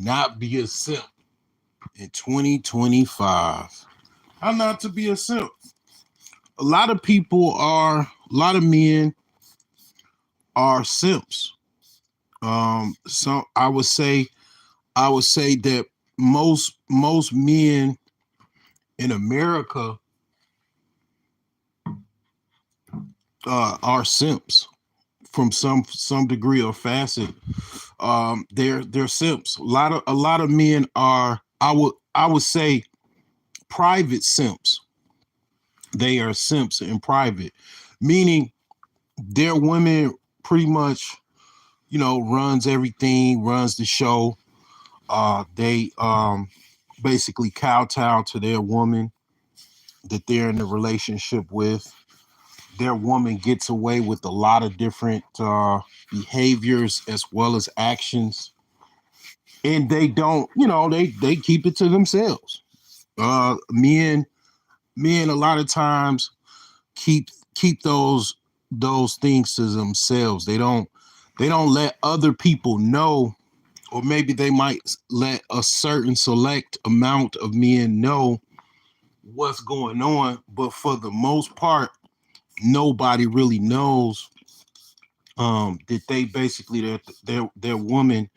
not be a simp in 2025. How not to be a simp? A lot of men are simps. So I would say that most men in America are simps from some degree or facet. They're simps. A lot of men are, I would say, private simps. They are simps in private, meaning their women pretty much, runs everything, runs the show. They basically kowtow to their woman that they're in a relationship with. Their woman gets away with a lot of different behaviors as well as actions, and they don't, they keep it to themselves. Men a lot of times keep keep those things to themselves. They don't let other people know, or maybe they might let a certain select amount of men know what's going on, but for the most part, nobody really knows that they basically their woman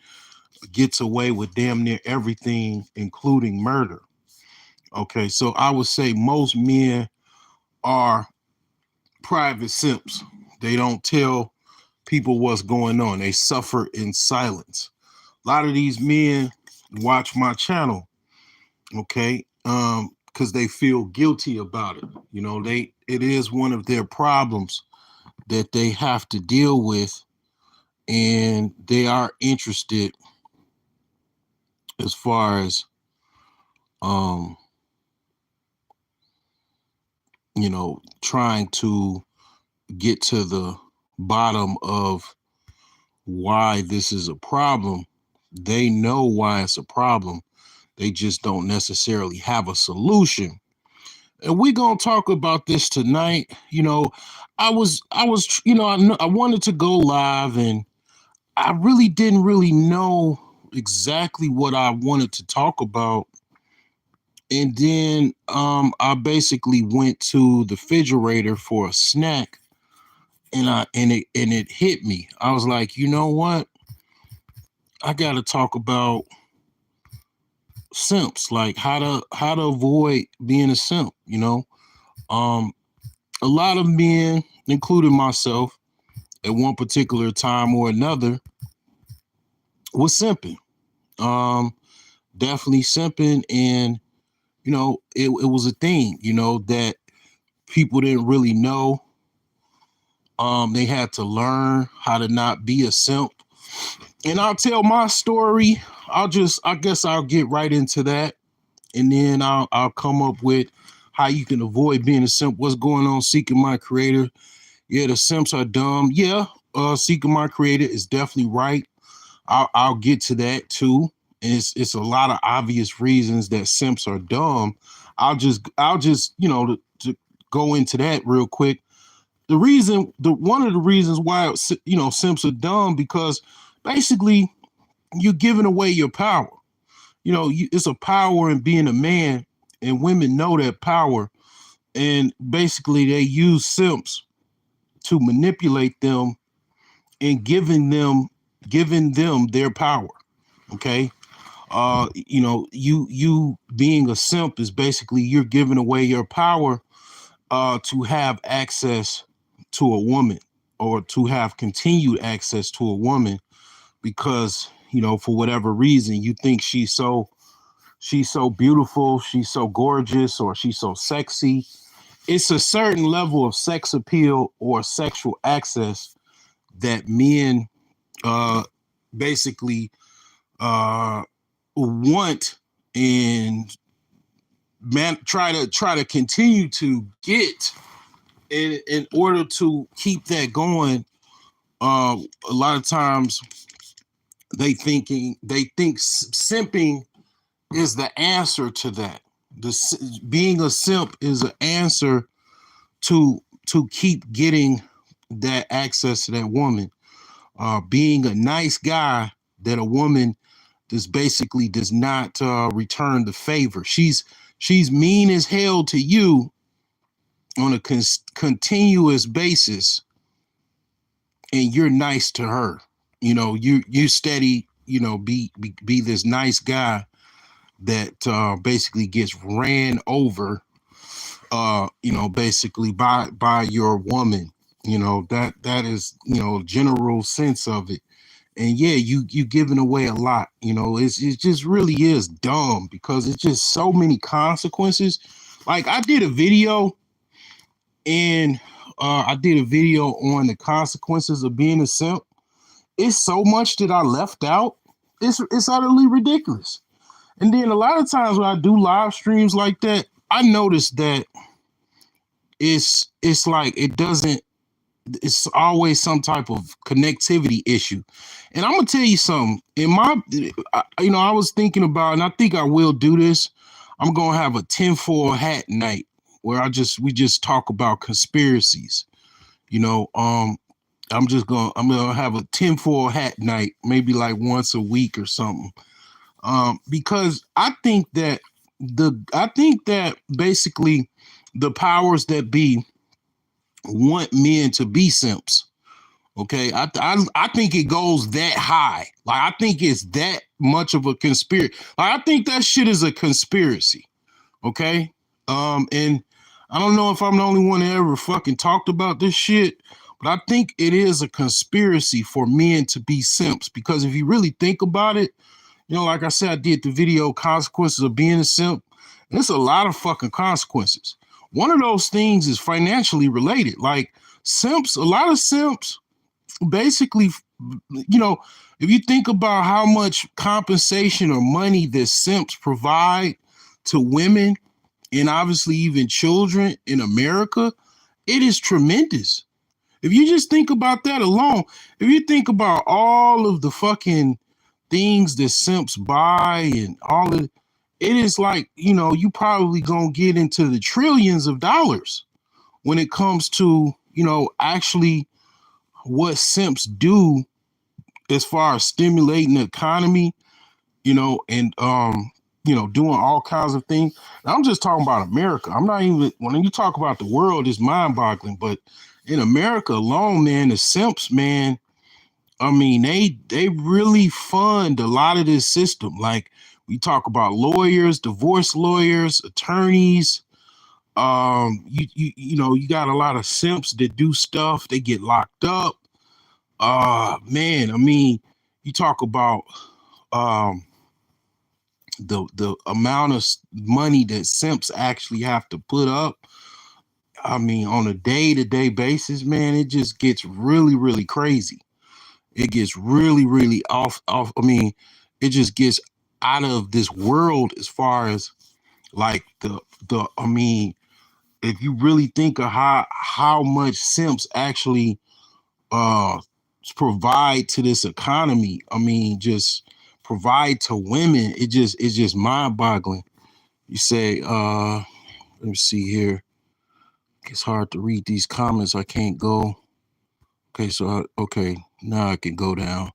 gets away with damn near everything, including murder. Okay, so I would say most men are private simps. They don't tell people what's going on. They suffer in silence. A lot of these men watch my channel, okay, because they feel guilty about it. It is one of their problems that they have to deal with, and they are interested as far as um, trying to get to the bottom of why this is a problem. They know why it's a problem. They just don't necessarily have a solution. And we're gonna talk about this tonight. I wanted to go live, and I really didn't really know exactly what I wanted to talk about. And then I basically went to the refrigerator for a snack, and it hit me. I was like, you know what? I got to talk about simps, like how to avoid being a simp. Um, a lot of men, including myself, at one particular time or another, was simping. Um, Definitely simping, and it was a thing. That people didn't really know. They had to learn how to not be a simp. And I'll tell my story. I guess I'll get right into that, and then I'll come up with how you can avoid being a simp. What's going on, Seeking My Creator? Yeah, the simps are dumb. Yeah, Seeking My Creator is definitely right. I'll get to that too. And it's a lot of obvious reasons that simps are dumb. I'll just to go into that real quick. The one of the reasons why simps are dumb, because basically you're giving away your power. It's a power in being a man, and women know that power, and basically they use simps to manipulate them and giving them their power. Okay. You being a simp is basically you're giving away your power to have access to a woman, or to have continued access to a woman, because for whatever reason you think she's so beautiful, she's so gorgeous, or she's so sexy. It's a certain level of sex appeal or sexual access that men uh basically uh want, and man try to continue to get in order to keep that going. A lot of times they think simping is the answer to that. Being a simp is an answer to keep getting that access to that woman. Being a nice guy that a woman this basically does not return the favor. She's mean as hell to you on a continuous basis, and you're nice to her. You know, you steady, you know, be this nice guy that basically gets ran over, you know, basically by your woman. You know, that is, you know, general sense of it. And yeah, you giving away a lot. You know, it just really is dumb because it's just so many consequences. Like I did a video, and I did a video on the consequences of being a simp. It's so much that I left out. It's utterly ridiculous. And then a lot of times when I do live streams like that, I notice that it's like it doesn't. It's always some type of connectivity issue. And I'm gonna tell you something. In my, you know, I was thinking about, and I think I will do this. I'm gonna have a tinfoil hat night where we just talk about conspiracies. You know, I'm gonna have a tinfoil hat night, maybe like once a week or something. Because I think that basically the powers that be want men to be simps. Okay, I think it goes that high. Like I think it's that much of a conspiracy. Like, I think that shit is a conspiracy. Okay, and I don't know if I'm the only one that ever fucking talked about this shit, but I think it is a conspiracy for men to be simps. Because if you really think about it, you know, like I said, I did the video consequences of being a simp. There's a lot of fucking consequences. One of those things is financially related. Like simps, a lot of simps basically, you know, if you think about how much compensation or money that simps provide to women and obviously even children in America, it is tremendous. If you just think about that alone, if you think about all of the fucking things that simps buy and all of it, is like, you know, you probably gonna get into the trillions of dollars when it comes to, you know, actually what simps do as far as stimulating the economy, you know, and you know, doing all kinds of things. And I'm just talking about America. I'm not even, when you talk about the world, it's mind-boggling. But in America alone, man, the simps, man, I mean, they really fund a lot of this system. Like we talk about lawyers, divorce lawyers, attorneys. You know, you got a lot of simps that do stuff. They get locked up. Man, I mean, you talk about um the amount of money that simps actually have to put up. I mean, on a day-to-day basis, man, it just gets really, really crazy. It gets really, really off. I mean, it just gets out of this world as far as like I mean, if you really think of how much simps actually uh provide to this economy, I mean, just provide to women, it's just mind-boggling. You say, let me see here. It's hard to read these comments. I can't go. Okay, okay, now I can go down.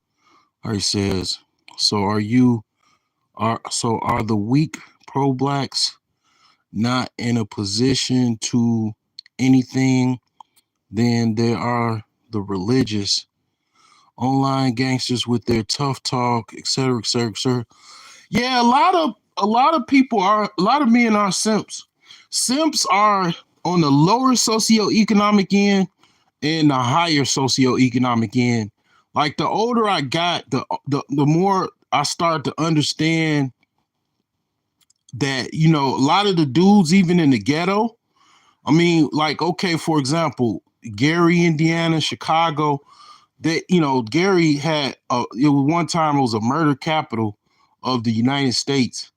All right, says, so are the weak pro-blacks not in a position to anything? Then there are the religious online gangsters with their tough talk, et cetera, et cetera, et cetera. Yeah, a lot of people are, a lot of men are simps. Simps are on the lower socioeconomic end and the higher socioeconomic end. Like the older I got, the more I start to understand that, you know, a lot of the dudes, even in the ghetto, I mean, like, okay, for example, Gary, Indiana, Chicago, that, you know, Gary had, it was one time, it was a murder capital of the United States.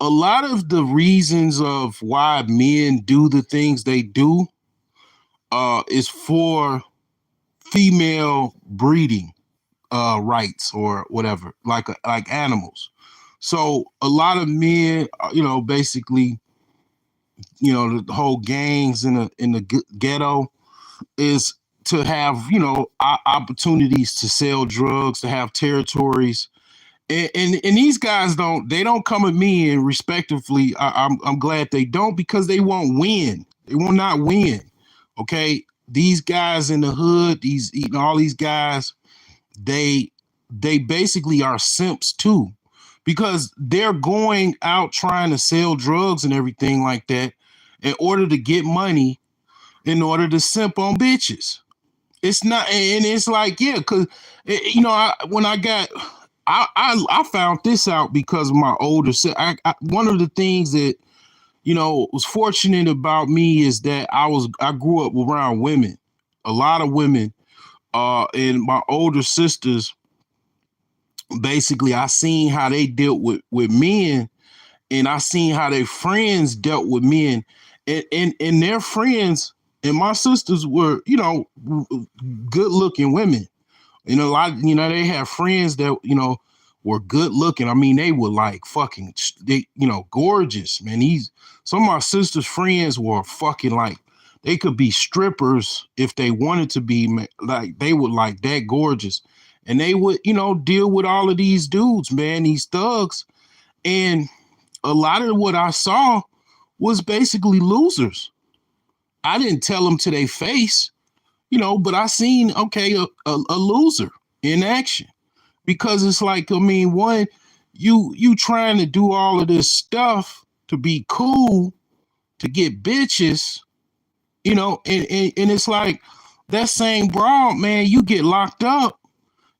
A lot of the reasons of why men do the things they do is for female breeding rights or whatever, like animals. So a lot of men, you know, basically, you know, the whole gangs in the ghetto is to have, you know, opportunities to sell drugs, to have territories, And these guys don't come at me and respectively. I'm glad they don't, because they won't win. They will not win. Okay, these guys in the hood, all these guys, they they basically are simps too, because they're going out trying to sell drugs and everything like that in order to get money, in order to simp on bitches. It's not, and it's like, yeah, because when I got, I found this out because of my older sister. One of the things that was fortunate about me is that I grew up around women, a lot of women, and my older sisters. Basically, I seen how they dealt with men, and I seen how their friends dealt with men, and their friends and my sisters were, good looking women. A lot, they have friends that, were good looking. I mean, they were like fucking, gorgeous, man. Some of my sister's friends were fucking like, they could be strippers if they wanted to be, like, they were like that gorgeous. And they would, deal with all of these dudes, man, these thugs. And a lot of what I saw was basically losers. I didn't tell them to their face, but I seen, okay, a loser in action, because it's like, I mean, one, you trying to do all of this stuff to be cool, to get bitches, and it's like that same broad, man, you get locked up,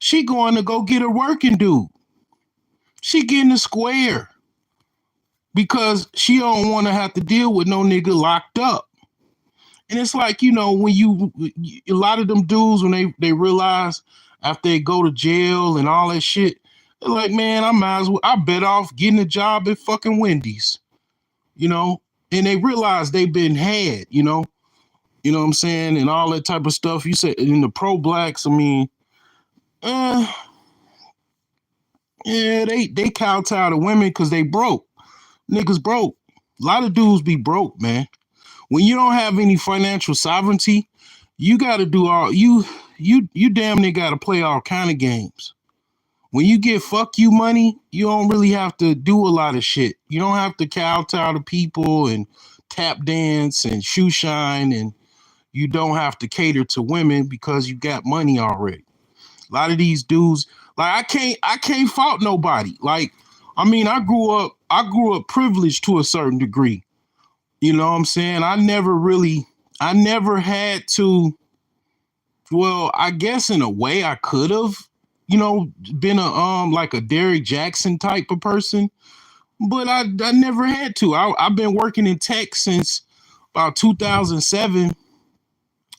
she going to go get a working dude. She getting a square because she don't want to have to deal with no nigga locked up. And it's like, when a lot of them dudes, when they realize after they go to jail and all that shit, they're like, man, I bet off getting a job at fucking Wendy's, and they realize they've been had, what I'm saying, and all that type of stuff. You said in the pro blacks, I mean, yeah, they kowtow to women because they broke. Niggas broke. A lot of dudes be broke, man. When you don't have any financial sovereignty, you got to do all you damn near got to play all kind of games. When you get fuck you money, you don't really have to do a lot of shit. You don't have to kowtow to people and tap dance and shoe shine, and you don't have to cater to women because you got money already. A lot of these dudes, like, I can't fault nobody. Like, I mean, I grew up privileged to a certain degree. You know what I'm saying? I never had to, well, I guess in a way I could have, been like a Derrick Jackson type of person, but I never had to. I've been working in tech since about 2007.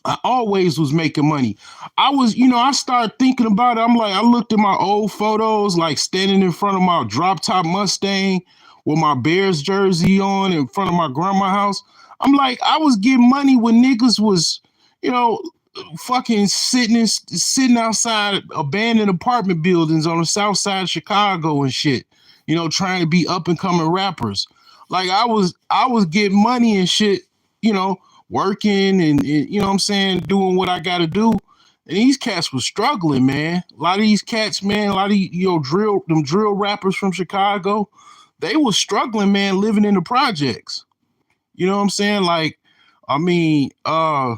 I always was making money. I started thinking about it. I'm like, I looked at my old photos, like standing in front of my drop top Mustang with my Bears jersey on in front of my grandma's house. I'm like, I was getting money when niggas was, you know, fucking sitting outside abandoned apartment buildings on the south side of Chicago and shit, trying to be up and coming rappers. Like, I was getting money and shit, working and what I'm saying, doing what I gotta do. And these cats was struggling, man. A lot of these cats, man, a lot of drill rappers from Chicago, they was struggling, man, living in the projects. You know what I'm saying? Like, I mean, I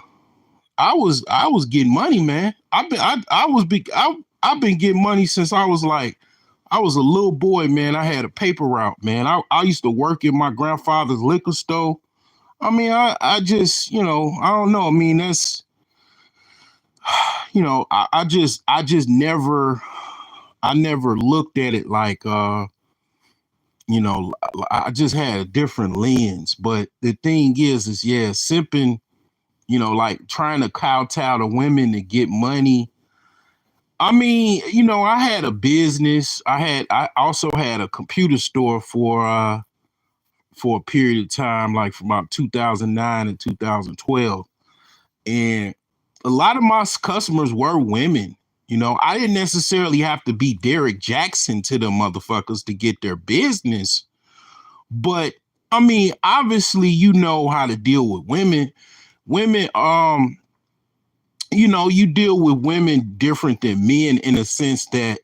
was getting money, man. I've been getting money since I was a little boy, man. I had a paper route, man. I used to work in my grandfather's liquor store. I mean, I just, I don't know. I mean, that's, I just never, I never looked at it like, I just had a different lens. But the thing is yeah, simping, like trying to kowtow to women to get money. I mean, I had a business. I also had a computer store for a period of time, like from about 2009 and 2012. And a lot of my customers were women. I didn't necessarily have to be Derrick Jackson to them motherfuckers to get their business. But I mean, obviously, you know how to deal with women. Women, you deal with women different than men in a sense that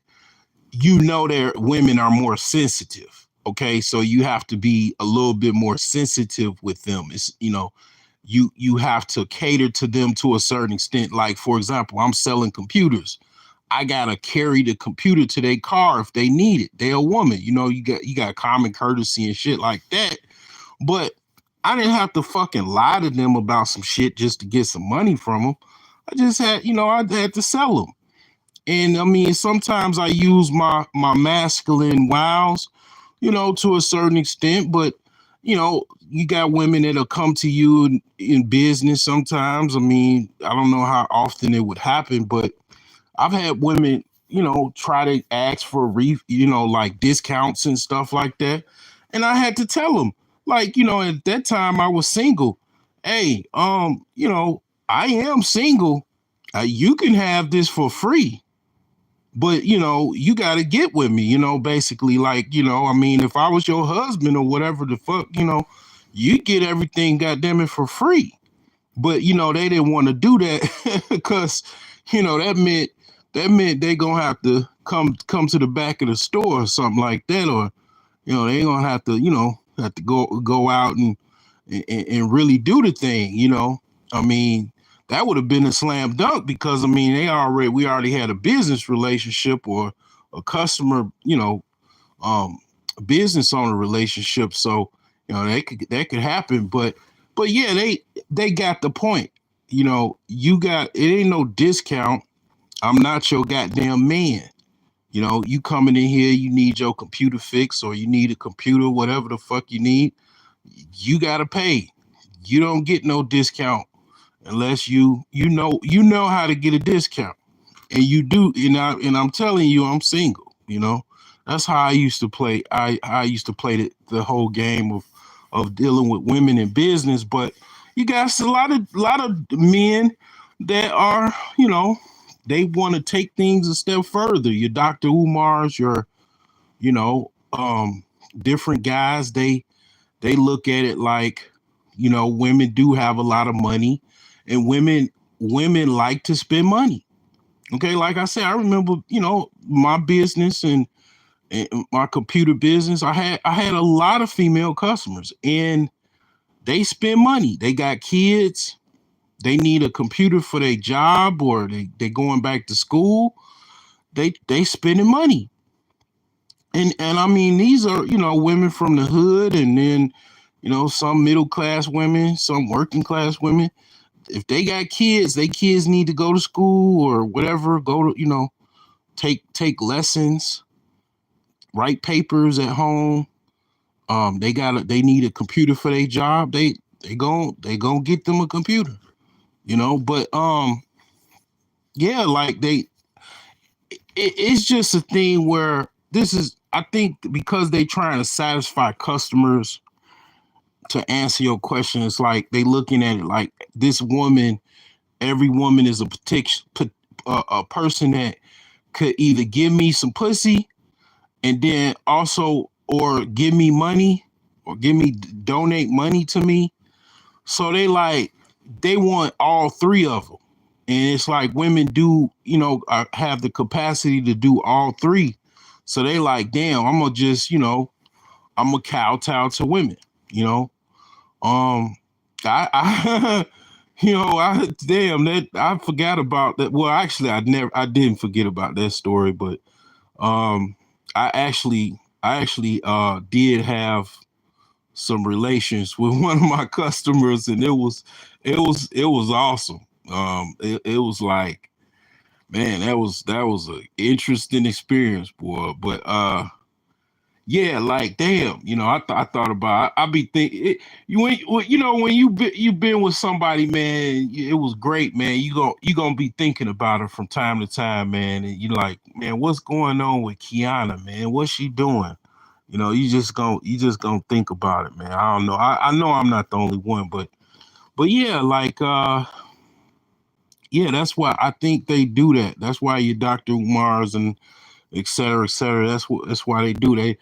you know that women are more sensitive. Okay, so you have to be a little bit more sensitive with them. It's, you have to cater to them to a certain extent. Like, for example, I'm selling computers. I gotta carry the computer to their car if they need it. They're a woman, you got common courtesy and shit like that. But I didn't have to fucking lie to them about some shit just to get some money from them. I just had, I had to sell them. And I mean, sometimes I use my masculine wows, to a certain extent, but you got women that'll come to you in business sometimes. I mean, I don't know how often it would happen, but I've had women, try to ask for like discounts and stuff like that. And I had to tell them, like, at that time I was single. Hey, I am single. You can have this for free, but you got to get with me, basically, like, I mean, if I was your husband or whatever the fuck, you get everything, goddamn it, for free. But they didn't want to do that because that meant they gonna have to come to the back of the store or something like that, or they gonna have to go out and really do the thing. I mean, that would have been a slam dunk because I mean we already had a business relationship or a customer, um business owner relationship. So that could happen. But yeah, they got the point. It ain't no discount. I'm not your goddamn man. You coming in here, you need your computer fixed or you need a computer, whatever the fuck you need, you gotta pay. You don't get no discount unless you know how to get a discount. And you do, and I'm telling you, I'm single, That's how I used to play. I used to play the whole game of dealing with women in business. But you got a lot of men that are, they want to take things a step further. Your Dr. Umars, your, you know, um, different guys, they look at it like, women do have a lot of money, and women like to spend money. Okay, like I said, I remember, my business and my computer business. I had a lot of female customers, and they spend money. They got kids. They need a computer for their job, or they going back to school. They spending money, and I mean, these are women from the hood, and then some middle class women, some working class women. If they got kids, they kids need to go to school or whatever. Go to take lessons, write papers at home. They need a computer for their job. They gon' get them a computer. But yeah, like it's just a thing where this is, I think, because they trying to satisfy customers. To answer your question, it's like they looking at it like this woman. Every woman is a person that could either give me some pussy and then also, or give me money, or donate money to me. So they want all three of them. And it's like women do, have the capacity to do all three. So they like, damn, I'm gonna just, I'm a kowtow to women, you know. Um, I I damn that I forgot about that. Well, actually, I didn't forget about that story, but um, I actually did have some relations with one of my customers, and it was awesome. It was like, man, that was an interesting experience, boy. But yeah, like damn, I thought about. I be thinking when you been with somebody, man, it was great, man. You gonna be thinking about her from time to time, man, and you like, man, what's going on with Kiana, man? What's she doing? You just gonna think about it, man. I don't know. I know I'm not the only one, but yeah, like yeah, that's why I think they do that. That's why you Dr. Mars and et cetera, et cetera. That's why they do. They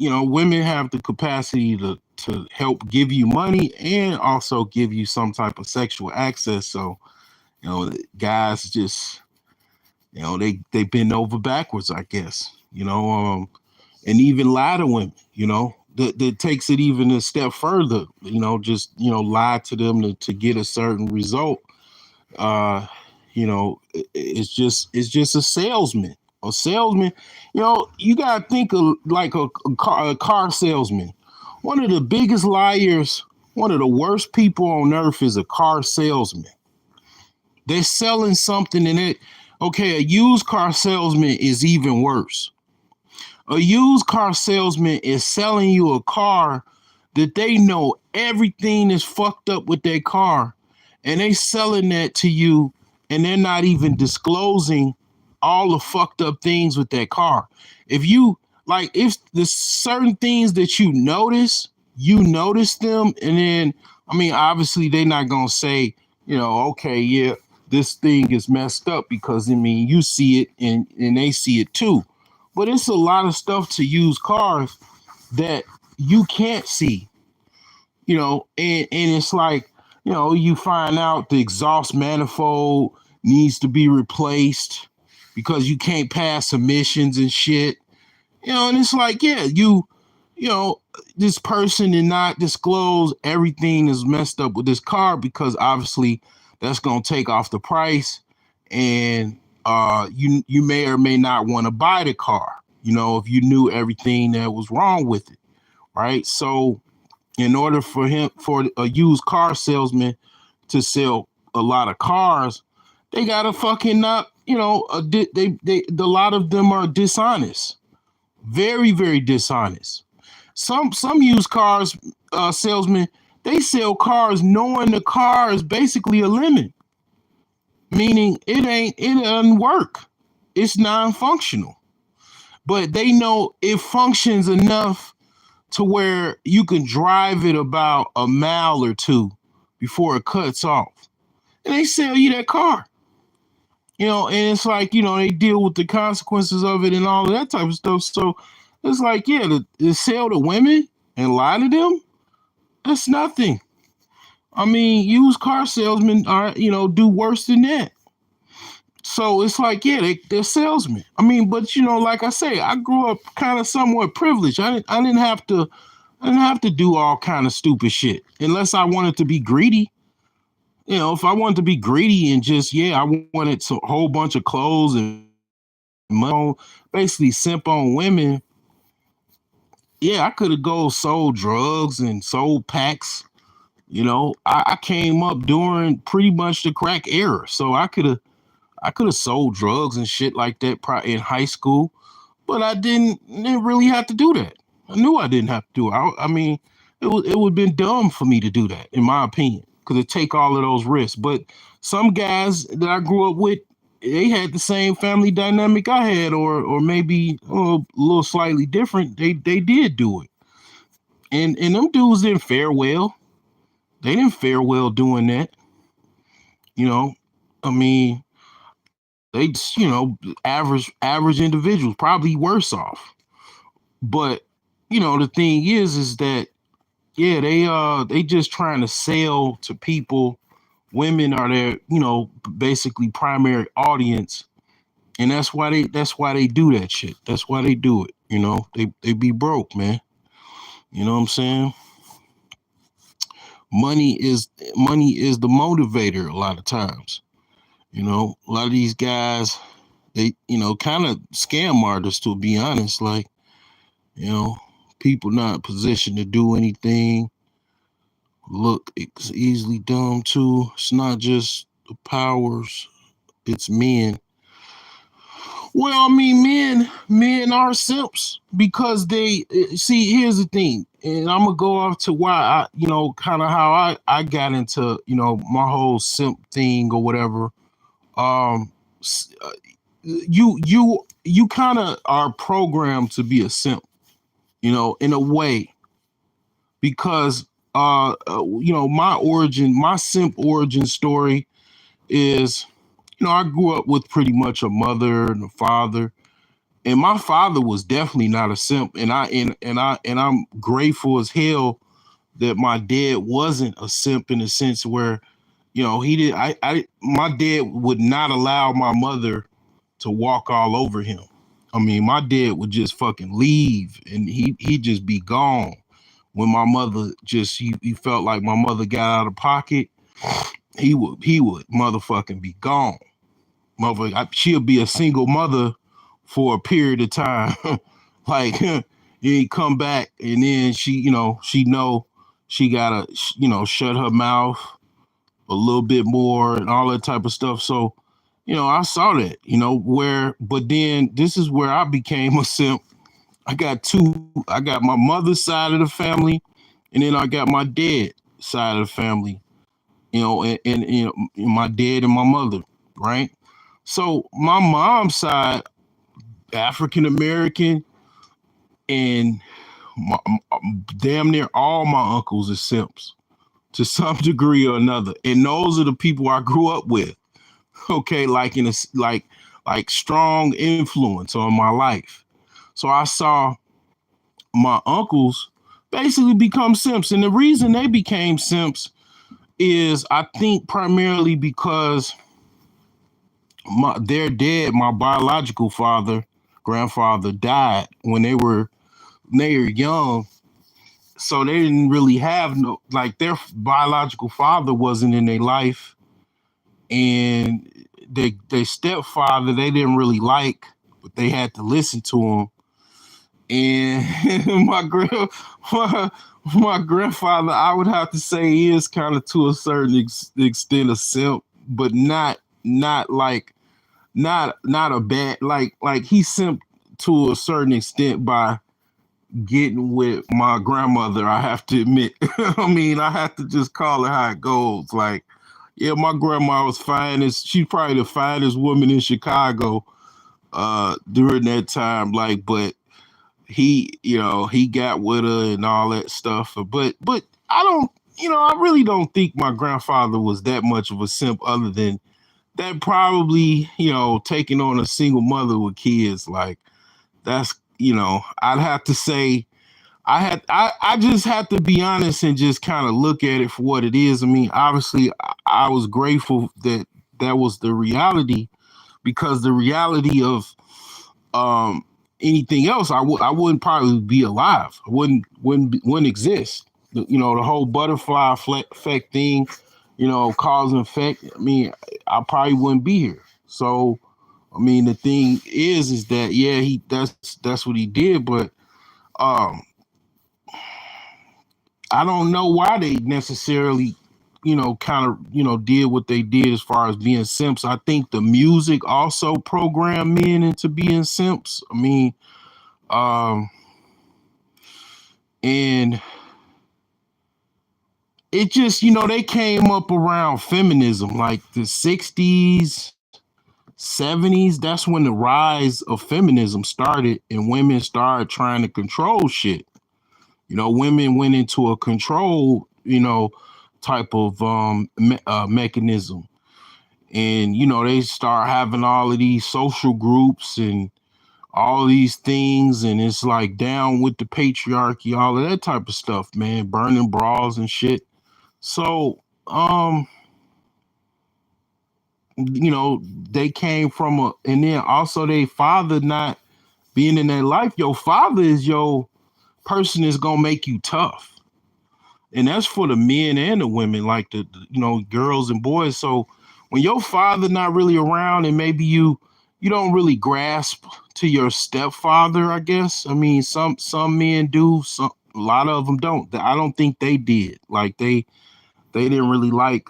women have the capacity to help give you money and also give you some type of sexual access. So guys just They bend over backwards, I guess. And even lie to women. That takes it even a step further. Just lie to them to get a certain result. uh it's just a salesman. A salesman, you gotta think of like a car salesman. One of the biggest liars, one of the worst people on earth is a car salesman. They're selling something and it okay, a used car salesman is even worse. A used car salesman is selling you a car that they know everything is fucked up with their car, and they selling that to you, and they're not even disclosing all the fucked up things with that car. If you like, if there's certain things that you notice them, and then I mean, obviously they're not gonna say, okay, yeah, this thing is messed up because I mean you see it and they see it too. But it's a lot of stuff to use cars that you can't see, and it's like, you find out the exhaust manifold needs to be replaced because you can't pass emissions and shit. And it's like, yeah, you know, this person did not disclose everything that's messed up with this car because obviously that's gonna take off the price, and you may or may not want to buy the car. If you knew everything that was wrong with it, right? So in order for a used car salesman to sell a lot of cars, they gotta fucking not, a lot of them are dishonest, very very dishonest. Some used cars salesmen, they sell cars knowing the car is basically a lemon, meaning it doesn't work, it's non-functional, but they know it functions enough to where you can drive it about a mile or two before it cuts off. And they sell you that car. And it's like, they deal with the consequences of it and all of that type of stuff. So it's like, yeah, to sell to women and lie to them, that's nothing. I mean, used car salesmen are, do worse than that. So it's like, yeah, they're salesmen. I mean, but like I say, I grew up kind of somewhat privileged. I didn't have to do all kind of stupid shit unless I wanted to be greedy. If I wanted to be greedy and just, yeah, I wanted a whole bunch of clothes and money, basically simp on women. Yeah, I could have go sold drugs and sold packs. I came up during pretty much the crack era, so I could have sold drugs and shit like that in high school, but I didn't really have to do that. I knew I didn't have to do it. I mean, it would have been dumb for me to do that, in my opinion, because it take all of those risks. But some guys that I grew up with, they had the same family dynamic I had, or maybe a little slightly different. They did do it, and them dudes didn't fare well. They didn't fare well doing that. You know, I mean, they just, average individuals, probably worse off. But the thing is that, yeah, they just trying to sell to people. Women are their, basically primary audience, and that's why they do that shit. That's why they do it. They be broke, man. You know what I'm saying? Money is the motivator a lot of times. A lot of these guys, they, kind of scam artists, to be honest. Like, you know, people not positioned to do anything. Look, it's easily dumb too. It's not just the powers, it's men. Well, I mean, men are simps because they see. Here's the thing, and I'm gonna go off to why I, kind of how I got into, my whole simp thing or whatever. Um, you kind of are programmed to be a simp, in a way, because my simp origin story is, I grew up with pretty much a mother and a father, and my father was definitely not a simp, and I'm grateful as hell that my dad wasn't a simp, in the sense where, he did. My dad would not allow my mother to walk all over him. I mean, my dad would just fucking leave and he'd just be gone. When my mother just he felt like my mother got out of pocket, he would motherfucking be gone. She'll be a single mother for a period of time. Like he come back and then she know she gotta shut her mouth a little bit more and all that type of stuff. So I saw that, but then this is where I became a simp. I got two. I got my mother's side of the family, and then I got my dad side of the family. And my dad and my mother, right? So my mom's side, African American, and my, damn near all my uncles are simps to some degree or another, and those are the people I grew up with. Okay, like in a like strong influence on my life. So I saw my uncles basically become simps. And the reason they became simps is I think primarily because their dad, my biological grandfather, died when they were young. So they didn't really have their biological father wasn't in their life. And their stepfather they didn't really like, but they had to listen to him. And my, my grandfather, I would have to say, he is kind of to a certain extent a simp, but not a bad like he simped to a certain extent by getting with my grandmother. I have to admit, I mean, I have to just call it how it goes. Like, yeah, my grandma was she's probably the finest woman in Chicago during that time. Like, but he got with her and all that stuff. But I don't, I really don't think my grandfather was that much of a simp other than that probably, taking on a single mother with kids. Like that's, I'd have to say I just have to be honest and just kind of look at it for what it is. I mean, obviously I was grateful that that was the reality, because the reality of um anything else, I wouldn't probably be alive. I wouldn't exist. The whole butterfly effect thing, cause and effect. I mean, I probably wouldn't be here. So, I mean, the thing is that yeah, that's what he did, but um, I don't know why they necessarily, kind of, did what they did as far as being simps. I think the music also programmed men into being simps. I mean, um, and it just, they came up around feminism, like the 60s, 70s. That's when the rise of feminism started and women started trying to control shit. Women went into a control, type of mechanism. And, they start having all of these social groups and all these things. And it's like down with the patriarchy, all of that type of stuff, man, burning bras and shit. So, they came from and then also they father not being in their life. Your father is your person is gonna make you tough, and that's for the men and the women, like the girls and boys. So when your father not really around, and maybe you don't really grasp to your stepfather, I guess. I mean, some men do, a lot of them don't. I don't think they did. Like they didn't really like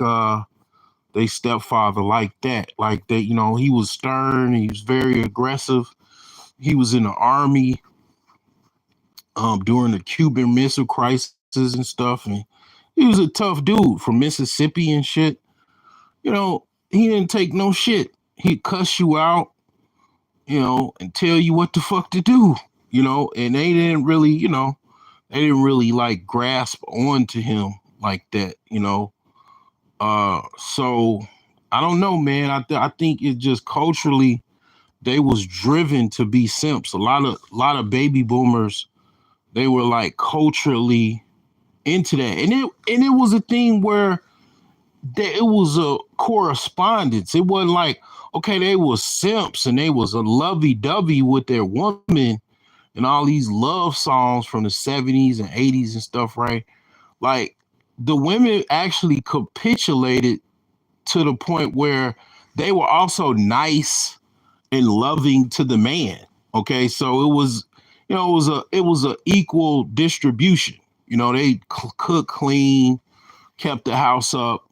they stepfather like that. Like they, he was stern, he was very aggressive. He was in the army during the Cuban Missile Crisis and stuff, and he was a tough dude from Mississippi and shit. He didn't take no shit. He'd cuss you out, and tell you what the fuck to do, and they didn't really like grasp onto him like that. So I don't know, man. I think it just culturally they was driven to be simps. A lot of baby boomers, they were like culturally into that, and it was a thing where it was a correspondence. It wasn't like, okay, they was simps and they was a lovey-dovey with their woman and all these love songs from the 70s and 80s and stuff, right? Like the women actually capitulated to the point where they were also nice and loving to the man. Okay, so it was, it was a equal distribution. They cook clean, kept the house up,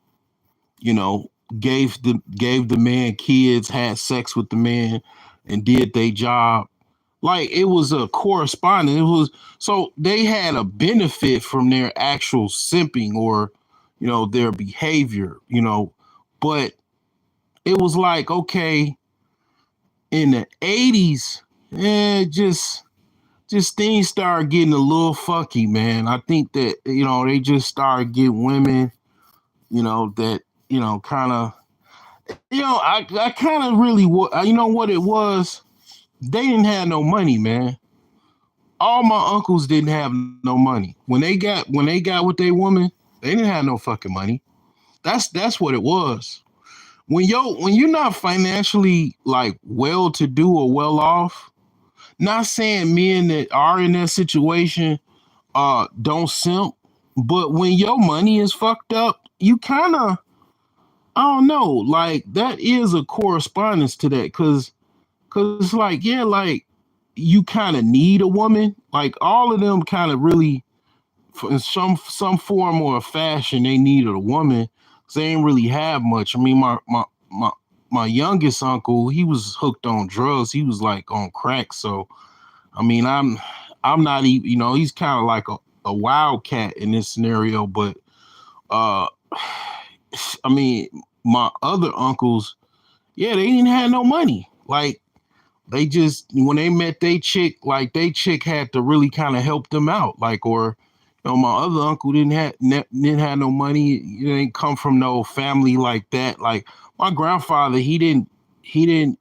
you know, gave the man kids, had sex with the man, and did their job. Like it was a correspondence. It was so they had a benefit from their actual simping or, their behavior, but it was like, okay, in the 80s, just things started getting a little fucky, man. I think that, they just started getting women, that, kind of, I kind of really, what it was? They didn't have no money, man. All my uncles didn't have no money. When they got with their woman, they didn't have no fucking money. That's what it was. When you're not financially like well to do or well off, not saying men that are in that situation don't simp, but when your money is fucked up, you kind of, I don't know, like that is a correspondence to that, cause it's like, yeah, like you kind of need a woman. Like all of them kind of really, in some form or fashion, they needed a woman. 'Cause they ain't really have much. I mean, my youngest uncle, he was hooked on drugs. He was like on crack. So I mean, I'm not even, he's kind of like a wildcat in this scenario. But uh, I mean, my other uncles, yeah, they didn't have no money. Like they just when they met they chick, like they chick had to really kind of help them out. Like or my other uncle didn't have no money. He didn't come from no family like that. Like my grandfather, he didn't even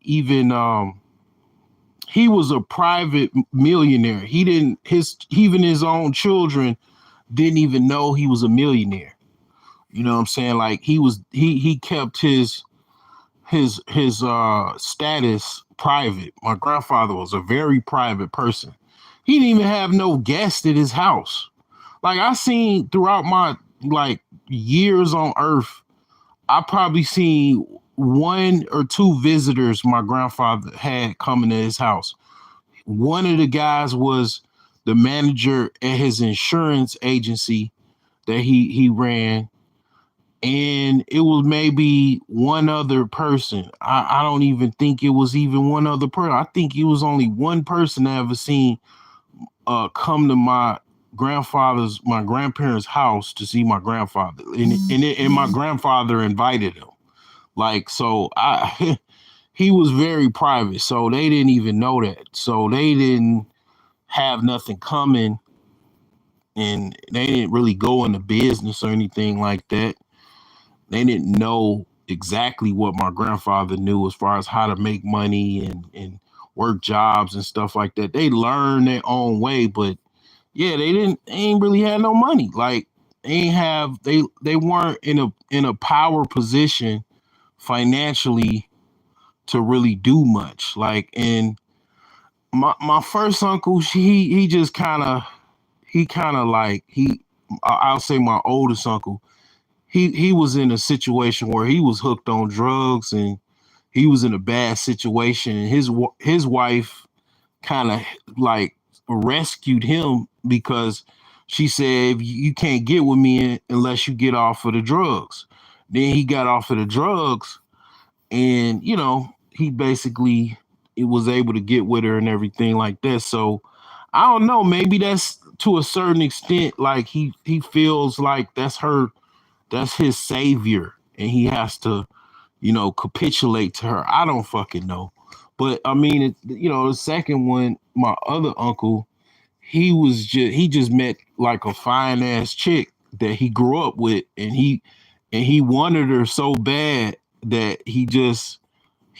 he was a private millionaire. He didn't his even his own children didn't even know he was a millionaire. You know what I'm saying? Like he kept his status private. My grandfather was a very private person. He didn't even have no guests at his house. Like I seen throughout my like years on earth, I probably seen one or two visitors my grandfather had coming to his house. One of the guys was the manager at his insurance agency that he ran, and it was maybe one other person. I don't even think it was even one other person. I think it was only one person I ever seen come to my grandparents' house to see my grandfather, and my grandfather invited him. Like so, I he was very private, so they didn't even know that. So they didn't have nothing coming, and they didn't really go into business or anything like that. They didn't know exactly what my grandfather knew as far as how to make money and work jobs and stuff like that. They learned their own way, but yeah, they ain't really had no money. Like they weren't in a power position financially to really do much. Like and my first uncle, he just kind of like I'll say my oldest uncle, he was in a situation where he was hooked on drugs and he was in a bad situation. And his wife kind of like rescued him because she said you can't get with me unless you get off of the drugs. Then he got off of the drugs, and he basically it was able to get with her and everything like that. So I don't know, maybe that's to a certain extent like he feels like that's his savior and he has to capitulate to her. I don't fucking know. But I mean, the second one, my other uncle, he just met like a fine ass chick that he grew up with, and he wanted her so bad that he just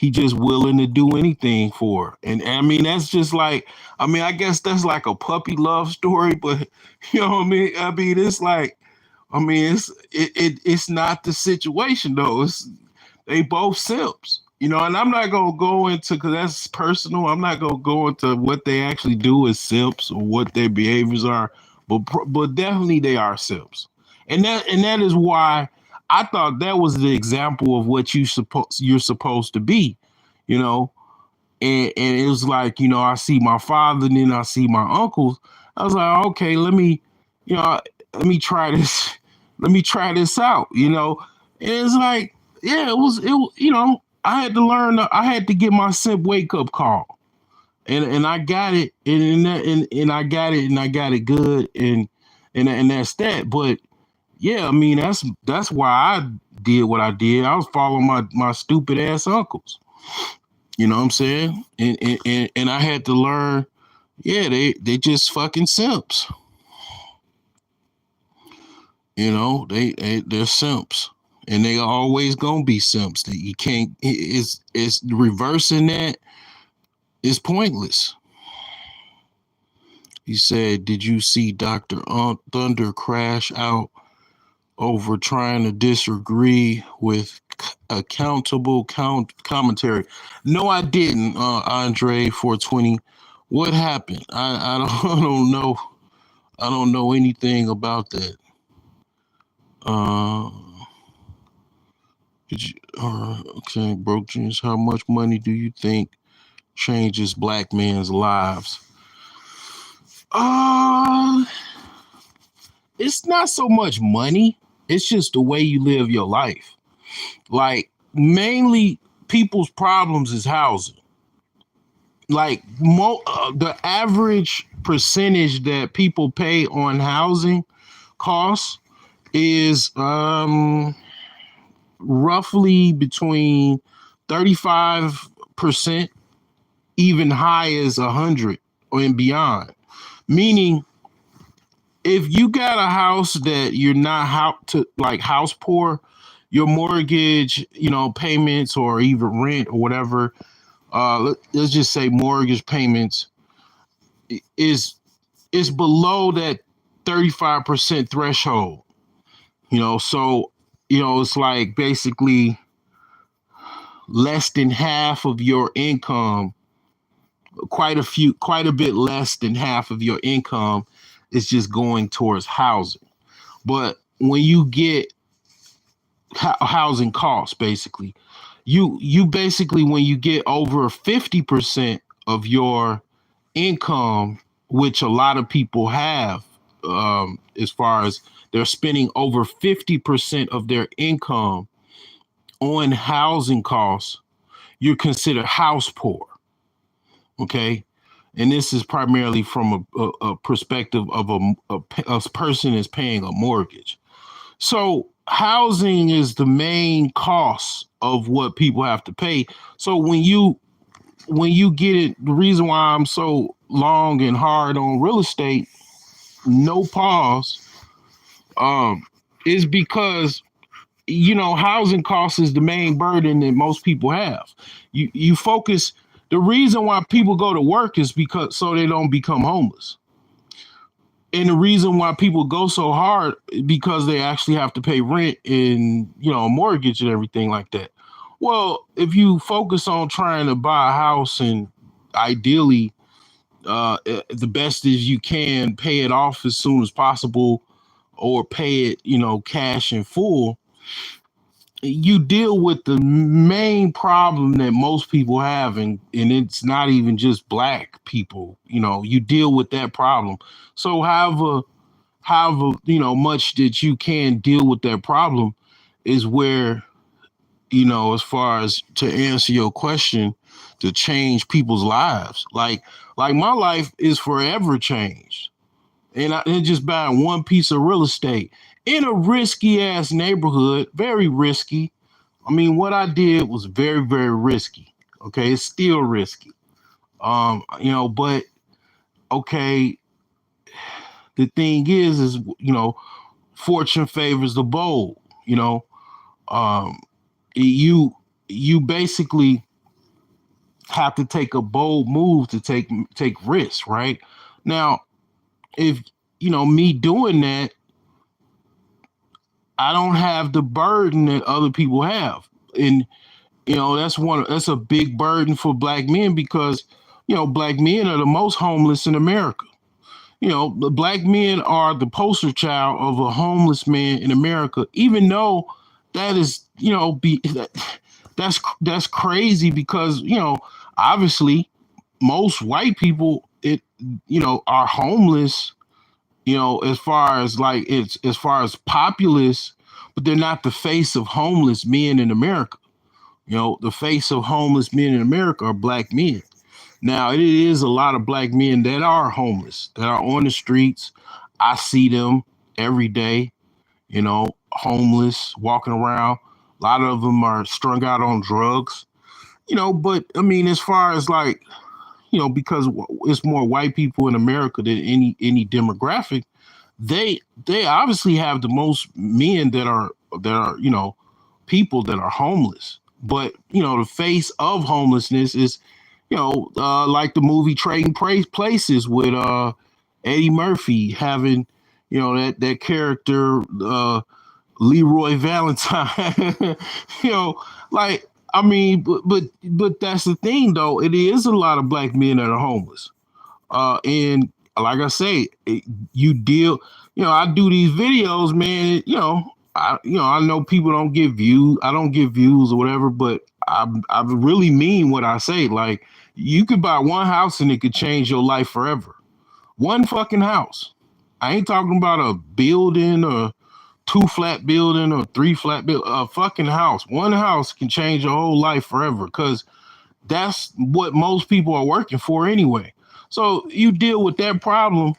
willing to do anything for her. And I mean, that's just like, I guess that's like a puppy love story, but you know what I mean? I mean, it's like I mean, it's not the situation though. It's they both simps, you know. And I'm not gonna go into because that's personal. I'm not gonna go into what they actually do as simps or what their behaviors are, but definitely they are simps, and that is why I thought that was the example of what you're supposed to be, you know. And it was like, you know, I see my father and then I see my uncles. I was like, okay, you know, let me try this, let me try this out, you know. And it's like, yeah, you know, I had to learn, I had to get my simp wake up call, and I got it, and I got it, and I got it good, and that's that. But yeah, I mean, that's why I did what I did. I was following my stupid ass uncles. You know what I'm saying? And I had to learn, yeah, they just fucking simps. You know, they're simps. And they always gonna be simps. That you can't it's reversing that is pointless. He said, did you see Dr. Thunder crash out over trying to disagree with accountable commentary? No, I didn't, Andre 420. What happened? I don't, I don't know. I don't know anything about that. Uh, okay, broke jeans. How much money do you think changes black men's lives? Uh, it's not so much money. It's just the way you live your life. Like mainly people's problems is housing. Like the average percentage that people pay on housing costs is roughly between 35%, even high as 100 and beyond. Meaning, if you got a house that you're not house poor, your mortgage, you know, payments or even rent or whatever, let's just say mortgage payments is below that 35% threshold. You know, so you know it's like basically less than half of your income, quite a bit less than half of your income is just going towards housing. But when you get housing costs, basically, you basically when you get over 50% of your income, which a lot of people have, as far as they're spending over 50% of their income on housing costs, you're considered house poor. Okay. And this is primarily from a perspective of a person is paying a mortgage. So housing is the main cost of what people have to pay. So when you get it, the reason why I'm so long and hard on real estate, no pause, um, is because you know housing costs is the main burden that most people have. You focus. The reason why people go to work is because so they don't become homeless. And the reason why people go so hard because they actually have to pay rent and you know mortgage and everything like that. Well, if you focus on trying to buy a house and ideally the best as you can pay it off as soon as possible or pay it, you know, cash in full, you deal with the main problem that most people have, and it's not even just black people, you know, you deal with that problem. So however you know much that you can deal with that problem is where, you know, as far as to answer your question, to change people's lives, like my life is forever changed, and just buying one piece of real estate in a risky ass neighborhood, very risky. I mean, what I did was very, very risky. Okay, it's still risky. You know, but okay, the thing is, you know, fortune favors the bold. You know, um, you you basically have to take a bold move to take risks, right? Now, if you know me doing that, I don't have the burden that other people have. And that's a big burden for black men because black men are the most homeless in America. The black men are the poster child of a homeless man in America, even though that is, that's crazy because, obviously most white people are homeless, as far as like it's as far as populace, but they're not the face of homeless men in America. The face of homeless men in America are black men. Now, it is a lot of black men that are homeless, that are on the streets. I see them every day, homeless, walking around. A lot of them are strung out on drugs, but I mean, as far as like, because it's more white people in America than any demographic, they obviously have the most men that are people that are homeless. But the face of homelessness is like the movie Trading Places with Eddie Murphy having that character Leroy Valentine. you know like I mean, but that's the thing though, it is a lot of black men that are homeless. And like I say, you deal. I do these videos, man. I know people don't get views. I don't get views or whatever, but I really mean what I say. Like, you could buy one house and it could change your life forever. One fucking house. I ain't talking about a building or two flat building or three flat building. A fucking house. One house can change your whole life forever because that's what most people are working for anyway. So you deal with that problem.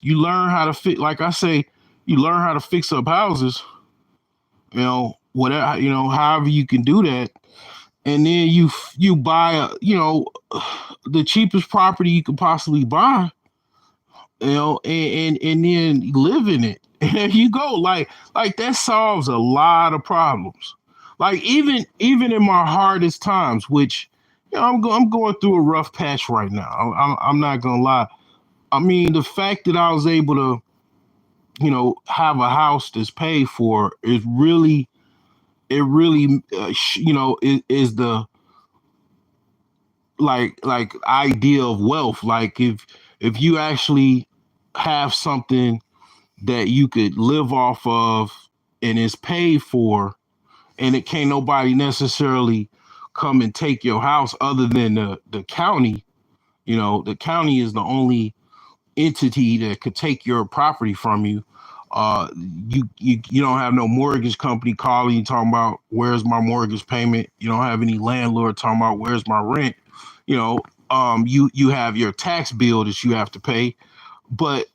You learn how to fit. Like I say, you learn how to fix up houses. Whatever. However you can do that, and then you buy the cheapest property you could possibly buy. And then live in it. And there you go. Like that solves a lot of problems. Like even in my hardest times, which I'm going through a rough patch right now. I'm not gonna lie. I mean, the fact that I was able to, have a house that's paid for is really, it really, is the like idea of wealth. Like if you actually have something that you could live off of and is paid for, and it can't nobody necessarily come and take your house other than the county. The county is the only entity that could take your property from you. You don't have no mortgage company calling you talking about where's my mortgage payment. You don't have any landlord talking about where's my rent. You have your tax bill that you have to pay, but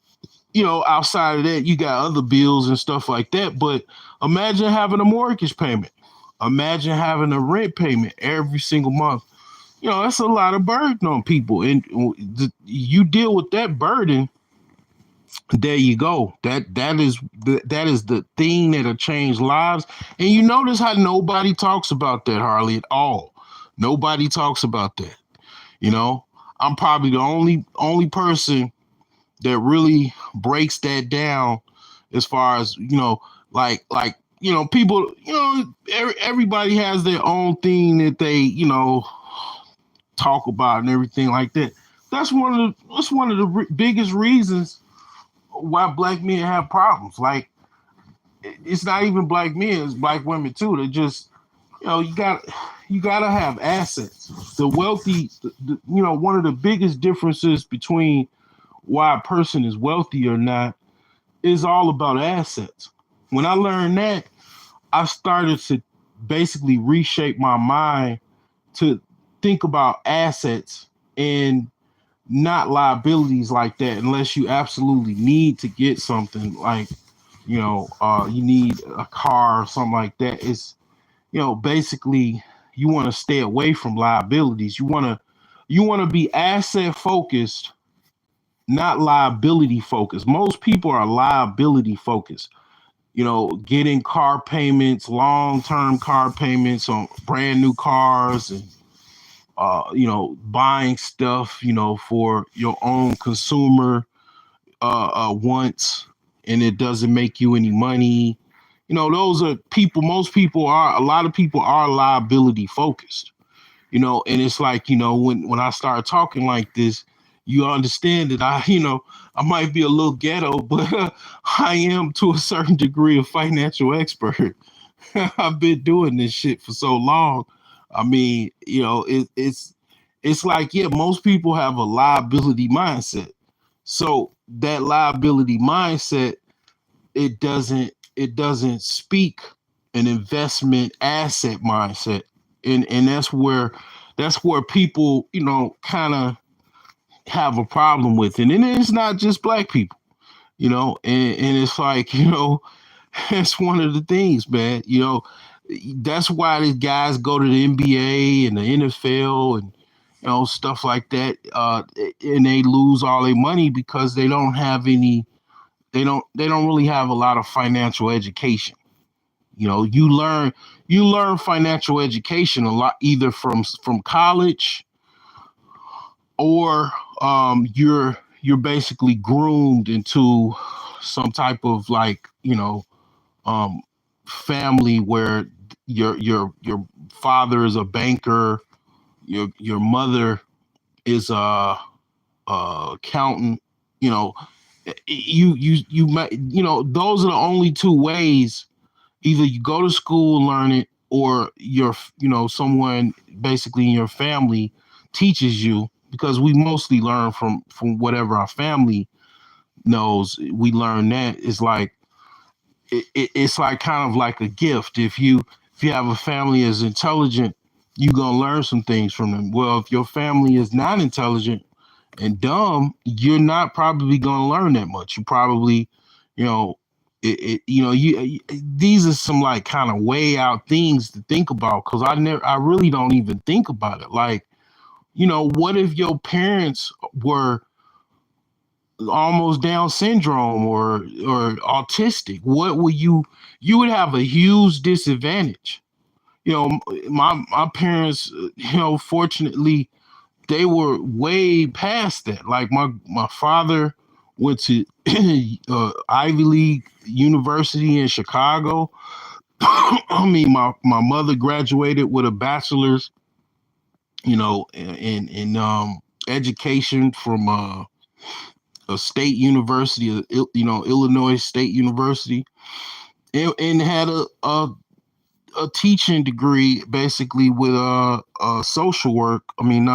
outside of that, you got other bills and stuff like that. But imagine having a mortgage payment. Imagine having a rent payment every single month. That's a lot of burden on people. And you deal with that burden, there you go. That is the thing that'll change lives. And you notice how nobody talks about that, Harley, at all. Nobody talks about that. You know, I'm probably the only person that really breaks that down as far as like people everybody has their own thing that they talk about and everything like that. That's one of the biggest reasons why black men have problems. Like, it's not even black men, it's black women too. They just you gotta have assets. The wealthy, one of the biggest differences between why a person is wealthy or not is all about assets. When I learned that, I started to basically reshape my mind to think about assets and not liabilities like that, unless you absolutely need to get something like, you need a car or something like that. It's, basically you want to stay away from liabilities. You want to be asset focused, not liability focused. Most people are liability focused. Getting car payments, long-term car payments on brand new cars, and buying stuff, for your own consumer wants, and it doesn't make you any money. those are people. A lot of people are liability focused. And it's like, when I start talking like this, you understand that I might be a little ghetto, but I am to a certain degree a financial expert. I've been doing this shit for so long. I mean, it's like, yeah, most people have a liability mindset. So that liability mindset, it doesn't speak an investment asset mindset. And that's where people, kind of have a problem with it. And it's not just black people, and it's like, it's one of the things, man. That's why these guys go to the NBA and the NFL and stuff like that, and they lose all their money because they don't have any. They don't really have a lot of financial education. You learn financial education a lot either from college, or you're basically groomed into some type of, like, um, family where your father is a banker, your mother is a accountant. You know, you might, those are the only two ways. Either you go to school and learn it, or someone basically in your family teaches you, because we mostly learn from whatever our family knows. We learn that. It's like it's like kind of like a gift. If you have a family as intelligent, you're gonna learn some things from them. Well, if your family is not intelligent and dumb, you're not probably gonna learn that much. You probably, you know, these are some, like, kind of way out things to think about, because I really don't even think about it. Like, what if your parents were almost Down syndrome or autistic? What would you would have a huge disadvantage. My parents, fortunately, they were way past that. Like, my father went to Ivy League University in Chicago. I mean, my mother graduated with a bachelor's, in education from a state university, Illinois State University, and had a teaching degree, basically, with social work. I mean,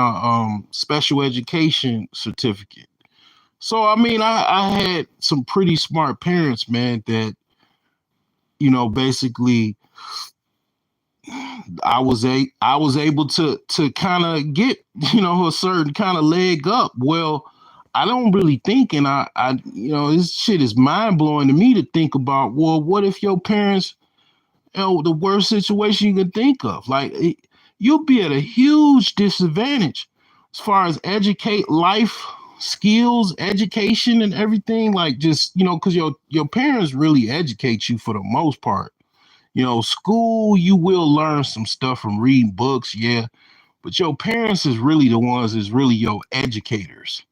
special education certificate. So, I mean, I had some pretty smart parents, man, that, basically, I was able to kind of get, a certain kind of leg up. Well, I don't really think, and this shit is mind blowing to me to think about. Well, what if your parents, the worst situation you can think of? Like, you'll be at a huge disadvantage as far as educate life skills, education, and everything. Like, just, because your parents really educate you for the most part. School, you will learn some stuff from reading books, yeah, but your parents is really the ones is really your educators.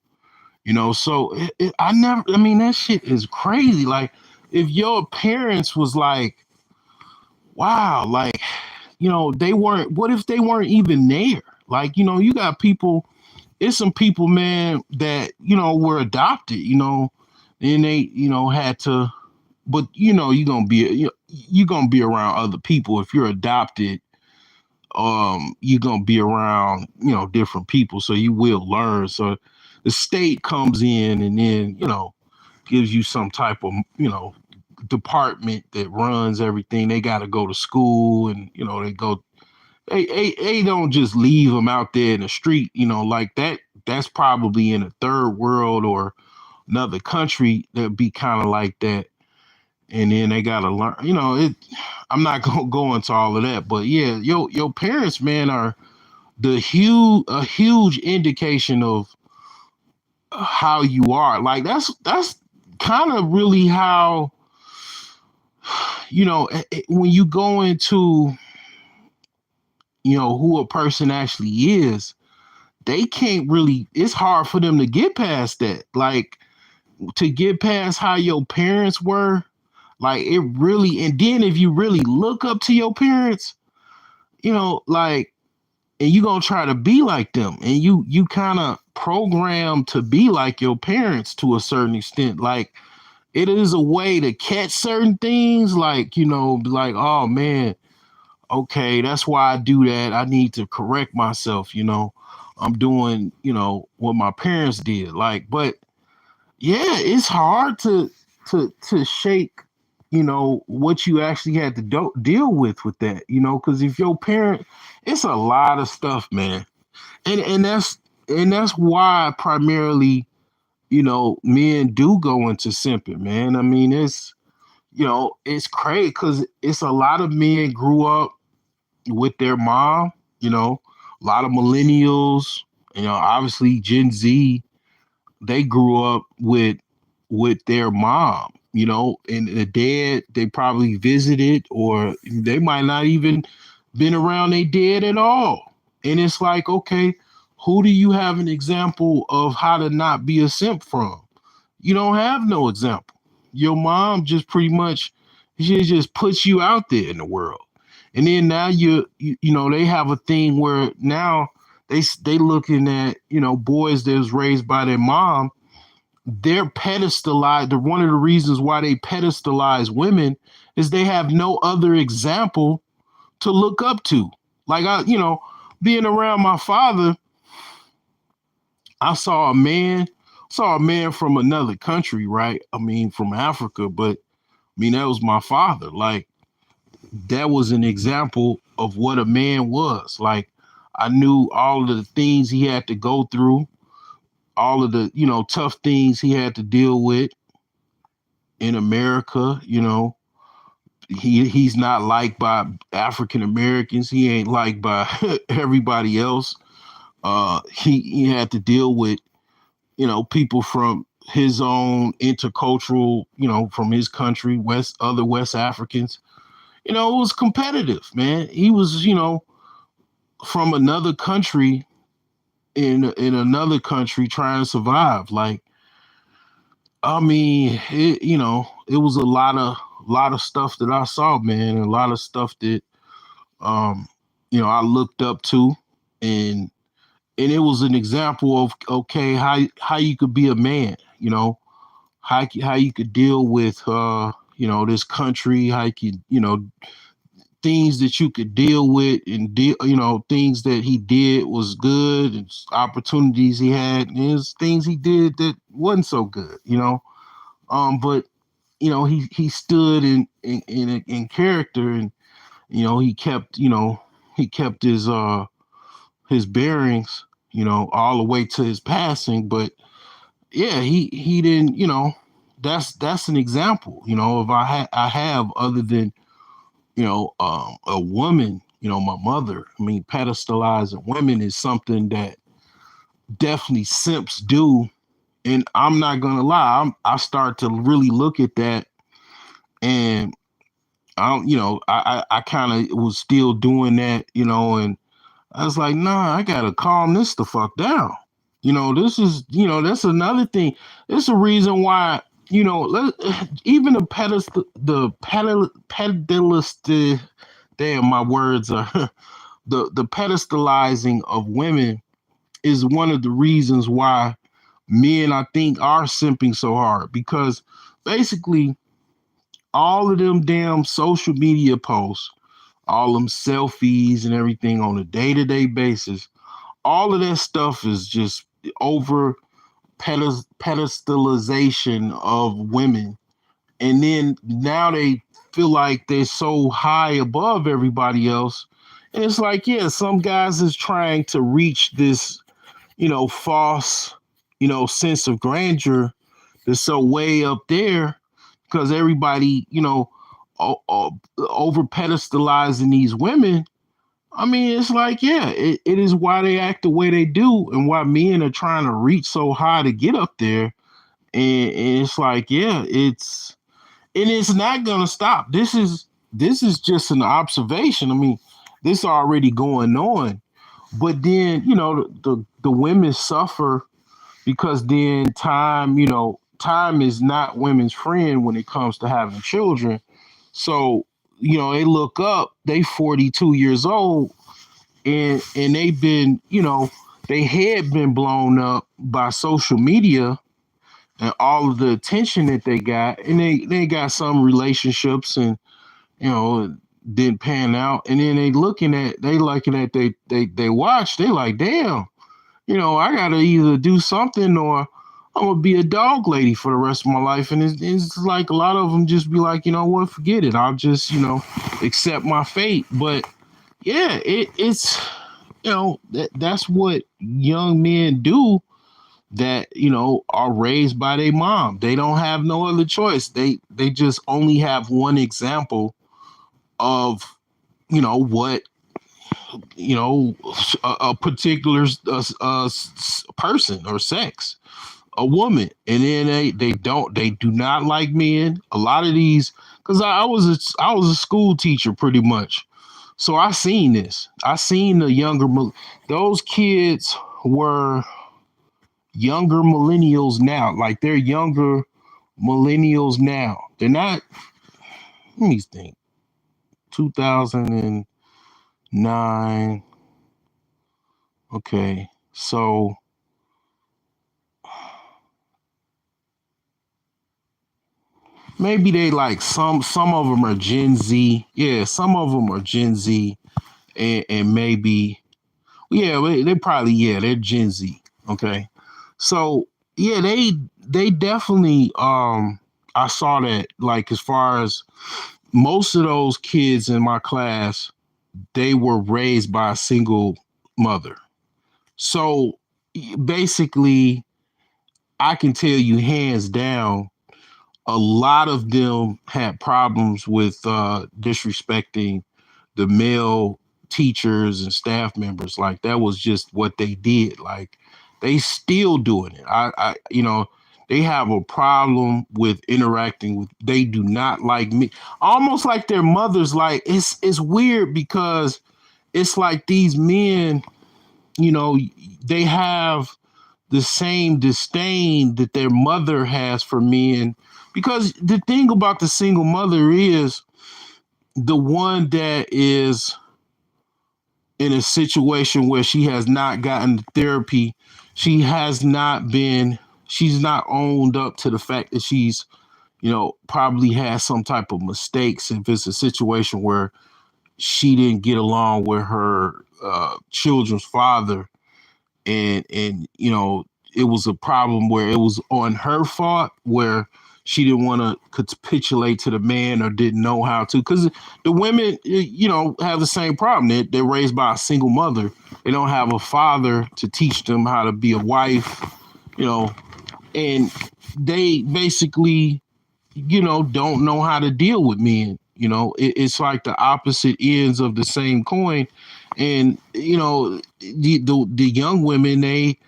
So I mean, that shit is crazy. Like, if your parents was like, wow, like, they weren't, what if they weren't even there? Like, you got people, it's some people, man, that, were adopted, and they, had to, but, you're gonna be around other people. If you're adopted, you're gonna be around, different people, so you will learn. So the state comes in and then, gives you some type of, department that runs everything. They got to go to school, and, they don't just leave them out there in the street, like that. That's probably in a third world or another country that'd be kind of like that. And then they gotta learn, it. I'm not gonna go into all of that, but yeah, your parents, man, are a huge indication of how you are. Like, that's kind of really how, when you go into, who a person actually is, they can't really, it's hard for them to get past that. Like, to get past how your parents were. Like it really, and then if you really look up to your parents, like, and you gonna try to be like them, and you kind of program to be like your parents to a certain extent. Like it is a way to catch certain things, like, like, oh man, okay, that's why I do that. I need to correct myself, I'm doing, what my parents did. Like, but yeah, it's hard to shake, what you actually had to deal with that, because if your parent, it's a lot of stuff, man. And that's why primarily, men do go into simping, man. I mean, it's crazy because it's a lot of men grew up with their mom, a lot of millennials, obviously Gen Z, they grew up with their mom, and the dad they probably visited, or they might not even been around their dad at all. And it's like, okay, who do you have an example of how to not be a simp from? You don't have no example. Your mom just pretty much, she just puts you out there in the world. And then now they have a thing where now they looking at, boys that was raised by their mom. They're pedestalized. One of the reasons why they pedestalize women is they have no other example to look up to. Like, being around my father, I saw a man from another country, right? I mean, from Africa, but I mean, that was my father. Like, that was an example of what a man was. Like, I knew all of the things he had to go through, all of the, tough things he had to deal with in America. He's not liked by African Americans. He ain't liked by everybody else. He had to deal with, people from his own intercultural, from his country, other West Africans. It was competitive, man. He was, from another country, in another country, trying to survive. Like, I mean, it was a lot of stuff that I saw, man, and a lot of stuff that um, I looked up to, and it was an example of, okay, how you could be a man, how you could deal with this country, how you could, things that you could deal with, and deal, things that he did was good, and opportunities he had, and there's things he did that wasn't so good, but he stood in character, and he kept his bearings, all the way to his passing. But yeah, he didn't, that's an example, of I have, other than, a woman, my mother. I mean, pedestalizing women is something that definitely simps do. And I'm not gonna lie, I start to really look at that, and I don't, I kind of was still doing that, and I was like, nah, I gotta calm this the fuck down. This is, that's another thing. It's a reason why, even the damn, my words are, the pedestalizing of women is one of the reasons why men, I think, are simping so hard, because basically all of them damn social media posts, all them selfies and everything on a day-to-day basis, all of that stuff is just over pedestalization of women. And then now they feel like they're so high above everybody else. And it's like, yeah, some guys is trying to reach this, false, sense of grandeur that's so way up there, because everybody, over pedestalizing these women. I mean, it's like, yeah, it is why they act the way they do, and why men are trying to reach so high to get up there. And it's like, yeah, it's not gonna stop. This is just an observation. I mean, this already going on. But then, the women suffer, because then time is not women's friend when it comes to having children. So, they look up, they 42 years old, and they've been, they head been blown up by social media and all of the attention that they got, and they got some relationships, and didn't pan out, and then they looking at they watch, they like, damn, I gotta either do something or I'm gonna be a dog lady for the rest of my life. And it's like a lot of them just be like, you know what, forget it, I'll just accept my fate. But yeah, it's that's what young men do that are raised by their mom. They don't have no other choice. They just only have one example of what a particular person or sex, a woman, and then they do not like men. A lot of these, because I was a school teacher pretty much, so I seen this. I seen those kids were younger millennials now. Like, they're younger millennials now. They're not. Let me think. 2009. Okay, so maybe they like some of them are Gen Z. Yeah, some of them are Gen Z, and maybe yeah, they probably, yeah, they're Gen Z. Okay, so yeah, they definitely I saw that, like, as far as most of those kids in my class, they were raised by a single mother. So basically, I can tell you hands down, a lot of them had problems with disrespecting the male teachers and staff members. Like, that was just what they did. Like, they still doing it. They have a problem with interacting with. They do not like me. Almost like their mothers. Like, it's weird because it's like these men, they have the same disdain that their mother has for men. Because the thing about the single mother is, the one that is in a situation where she has not gotten therapy, she's not owned up to the fact that she's, probably has some type of mistakes. If it's a situation where she didn't get along with her children's father, and it was a problem where it was on her fault, where she didn't want to capitulate to the man or didn't know how to, because the women have the same problem. They're raised by a single mother. They don't have a father to teach them how to be a wife, and they basically don't know how to deal with men. It's like the opposite ends of the same coin. And the young women, they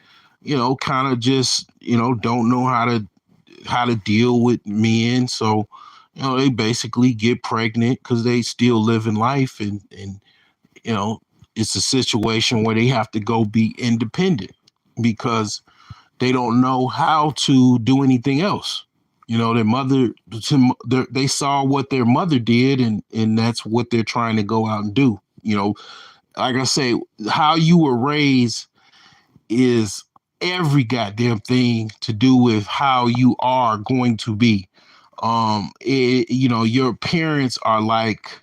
kind of just don't know how to deal with men. So they basically get pregnant because they still live in life, and you know it's a situation where they have to go be independent because they don't know how to do anything else. Their mother, they saw what their mother did, and that's what they're trying to go out and do. Like I say, how you were raised is every goddamn thing to do with how you are going to be. Your parents are like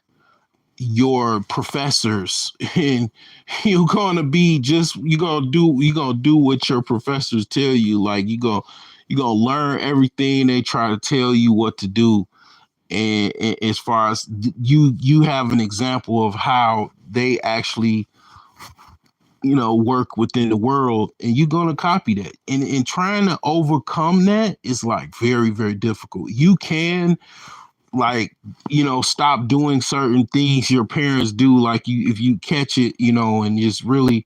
your professors, and you're gonna do what your professors tell you. Like, you're gonna learn everything they try to tell you what to do. And as far as you have an example of how they actually work within the world, and you're gonna copy that. And trying to overcome that is like very, very difficult. You can, like, stop doing certain things your parents do, like, if you catch it, and just really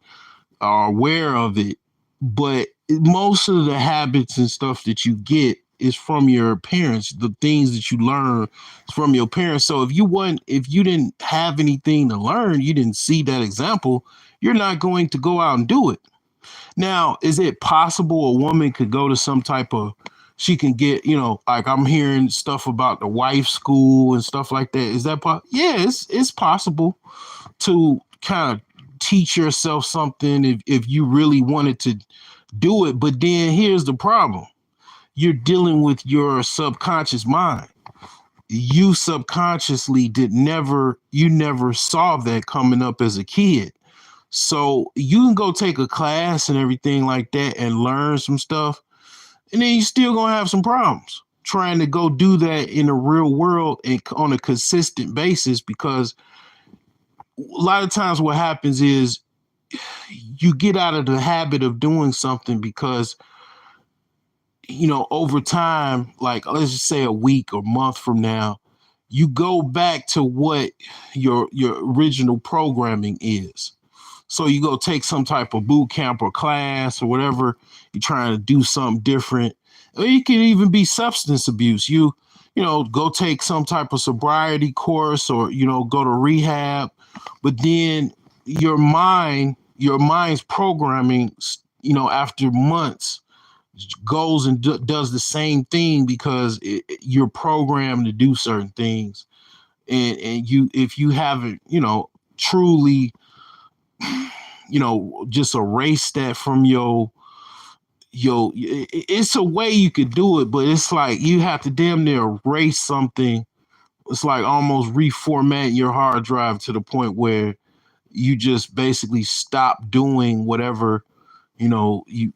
are aware of it. But most of the habits and stuff that you get is from your parents. The things that you learn from your parents. So if you didn't have anything to learn, you didn't see that example, you're not going to go out and do it. Now, is it possible a woman could go to some type of she can get, like I'm hearing stuff about the wife school and stuff like that. Is that yeah, it's possible to kind of teach yourself something if you really wanted to do it. But then here's the problem. You're dealing with your subconscious mind. You subconsciously you never saw that coming up as a kid. So you can go take a class and everything like that and learn some stuff, and then you still gonna have some problems trying to go do that in the real world and on a consistent basis, because a lot of times what happens is you get out of the habit of doing something because over time, like let's just say a week or month from now, you go back to what your original programming is. So you go take some type of boot camp or class or whatever. You're trying to do something different. Or it can even be substance abuse. Go take some type of sobriety course, or, go to rehab. But then your mind's programming, after months goes and does the same thing because you're programmed to do certain things. And if you haven't, truly just erase that from it's a way you could do it, but it's like you have to damn near erase something. It's like almost reformatting your hard drive to the point where you just basically stop doing whatever you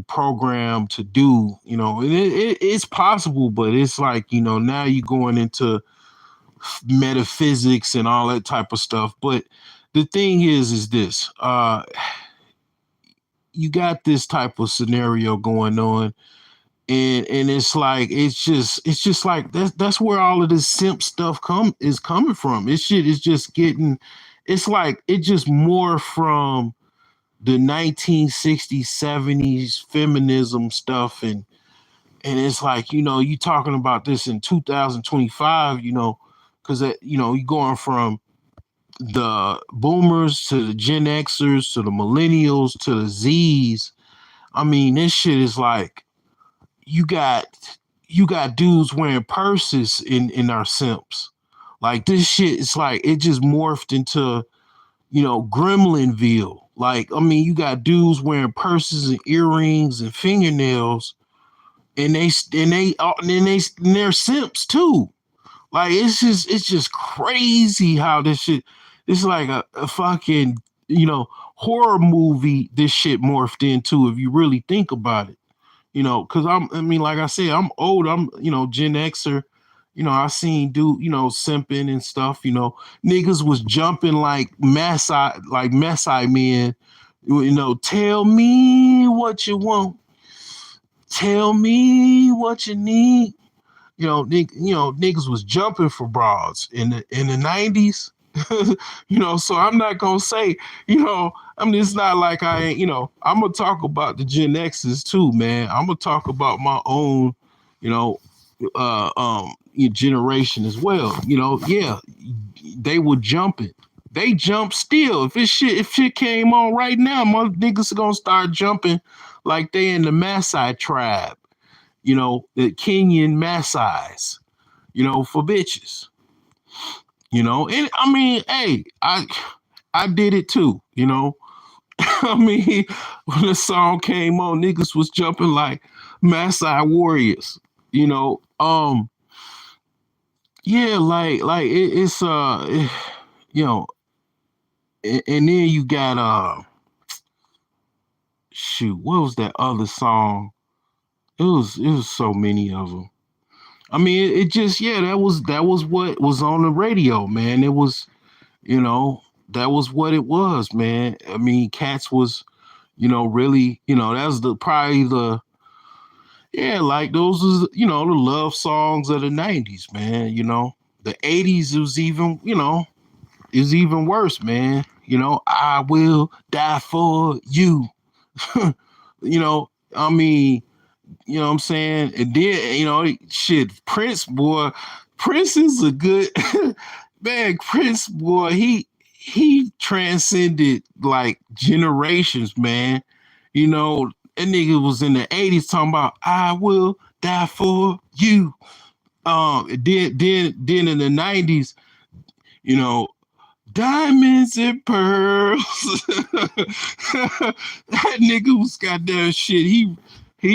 program to do. It's possible, but it's like now you're going into metaphysics and all that type of stuff. But the thing is this, you got this type of scenario going on, and it's like it's just like that's where all of this simp stuff is coming from. This shit is just getting, it's like it just more from the 1960s 70s feminism stuff, and it's like you talking about this in 2025, because you're going from the boomers to the Gen Xers to the millennials to the Z's. I mean, this shit is like you got dudes wearing purses in our simps. Like this shit is like it just morphed into Gremlinville. Like I mean, you got dudes wearing purses and earrings and fingernails, and they're simps too. Like it's just crazy how this shit. It's like a fucking horror movie. This shit morphed into, if you really think about it. Because I mean, like I said, I'm old. I'm Gen Xer. I seen simping and stuff. Niggas was jumping like Maasai men. Tell me what you want. Tell me what you need. Niggas was jumping for bras in the 90s. So I'm not gonna say, I mean, it's not like I ain't, I'm gonna talk about the Gen X's too, man. I'm gonna talk about my own, you know, generation as well. Yeah, they were jumping. They jump still. If shit came on right now, my niggas are gonna start jumping like they in the Maasai tribe. The Kenyan Maasai's, for bitches. And I mean, hey, I did it too. I mean, when the song came on, niggas was jumping like Maasai warriors. You know, yeah, like it's you know, and then you got shoot, what was that other song? It was so many of them. I mean, it just yeah, that was what was on the radio, man. It was that was what it was, man. I mean, Cats was really that's the probably the yeah, like those was the love songs of the '90s, man. The '80s was even is even worse, man. I will die for you. I mean, what I'm saying? And then, shit, Prince, boy, Prince is a good man. Prince, boy, he transcended like generations, man. That nigga was in the 80s talking about I will die for you. Then in the 90s, you know, diamonds and pearls. That nigga was goddamn shit. He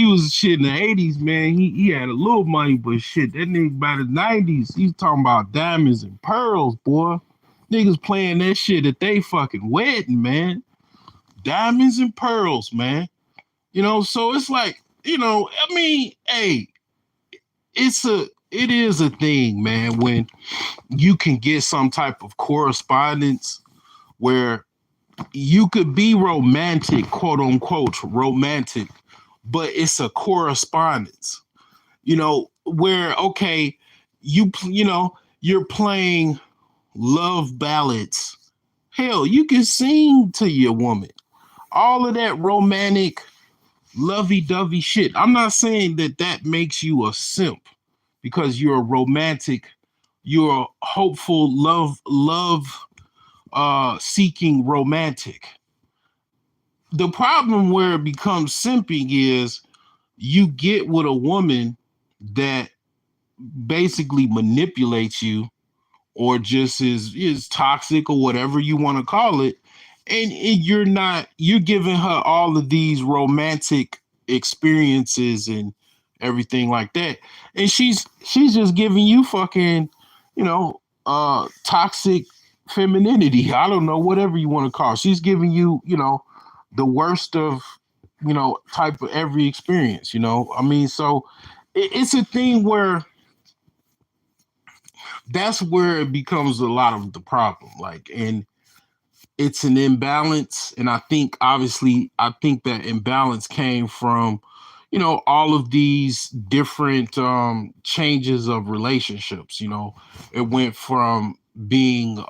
was shit in the 80s, man. He had a little money, but shit, that nigga by the 90s, he's talking about diamonds and pearls, boy. Niggas playing that shit at they fucking wedding, man. Diamonds and pearls, man. So it's like, I mean, hey, it is a thing, man, when you can get some type of correspondence where you could be romantic, quote unquote, romantic, but it's a correspondence, where, okay, you're playing love ballads. Hell, you can sing to your woman. All of that romantic, lovey-dovey shit. I'm not saying that makes you a simp because you're a romantic, you're a hopeful, seeking romantic. The problem where it becomes simping is you get with a woman that basically manipulates you or just is toxic or whatever you want to call it, and you're giving her all of these romantic experiences and everything like that, and she's just giving you fucking toxic femininity. I don't know, whatever you want to call it. She's giving you the worst of type of every experience. I mean, so it's a thing where that's where it becomes a lot of the problem. Like, and it's an imbalance. And I think that imbalance came from, all of these different changes of relationships. It went from being,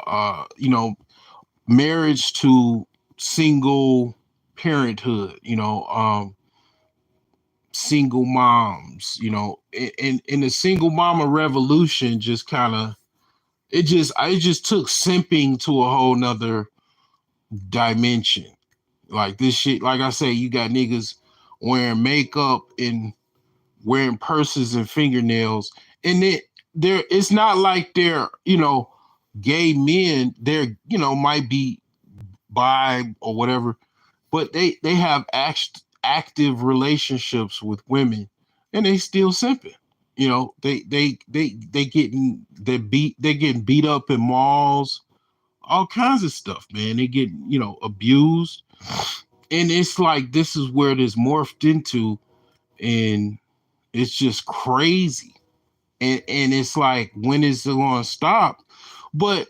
marriage to single parenthood, single moms, and the single mama revolution just kind of it just took simping to a whole nother dimension. Like this shit, like I say, you got niggas wearing makeup and wearing purses and fingernails, and it's not like they're gay men. They're might be bi or whatever, but they have active relationships with women, and they still simping. They're getting beat up in malls, all kinds of stuff, man. They get abused, and it's like this is where this morphed into, and it's just crazy. And it's like, when is it going to stop? But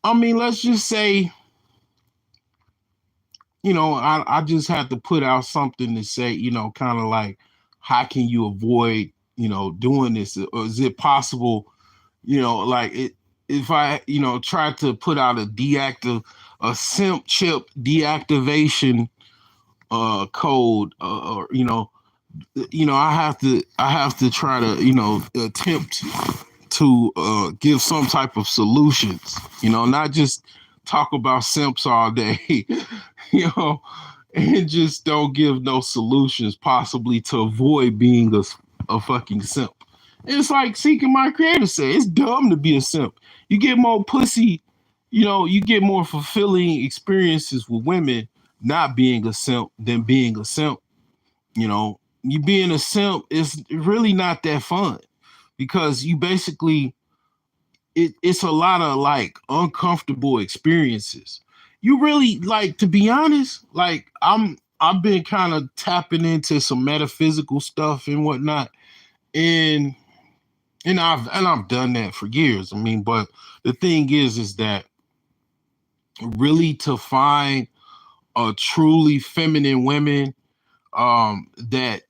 I mean, let's just say, I just had to put out something to say, kind of like, how can you avoid, doing this? Or is it possible, like it, if I, try to put out a simp chip deactivation code, or, I have to try to, attempt to give some type of solutions, not just talk about simps all day, you know, and just don't give no solutions possibly to avoid being a fucking simp. It's like Seeking My Creator said, it's dumb to be a simp. You get more pussy, you get more fulfilling experiences with women not being a simp than being a simp. You being a simp is really not that fun because you basically it's a lot of like uncomfortable experiences. You really, like, to be honest, like I've been kind of tapping into some metaphysical stuff and whatnot, and I've done that for years. I mean, but the thing is that really to find a truly feminine women that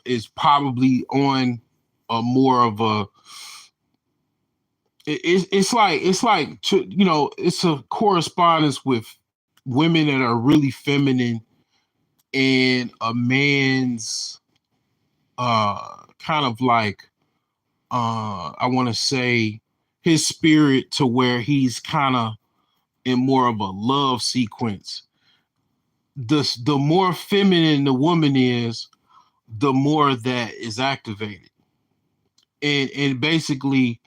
is probably on a more of a it's a correspondence with women that are really feminine and a man's kind of like I want to say his spirit, to where he's kind of in more of a love sequence the more feminine the woman is, the more that is activated. And basically,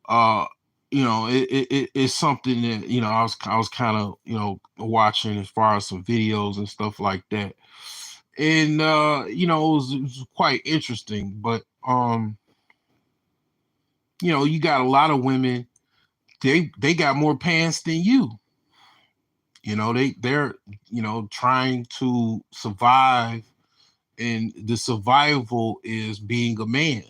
uh it's something that I was kind of watching as far as some videos and stuff like that, and it was quite interesting. But you got a lot of women, they got more pants than you. They're trying to survive, and the survival is being a man.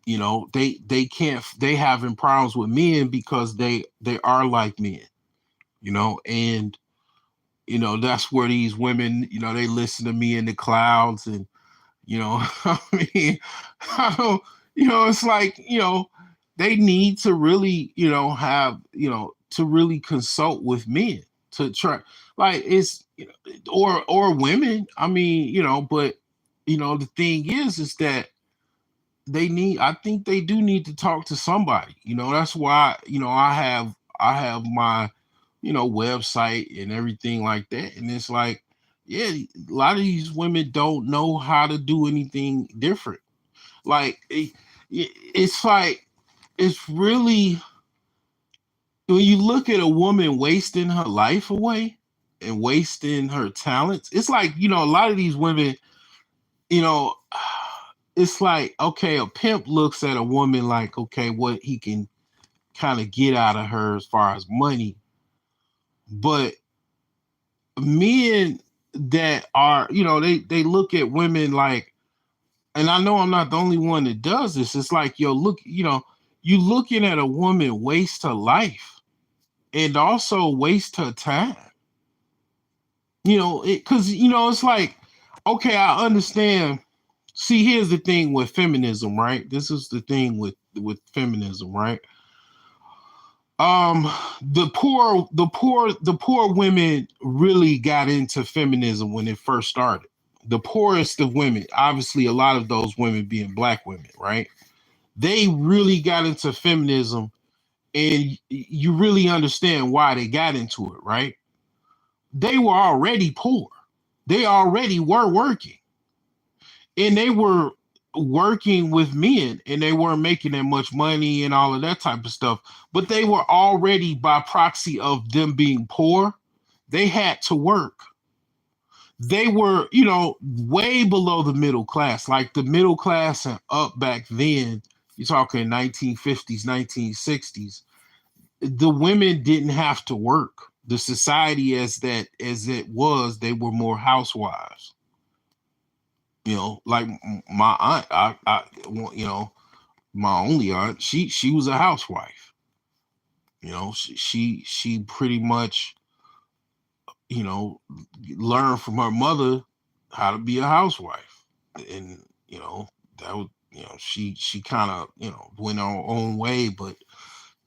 They can't, they having problems with men because they are like men. And that's where these women, they listen to Me in the Clouds, and I mean, I don't, it's like, they need to really, have, to really consult with men to try, like, it's, or women. I mean, but the thing is that I think they do need to talk to somebody. That's why, I have my, website and everything like that. And it's like, yeah, a lot of these women don't know how to do anything different. Like, it's like, it's really, when you look at a woman wasting her life away and wasting her talents, it's like, a lot of these women, you know, it's like, okay, a pimp looks at a woman like, okay, what he can kind of get out of her as far as money. But men that are, they look at women like, and I know I'm not the only one that does this. It's like, yo, look, you looking at a woman waste her life and also waste her time. Because, it's like, okay, I understand. See, here's the thing with feminism, right? This is the thing with feminism, right? Um, the poor women really got into feminism when it first started. The poorest of women, obviously, a lot of those women being black women, right? They really got into feminism, and you really understand why they got into it, right? They were already poor. They already were working, and they were working with men, and they weren't making that much money and all of that type of stuff. But they were already, by proxy of them being poor, they had to work. They were, way below the middle class, like the middle class and up back then. You're talking 1950s, 1960s. The women didn't have to work. The society as it was, they were more housewives. Like my aunt, my only aunt, she was a housewife. She pretty much, you know, learned from her mother how to be a housewife. And that was, she kind of, went her own way. But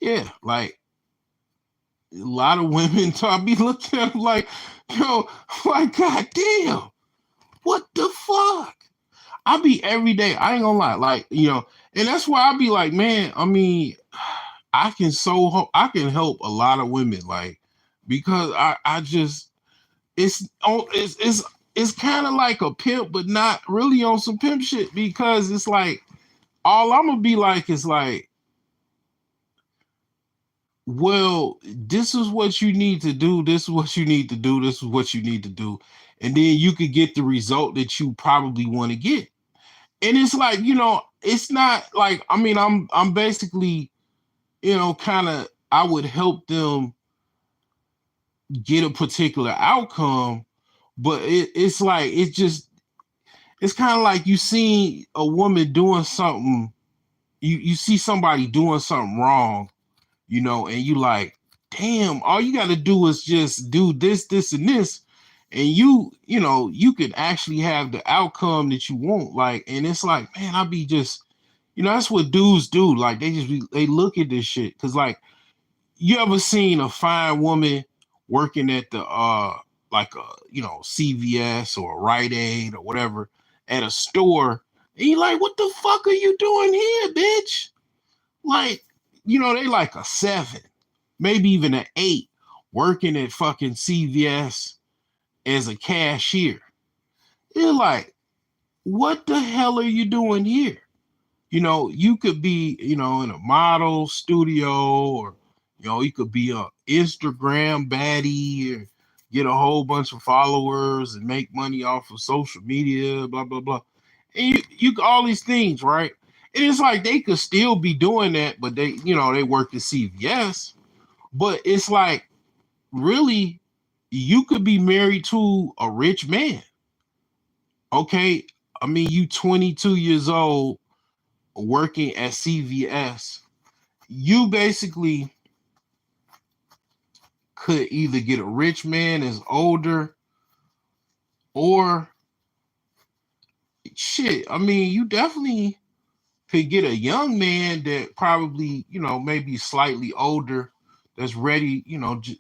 yeah, like, a lot of women I be looking at them like, like, god damn, what the fuck? I be every day, I ain't gonna lie, like, and that's why I be like, man, I mean, I can help a lot of women, like, because I just, it's kind of like a pimp, but not really on some pimp shit, because it's like, all I'm gonna be like is like, well, this is what you need to do, this is what you need to do, this is what you need to do, and then you could get the result that you probably want to get. And it's like, it's not like, I mean, I'm basically, kind of, I would help them get a particular outcome. But it's like, it's kind of like, you see a woman doing something, you see somebody doing something wrong, and you like, damn, all you got to do is just do this, this, and this, and you could actually have the outcome that you want. Like, and it's like, man, I be just, that's what dudes do. Like, they look at this shit, because, like, you ever seen a fine woman working at the like a, CVS or a Rite Aid or whatever, at a store, and you like, what the fuck are you doing here, bitch? Like, they like a 7, maybe even an 8, working at fucking CVS, as a cashier. You're like, what the hell are you doing here? You could be, in a model studio, or, you could be a Instagram baddie, or get a whole bunch of followers and make money off of social media, blah, blah, blah. And you all these things, right? And it's like they could still be doing that, but they work to CVS. But it's like, really, you could be married to a rich man. Okay. I mean, you 22 years old working at CVS. You basically could either get a rich man that's older, or shit. I mean, you definitely could get a young man that probably, maybe slightly older, that's ready,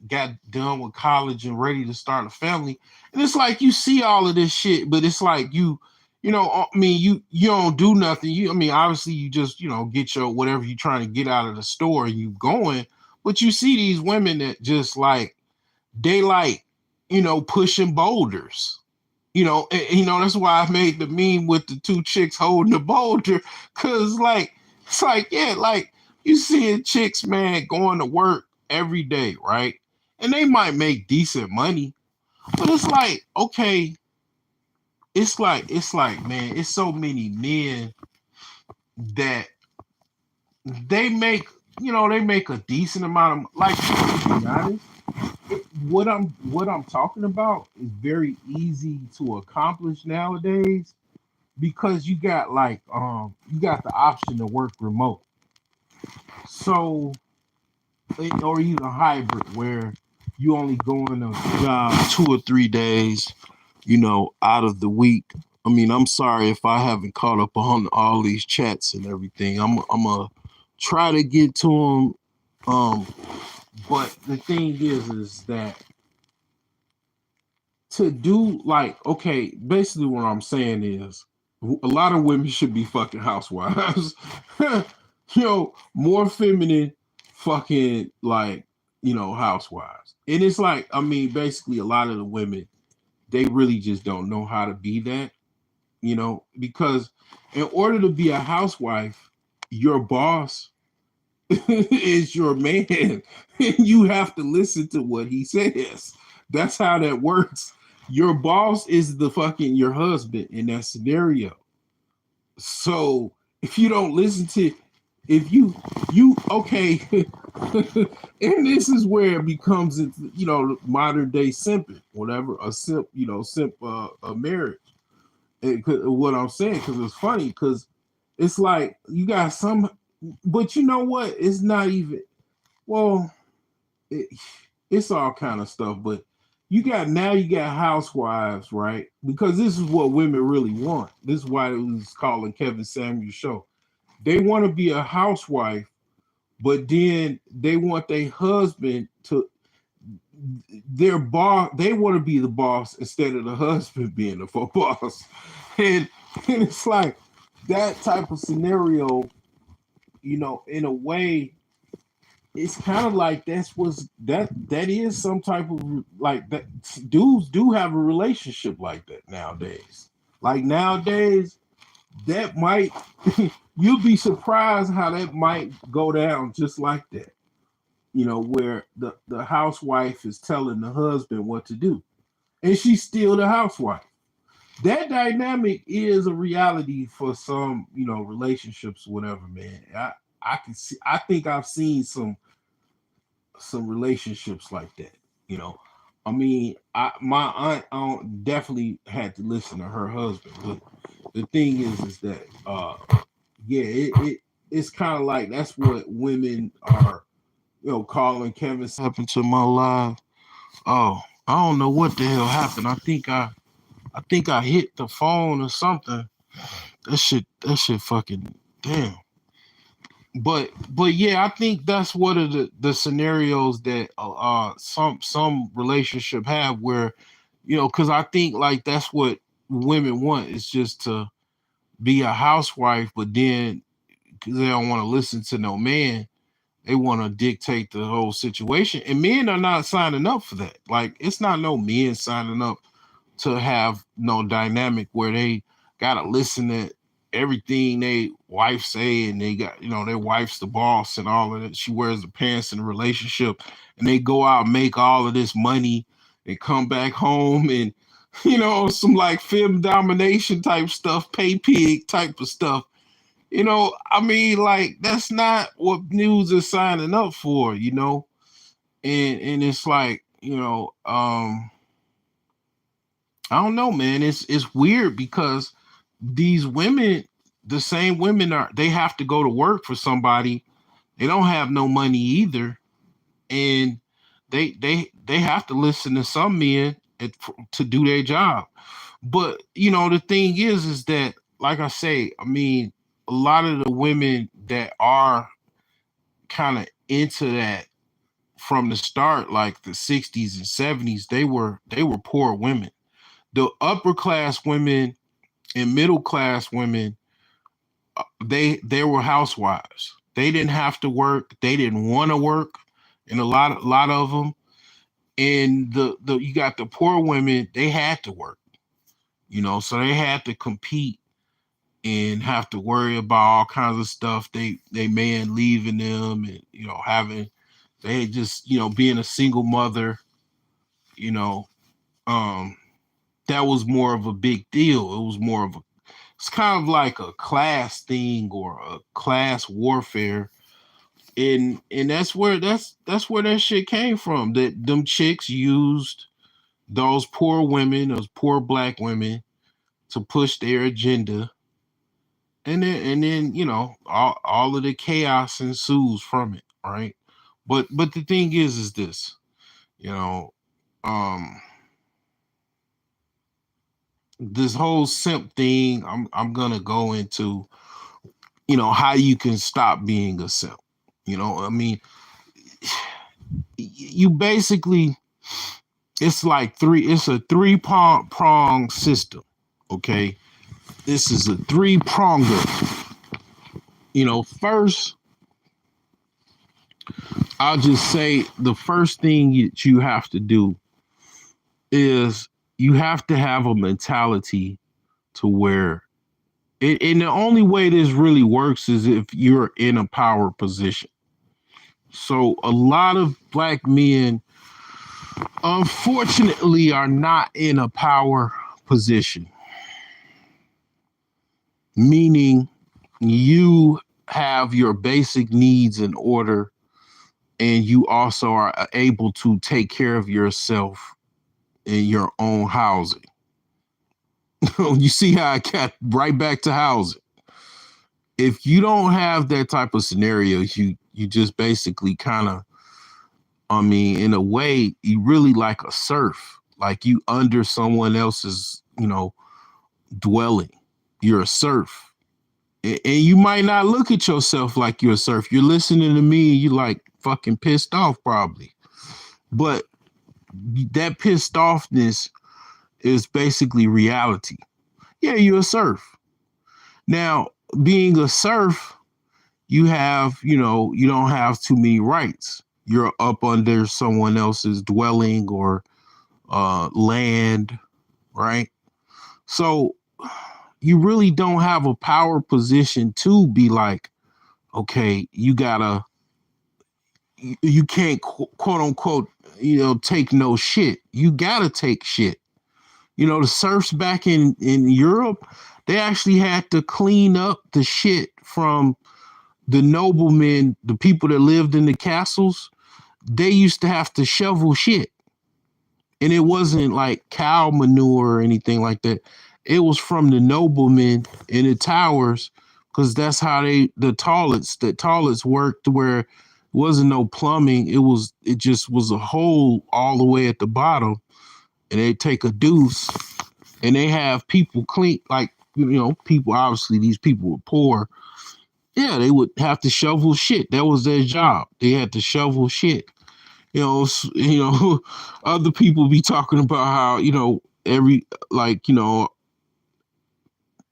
got done with college and ready to start a family. And it's like you see all of this shit, but it's like I mean, you don't do nothing. I mean, obviously you just, get your whatever you're trying to get out of the store and you going, but you see these women that just like they like, pushing boulders. That's why I made the meme with the two chicks holding the boulder. Cause like, it's like, yeah, like you seeing chicks, man, going to work every day, right? And they might make decent money, but it's like, okay, it's like, man, it's so many men that they make a decent amount of, like, to be honest, what I'm talking about is very easy to accomplish nowadays, because you got the option to work remote. So, or even hybrid, where you only go in a job 2 or 3 days, out of the week. I mean, I'm sorry if I haven't caught up on all these chats and everything. I'm gonna try to get to them. But the thing is that to do, like, okay, basically what I'm saying is a lot of women should be fucking housewives. More feminine fucking, like, housewives. And it's like, I mean, basically a lot of the women, they really just don't know how to be that, because in order to be a housewife, your boss is your man. And you have to listen to what he says. That's how that works. Your boss is the fucking your husband in that scenario. So if you don't listen to, if you okay, and this is where it becomes, modern day simping, whatever, a simp, simp, a marriage. What I'm saying, because it's funny, because it's like you got some, but you know what? It's not even, well, it, it's all kind of stuff. But you got housewives, right? Because this is what women really want. This is why it was calling Kevin Samuel's show. They want to be a housewife, but then they want their husband to their boss. They want to be the boss instead of the husband being the boss. and and it's like that type of scenario. In a way, it's kind of like that is some type of, like, that dudes do have a relationship like that nowadays. Like nowadays, that might you'll be surprised how that might go down just like that. Where the housewife is telling the husband what to do, and she's still the housewife. That dynamic is a reality for some, relationships, whatever, man. I can see. I think I've seen some relationships like that. You know, I mean, my aunt definitely had to listen to her husband, but the thing is that yeah, it's kind of like that's what women are, calling Kevin happened to my life. Oh, I don't know what the hell happened. I think I hit the phone or something. That shit fucking damn. But yeah, I think that's one of the scenarios that some relationship have, where, because I think like that's what women want, is just to be a housewife, but then, because they don't want to listen to no man, they want to dictate the whole situation, and men are not signing up for that. Like, it's not no men signing up to have no dynamic where they gotta listen to everything they wife say, and they got, their wife's the boss and all of that. She wears the pants in the relationship, and they go out and make all of this money and come back home and some like fem domination type stuff, pay pig type of stuff. I mean, like, that's not what news is signing up for. And it's like, I don't know, man. It's weird because these women, the same women, they have to go to work for somebody. They don't have no money either, and they have to listen to some men to do their job. But the thing is that, like I say, I mean, a lot of the women that are kind of into that from the start, like the 60s and 70s, they were poor women. The upper class women and middle class women, they were housewives. They didn't have to work. They didn't want to work, and a lot of them. And the you got the poor women. They had to work. So they had to compete and have to worry about all kinds of stuff. They man leaving them, and having, they just being a single mother. You know, um, that was more of a big deal. It was more of a, it's kind of like a class thing or a class warfare. And that's where that shit came from. That them chicks used those poor women, those poor black women, to push their agenda. And then all of the chaos ensues from it, right? But the thing is this, you know, um this whole simp thing, I'm gonna go into, how you can stop being a simp. I mean, you basically, it's a three prong system. Okay. This is a three-pronger. First, I'll just say the first thing that you have to do is you have to have a mentality to where and the only way this really works is if you're in a power position. So a lot of black men, unfortunately, are not in a power position, meaning you have your basic needs in order, and you also are able to take care of yourself in your own housing. You see how I got right back to housing. If you don't have that type of scenario, you just basically kind of, I mean, in a way, you really like a serf, like you under someone else's, dwelling. You're a serf. And you might not look at yourself like you're a serf. You're listening to me and you like fucking pissed off probably. But that pissed offness is basically reality. Yeah, you're a serf. Now, being a serf, you don't have too many rights. You're up under someone else's dwelling or land, right? So you really don't have a power position to be like, okay, you can't quote unquote, take no shit. You gotta take shit. The serfs back in Europe, they actually had to clean up the shit from the noblemen, the people that lived in the castles. They used to have to shovel shit. And it wasn't like cow manure or anything like that. It was from the noblemen in the towers, because that's how the toilets worked, where it wasn't no plumbing. It just was a hole all the way at the bottom, and they take a deuce, and they have people clean, like, people, obviously these people were poor. Yeah, they would have to shovel shit. That was their job. They had to shovel shit. Other people be talking about how, every, like,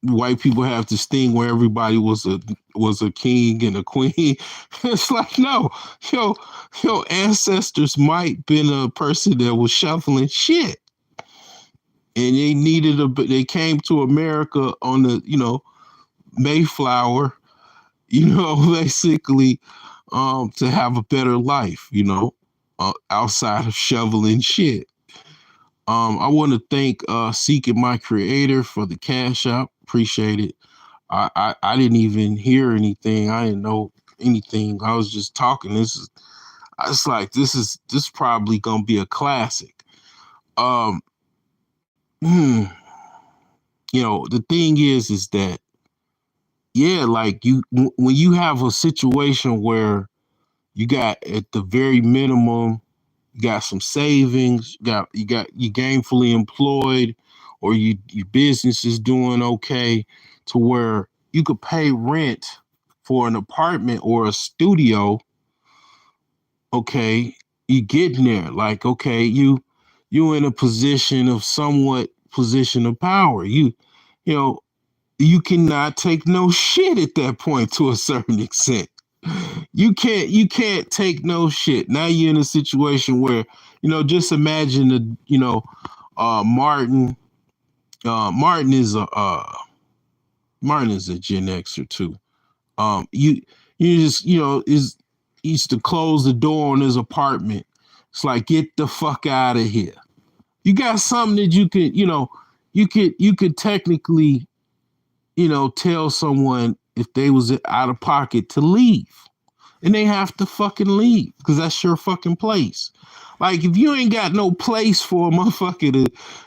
white people have this thing where everybody was a king and a queen. It's like, no, yo, your ancestors might been a person that was shoveling shit. and they needed they came to America on the, Mayflower, basically, to have a better life, outside of shoveling shit. I want to thank Seeking My Creator for the cash app. Appreciate it. I didn't even hear anything. I didn't know anything. I was just talking. It's like this probably gonna be a classic. Um, hmm, the thing is that, yeah, like when you have a situation where you got at the very minimum, you got some savings, you gainfully employed, or your business is doing okay, to where you could pay rent for an apartment or a studio. Okay, you getting there. Like, okay, you in a position of somewhat position of power. You know, you cannot take no shit at that point to a certain extent. You can't take no shit. Now you're in a situation where, just imagine the, Martin. Martin is a Gen Xer too. You just, is he used to close the door on his apartment. It's like, get the fuck out of here. You got something that you could technically, tell someone if they was out of pocket to leave, and they have to fucking leave because that's your fucking place. Like, if you ain't got no place for a motherfucker to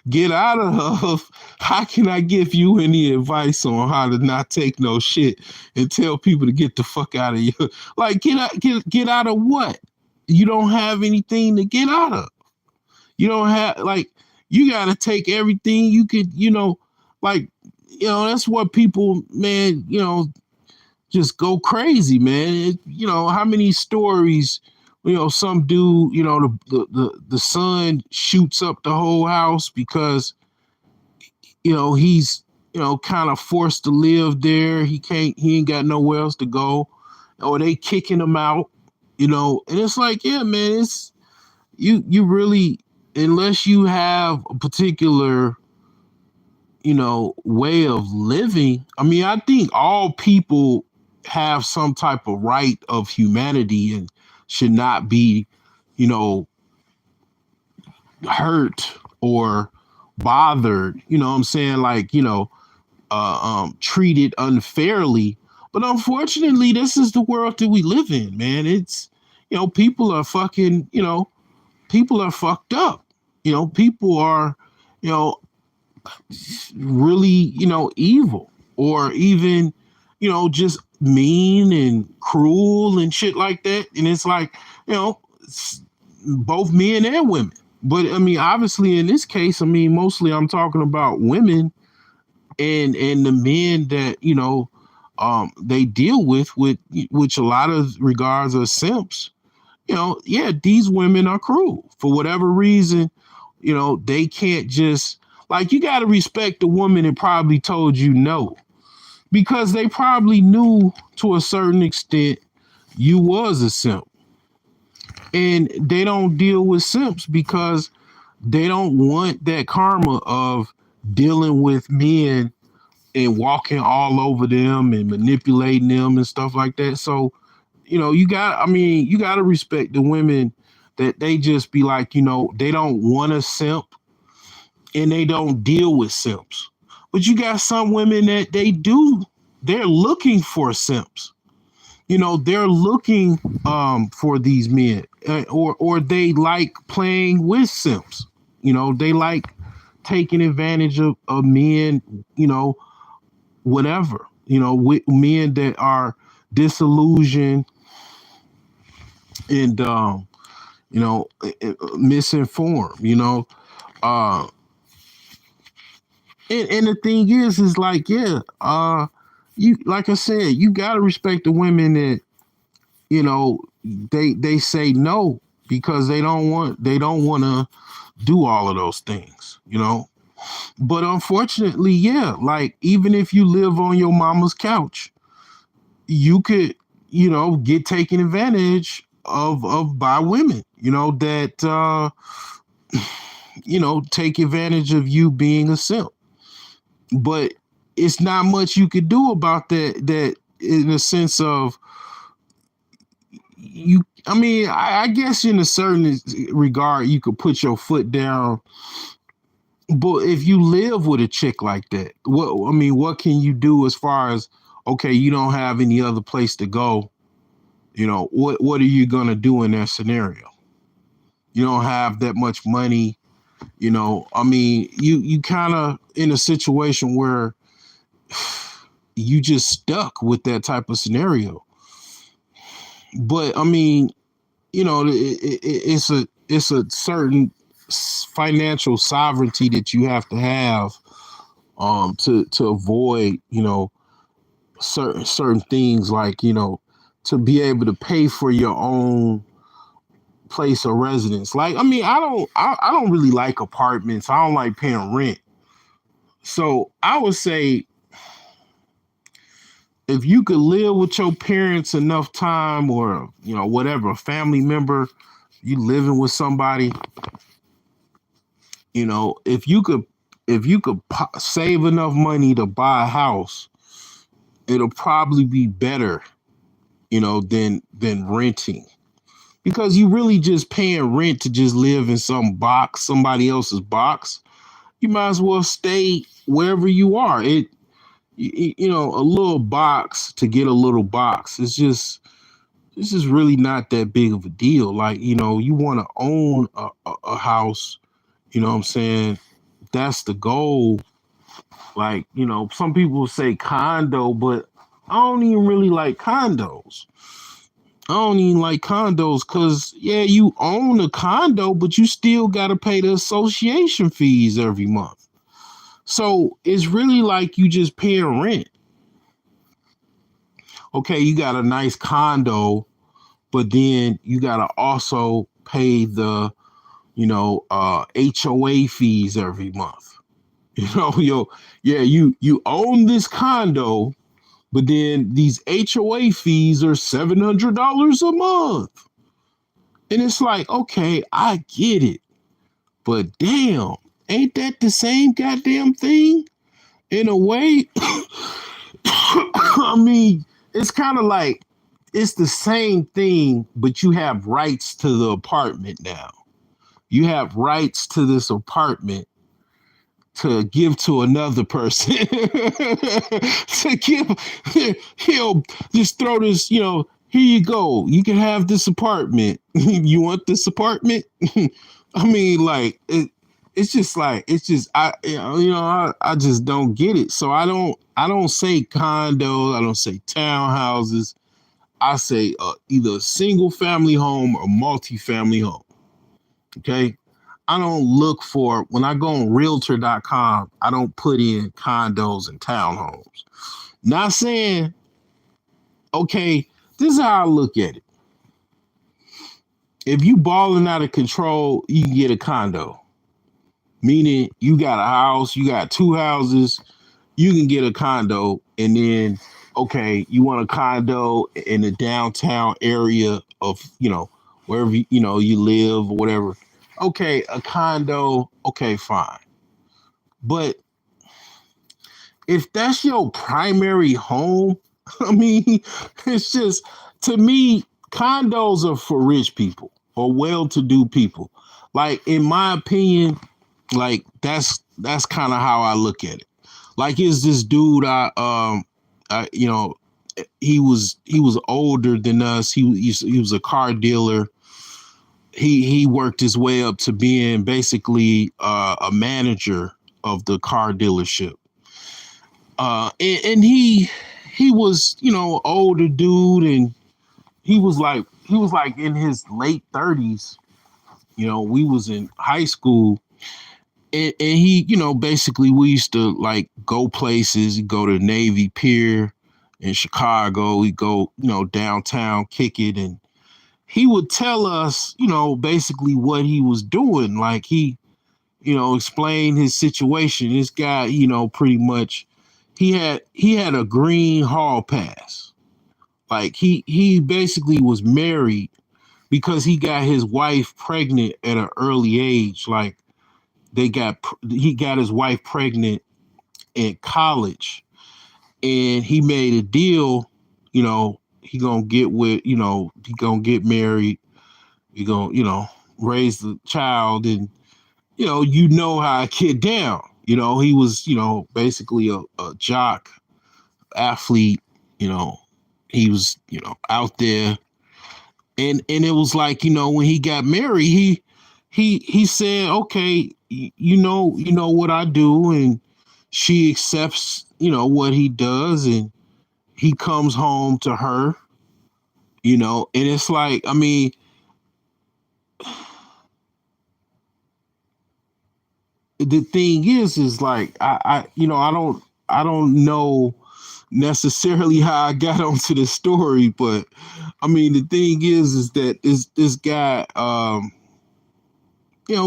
get out of, how can I give you any advice on how to not take no shit and tell people to get the fuck out of you? Like, get out of what? You don't have anything to get out of. You don't have, like, you got to take everything you could, like, that's what people, man, just go crazy, man. How many stories, some dude, the son shoots up the whole house because, he's, kind of forced to live there. He ain't got nowhere else to go, or they kicking him out, and it's like, yeah, man, it's, you really, unless you have a particular, way of living. I mean, I think all people have some type of right of humanity and should not be, you know, hurt or bothered, what I'm saying? Like, treated unfairly. But unfortunately, this is the world that we live in, man. It's, people are fucking, people are fucked up. People are, you know, really, evil, or even, just mean and cruel and shit like that. And it's like, both men and women. But I mean, obviously in this case, I mean, mostly I'm talking about women and the men that, they deal with, which a lot of regards are simps. Yeah, these women are cruel for whatever reason. They can't just, like, you got to respect the woman that probably told you no, because they probably knew to a certain extent you was a simp. And they don't deal with simps because they don't want that karma of dealing with men and walking all over them and manipulating them and stuff like that. So, you got to respect the women that they just be like, they don't want a simp and they don't deal with simps. But you got some women that they do, they're looking for simps. They're looking for these men, or they like playing with simps. They like taking advantage of men, whatever, with men that are disillusioned and misinformed, uh and the thing is like, yeah, you, like I said, you got to respect the women that, they say no because they don't want to do all of those things, but unfortunately, yeah, like, even if you live on your mama's couch, you could, get taken advantage of by women, that take advantage of you being a simp. But it's not much you could do about that in a sense of you. I mean, I guess in a certain regard you could put your foot down. But if you live with a chick like that, what can you do as far as, okay, you don't have any other place to go? What are you gonna do in that scenario? You don't have that much money. I mean, you kind of in a situation where you just stuck with that type of scenario. But I mean, it's a certain financial sovereignty that you have to have to avoid certain things, like to be able to pay for your own place of residence. Like, I mean, I don't really like apartments. I don't like paying rent. So I would say if you could live with your parents enough time, or whatever, a family member, you living with somebody, if you could save enough money to buy a house, it'll probably be better, than renting, because you really just paying rent to just live in somebody else's box. You might as well stay wherever you are. A little box to get a little box. This is really not that big of a deal. Like, you want to own a house, what I'm saying? That's the goal. Like, some people say condo, but I don't even really like condos. I don't even like condos because, yeah, you own a condo, but you still got to pay the association fees every month. So it's really like you just paying rent. Okay, you got a nice condo, but then you got to also pay the, HOA fees every month. You own this condo, but then these HOA fees are $700 a month. And it's like, okay, I get it. But damn, ain't that the same goddamn thing? In a way, I mean, it's kind of like it's the same thing, but you have rights to the apartment now. You have rights to this apartment to give to another person. To give, he'll just throw this, here you go. You can have this apartment. You want this apartment? I mean, like, I just don't get it. So I don't say condos. I don't say townhouses. I say either a single family home or multi-family home. Okay. I don't look for, when I go on realtor.com, I don't put in condos and townhomes. Not saying, okay, this is how I look at it. If you balling out of control, you can get a condo. Meaning you got a house, you got two houses, you can get a condo. And then, okay, you want a condo in the downtown area of, wherever, you live or whatever. Okay, a condo, okay, fine. But if that's your primary home, I mean, it's just, to me, condos are for rich people or well-to-do people. Like, in my opinion, like that's kind of how I look at it. Like, is this dude he was older than us. He was a car dealer. He worked his way up to being basically a manager of the car dealership. And he was, older dude, and he was like in his late 30s. We was in high school, and he, basically we used to like go places, go to Navy Pier in Chicago. We go, downtown, kick it, and he would tell us, basically what he was doing. Like, he, explained his situation. This guy, pretty much he had a green hall pass. Like, he basically was married because he got his wife pregnant at an early age. Like, he got his wife pregnant in college, and he made a deal. He gonna get with. He gonna get married. He gonna raise the child, and how a kid down. He was basically a jock athlete. You know, he was out there, and it was like when he got married, he said, okay, you know what I do, and she accepts what he does, and he comes home to her, and it's like, I mean, the thing is like, I don't know necessarily how I got onto the story, but I mean, the thing is that this guy,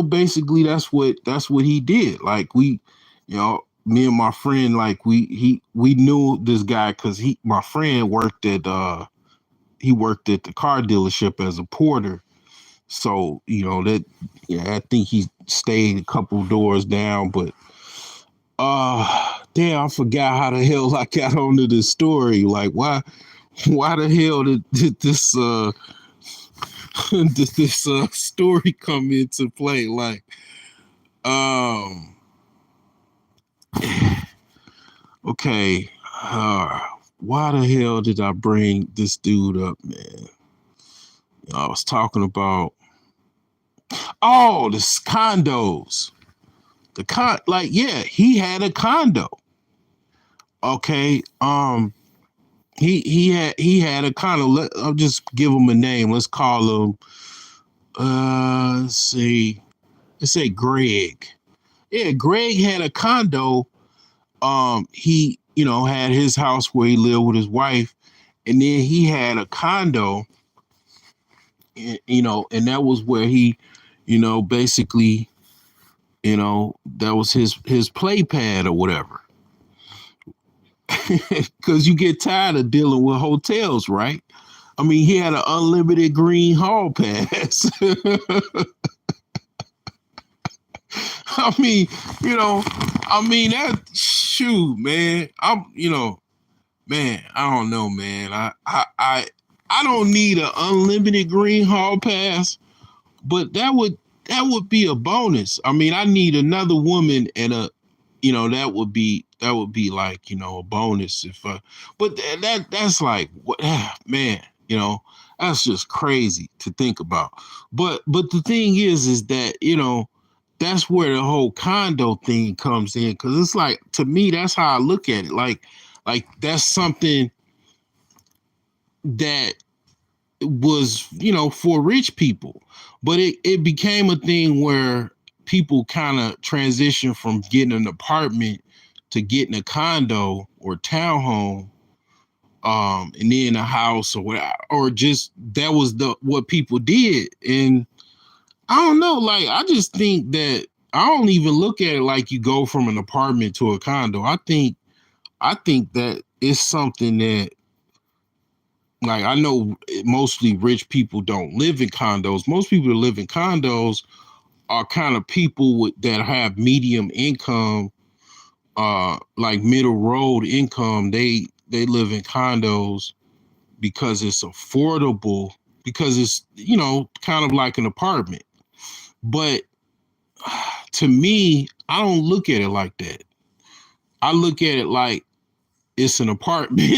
basically that's what he did. Like, me and my friend, like, we knew this guy because my friend worked at the car dealership as a porter. So that, yeah, I think he stayed a couple doors down, but damn, I forgot how the hell I got onto this story. Like, why the hell did this did this story come into play? Like, um, okay, why the hell did I bring this dude up, man? I was talking about, the condos. Like, yeah, he had a condo. Okay, he had a condo. I'll just give him a name. Let's call him. Let's see. Let's say Greg. Yeah, Greg had a condo. He had his house where he lived with his wife, and then he had a condo. And that was where he, basically, that was his play pad or whatever. Because you get tired of dealing with hotels, right? I mean, he had an unlimited green hall pass. I mean, that, shoot, man. Man, I don't know, man. I don't need an unlimited green hall pass, but that would be a bonus. I mean, I need another woman, and that would be like, a bonus if but that's like, what, man, that's just crazy to think about. But the thing is that, that's where the whole condo thing comes in, because it's like, to me, that's how I look at it. Like that's something that was, for rich people, but it became a thing where people kind of transition from getting an apartment to getting a condo or townhome, and then a house or whatever, or just that was what people did. And I don't know, like, I just think that I don't even look at it like you go from an apartment to a condo. I think that it's something that, like, I know mostly rich people don't live in condos. Most people that live in condos are kind of people that have medium income, like middle road income. They live in condos because it's affordable, because it's, kind of like an apartment. But to me, I don't look at it like that. I look at it like it's an apartment.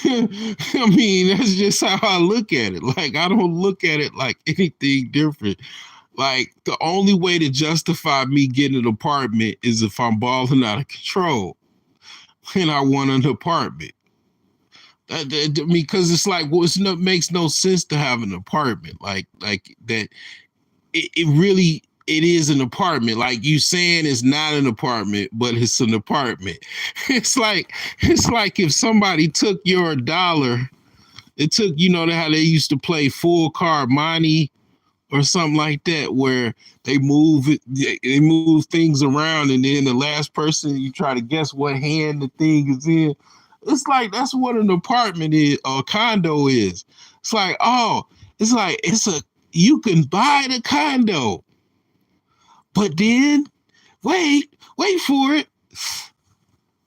I mean, that's just how I look at it. Like, I don't look at it like anything different. Like, the only way to justify me getting an apartment is if I'm balling out of control and I want an apartment. I mean, because it's like, well, makes no sense to have an apartment like that. It really, it is an apartment. Like, you saying it's not an apartment, but it's an apartment. It's like if somebody took your dollar, it took, how they used to play full card money or something like that, where they move things around, and then the last person, you try to guess what hand the thing is in. It's like, that's what an apartment is, or a condo is. It's like, it's like, you can buy the condo, But then, wait for it.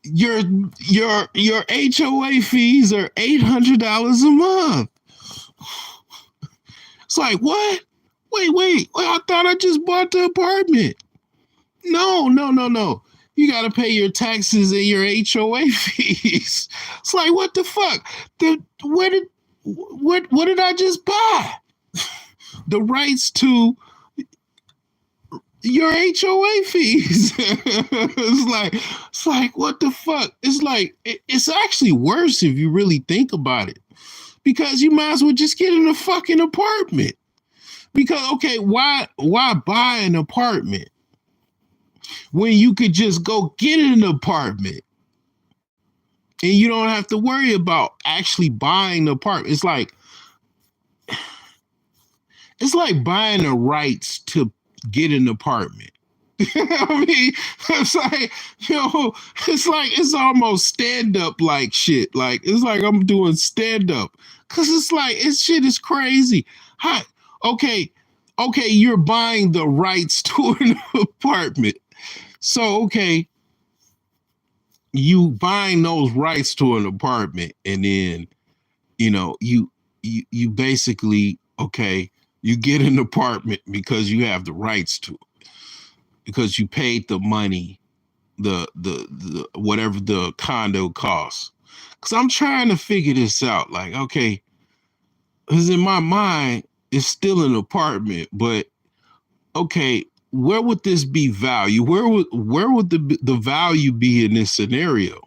Your your HOA fees are $800 a month. It's like, what? Wait. I thought I just bought the apartment. No. You got to pay your taxes and your HOA fees. It's like, what the fuck? What did I just buy? The rights to your HOA fees. It's like, what the fuck? It's like, it's actually worse if you really think about it, because you might as well just get in a fucking apartment. Because, okay, why buy an apartment when you could just go get an apartment and you don't have to worry about actually buying the apartment? It's like buying the rights to get an apartment. I mean, it's like, it's almost stand up like shit. Like, it's like I'm doing stand up, because it's like, shit is crazy. Hi, okay, you're buying the rights to an apartment. So, okay, you buying those rights to an apartment, and then, you basically, okay, you get an apartment because you have the rights to it, because you paid the money, the whatever the condo costs. Because I'm trying to figure this out. Like, okay, because in my mind, it's still an apartment, but okay, where would this be value? Where would the value be in this scenario?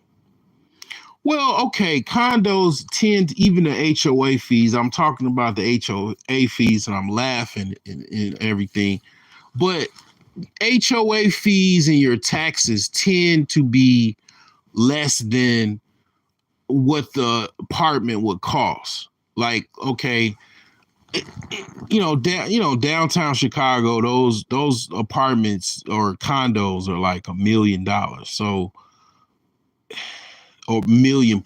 Well, okay, condos tend, even the HOA fees. I'm talking about the HOA fees, and I'm laughing and everything, but HOA fees and your taxes tend to be less than what the apartment would cost. Like, okay, downtown Chicago, those apartments or condos are like $1 million, so, or $1 million+.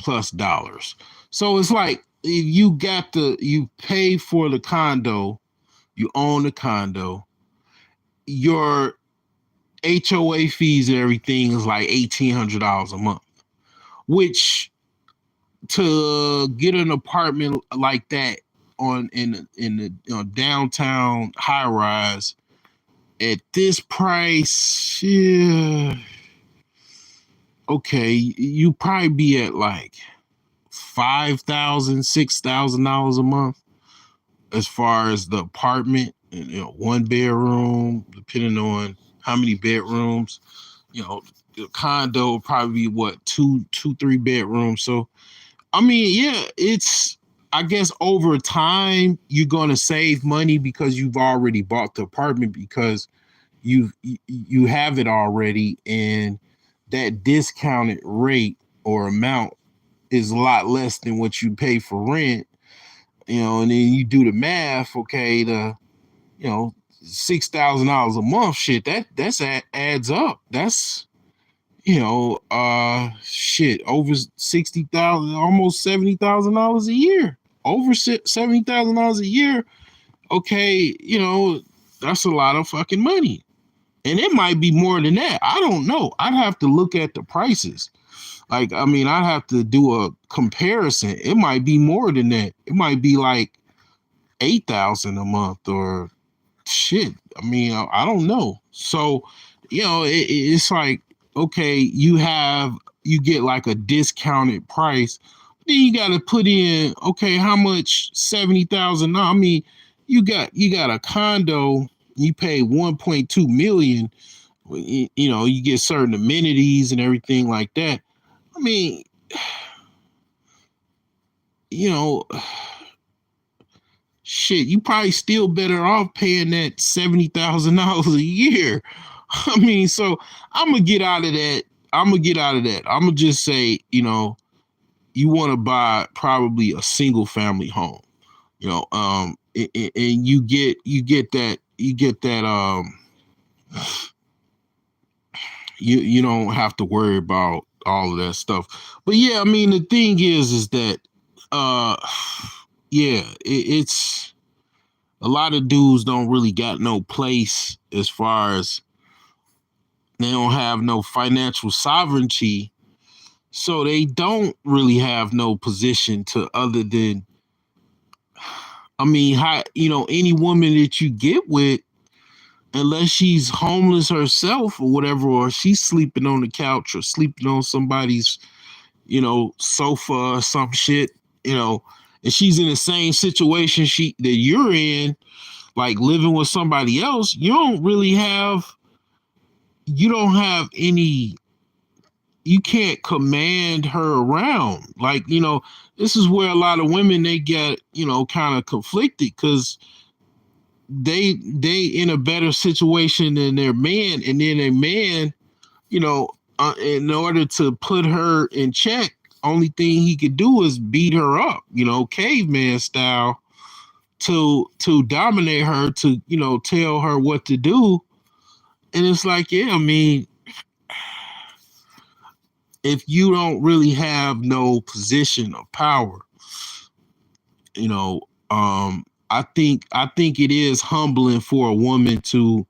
So it's like, if you pay for the condo, you own the condo, your HOA fees and everything is like $1,800 a month, which, to get an apartment like that in the downtown high rise at this price, yeah, okay, you probably be at like $5,000, $6,000 a month as far as the apartment. And, 1 bedroom, depending on how many bedrooms. The condo would probably be what, 3 bedrooms. So, I mean, yeah, I guess over time you're gonna save money because you've already bought the apartment, because you have it already, and that discounted rate or amount is a lot less than what you pay for rent. And then you do the math. Okay, $6,000 a month, shit, that's adds up. That's, shit, over 60,000, almost $70,000 a year. Over $70,000 a year. Okay, that's a lot of fucking money. And it might be more than that. I don't know. I'd have to look at the prices. Like, I mean, I'd have to do a comparison. It might be more than that. It might be like 8,000 a month, or shit. I mean, I don't know. So, it's like, okay, you get like a discounted price. Then you got to put in, okay, how much? 70,000. I mean, you got a condo, you pay 1.2 million. You get certain amenities and everything like that. I mean, shit, you probably still better off paying that $70,000 a year. I mean, so I'm gonna get out of that. I'm gonna just say, you want to buy probably a single family home. And you get that you don't have to worry about all of that stuff. But yeah, I mean, the thing is that yeah, it's a lot of dudes don't really got no place as far as They don't have no financial sovereignty, so they don't really have no position to other than, I mean, how, any woman that you get with, unless she's homeless herself or whatever, or she's sleeping on the couch or sleeping on somebody's, sofa or some shit, and she's in the same situation that you're in, like living with somebody else, you don't have any, you can't command her around. Like, this is where a lot of women, they get, kind of conflicted, because they in a better situation than their man, and then a man, in order to put her in check, only thing he could do is beat her up, caveman style, to dominate her, to tell her what to do. And it's like, yeah, I mean, if you don't really have no position of power, you know, I think it is humbling for a woman to,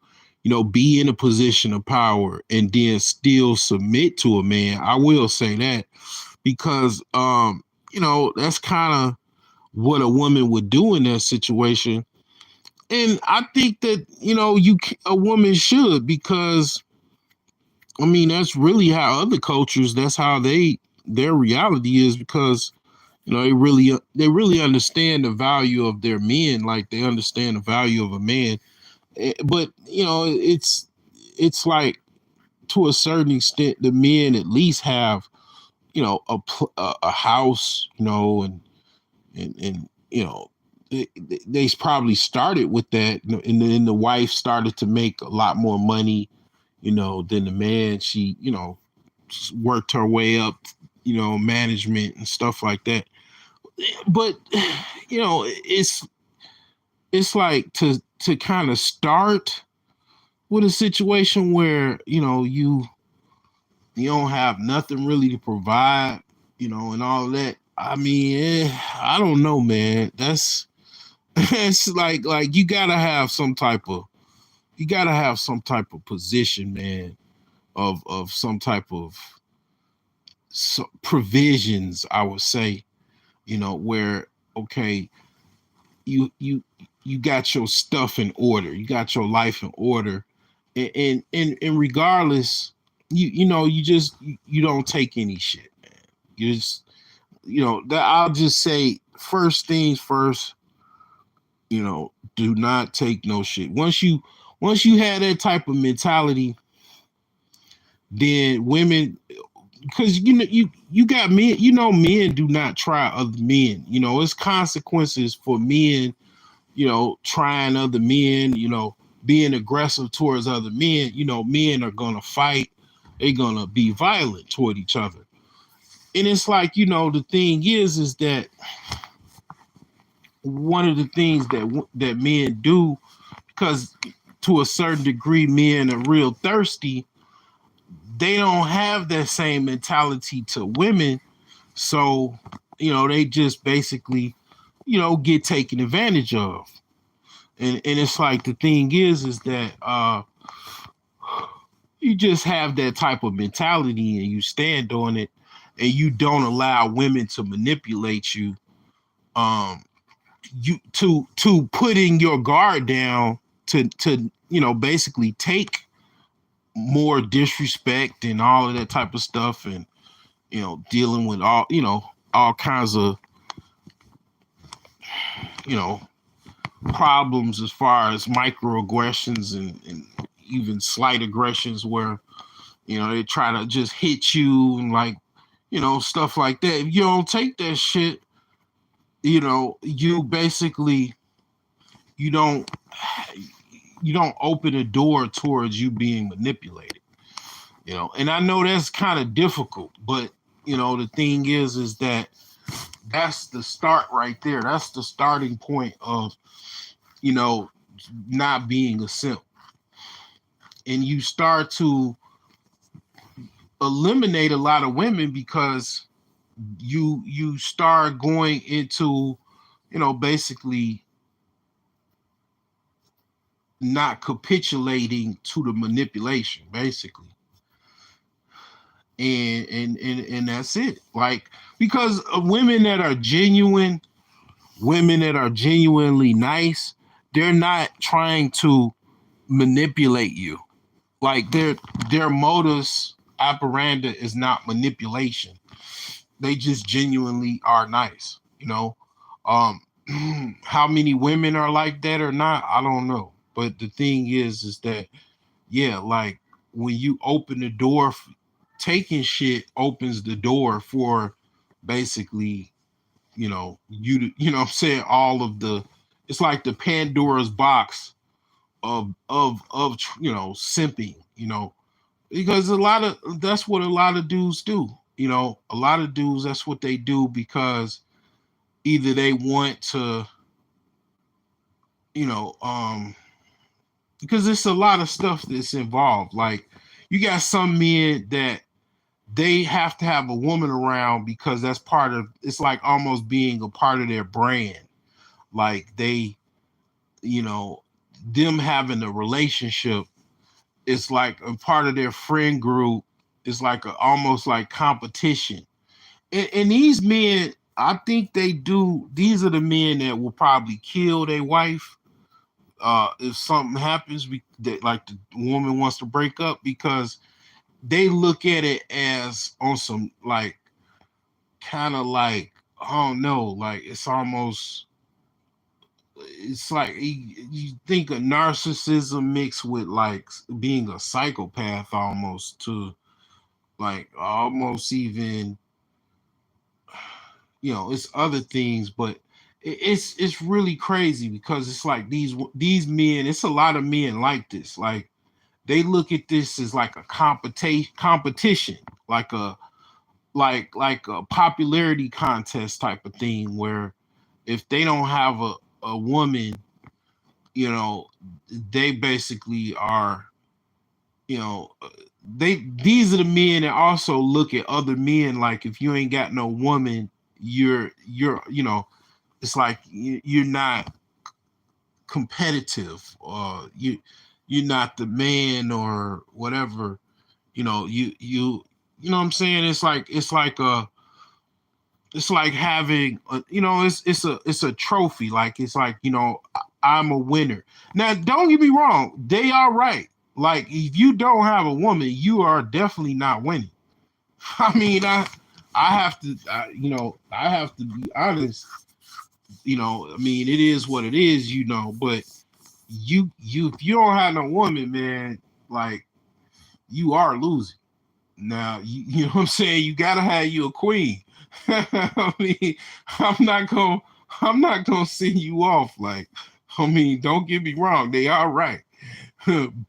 be in a position of power and then still submit to a man. I will say that, because that's kind of what a woman would do in that situation. And I think that, a woman should, because I mean, that's really how other cultures, that's how their reality is, because they really understand the value of their men, like they understand the value of a man. But it's like, to a certain extent, the men at least have, a house, and they probably started with that, and then the wife started to make a lot more money, than the man. She, worked her way up, management and stuff like that. But it's like, to kind of start with a situation where you don't have nothing really to provide, and all of that. I mean, I don't know, man. That's it's like you gotta have some type of position, man, of some type of provisions, I would say, where, okay, you got your stuff in order, you got your life in order, and regardless, you don't take any shit, man. You just, that I'll just say, first things first, do not take no shit. Once you have that type of mentality, then women, because you got men, men do not try other men. It's consequences for men, trying other men, being aggressive towards other men. Men are gonna fight, they're gonna be violent toward each other. And it's like, the thing is that one of the things that men do, because to a certain degree men are real thirsty, they don't have that same mentality to women. So, they just basically, get taken advantage of. And it's like, the thing is that you just have that type of mentality, and you stand on it, and you don't allow women to manipulate you, you to putting your guard down, to basically take more disrespect and all of that type of stuff, and dealing with all kinds of you know problems, as far as microaggressions, and even slight aggressions, where they try to just hit you, and like, stuff like that. If you don't take that shit, you basically, you don't you don't open a door towards you being manipulated. And I know that's kind of difficult, but the thing is that that's the start right there. That's the starting point of, you know not being a simp. And you start to eliminate a lot of women, because you start going into, basically not capitulating to the manipulation, basically. and that's it. Like, because women that are genuine, women that are genuinely nice, they're not trying to manipulate you. Like, their modus operandi is not manipulation. They just genuinely are nice, you know. um how many women are like that or not, I don't know. But the thing is that, yeah, like, when you open the door, taking shit opens the door for, basically, you know what I'm saying, all of the, it's like the Pandora's box of simping, because a lot of, that's what a lot of dudes do. A lot of dudes, that's what they do, because either they want to, you know um because it's a lot of stuff that's involved. Like, you got some men that they have to have a woman around because that's part of, it's like almost being a part of their brand. Like, they, you know them having a relationship, it's like a part of their friend group. It's like almost like competition. And these men, I think they do, these are the men that will probably kill their wife if something happens, that, like, the woman wants to break up, because they look at it as on some, like, kind of like, I don't know, like, it's almost, it's like you think of narcissism mixed with, like, being a psychopath, almost, to, like, almost even, it's other things. But it's really crazy, because it's like these men, it's a lot of men like this. Like, they look at this as like a competition, like a, like a popularity contest type of thing, where if they don't have a woman, you know they basically are, you know these are the men that also look at other men, like, if you ain't got no woman, you're it's like you're not competitive, or you're not the man, or whatever. You know what I'm saying. It's like having it's a trophy. Like, it's like, I'm a winner. Now, don't get me wrong, they are right. Like, if you don't have a woman, you are definitely not winning. I mean, I have to, I have to be honest. I mean, it is what it is. But if you don't have no woman, man, like, you are losing. Now, you know what I'm saying? You gotta have you a queen. I mean, I'm not gonna I'm not gonna send you off. Like, I mean, don't get me wrong, they are right.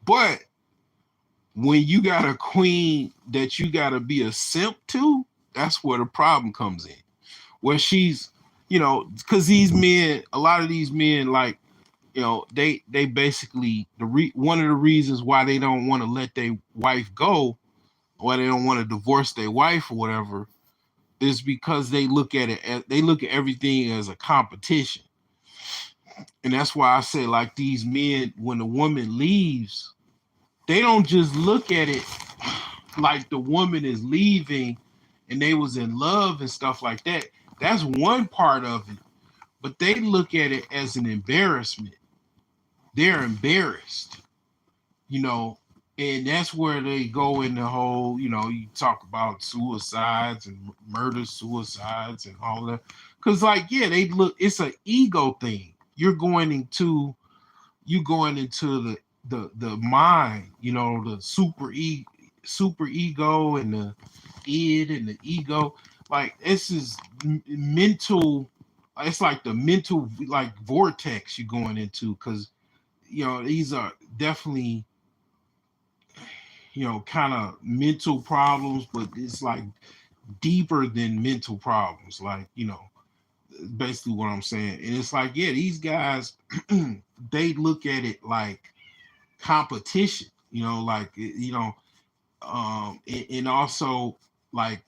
But when you got a queen that you gotta be a simp to, that's where the problem comes in. Where she's, because these men, a lot of these men, like, they basically, one of the reasons why they don't want to let their wife go, why they don't want to divorce their wife or whatever, is because they look at everything as a competition. And that's why I say, like, these men, when the woman leaves, they don't just look at it like the woman is leaving and they was in love and stuff like that. That's one part of it. But they look at it as an embarrassment. They're embarrassed, you know, and that's where they go in the whole, you talk about suicides and murder suicides and all that. Cause, like, yeah, they look, it's an ego thing. You going into the mind, the super ego, and the id and the ego. Like, this is mental. It's like the mental, like, vortex you're going into, because these are definitely, kind of mental problems, but it's like deeper than mental problems. Like, basically what I'm saying. And it's like, yeah, these guys, they look at it like competition, like, and also, like,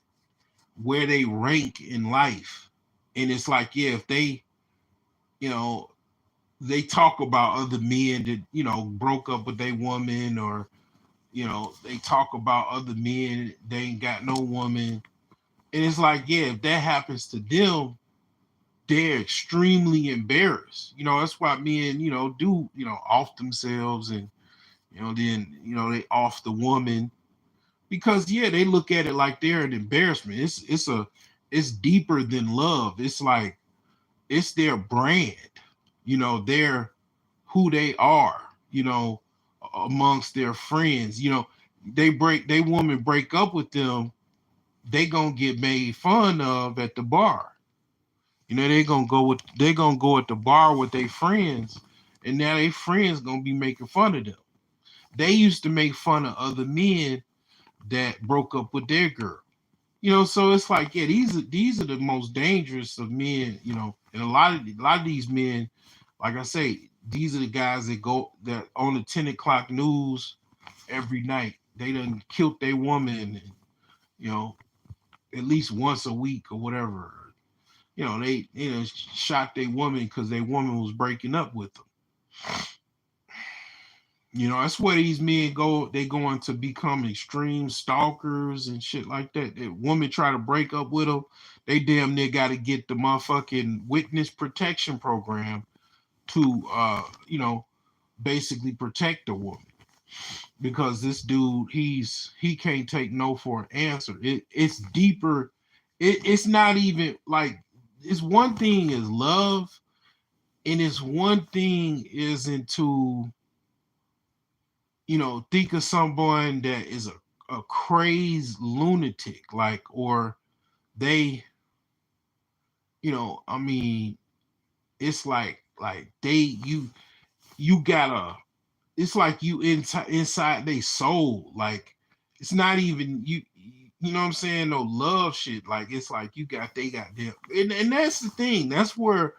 where they rank in life. And it's like, yeah, if you know, they talk about other men that, broke up with their woman, or They talk about other men, they ain't got no woman. And it's like, yeah, if that happens to them, they're extremely embarrassed. That's why men, do, off themselves and, then, they off the woman because yeah, they look at it like they're an embarrassment. It's deeper than love. It's like it's their brand. They're who they are, amongst their friends. They woman break up with them, they gonna get made fun of at the bar. They gonna go at the bar with their friends, and now their friends gonna be making fun of them. They used to make fun of other men that broke up with their girl. So it's like, yeah, these are the most dangerous of men, and a lot of these men, like I say, these are the guys that on the 10 o'clock news every night. They done killed their woman, and, you know, at least once a week or whatever. They shot their woman because their woman was breaking up with them. That's where these men go. They going to become extreme stalkers and shit like that. That women try to break up with them, they damn near got to get the motherfucking witness protection program to, basically protect the woman because this dude, he can't take no for an answer. It's deeper. It's not even like it's one thing is love, and it's one thing is into think of someone that is a crazed lunatic, like, or they, I mean, it's like you gotta, it's like you inside they soul, like it's not even you. You know what I'm saying? No love shit. Like it's like they got them, and that's the thing. That's where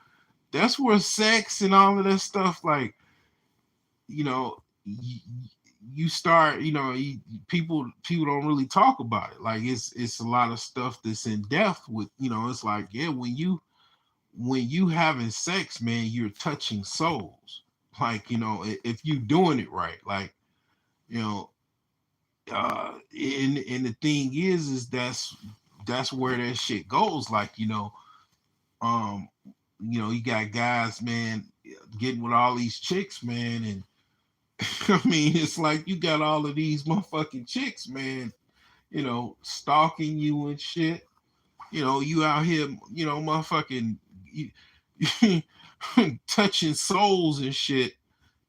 sex and all of that stuff, like, you know, you start, people don't really talk about it. Like it's a lot of stuff that's in depth with, it's like, yeah, when you having sex, man, you're touching souls. Like, if you doing it right, like, you know, and the thing is that's where that shit goes. Like, um, you got guys, man, getting with all these chicks, man, and I mean, it's like you got all of these motherfucking chicks, man, stalking you and shit. You out here, motherfucking you, touching souls and shit.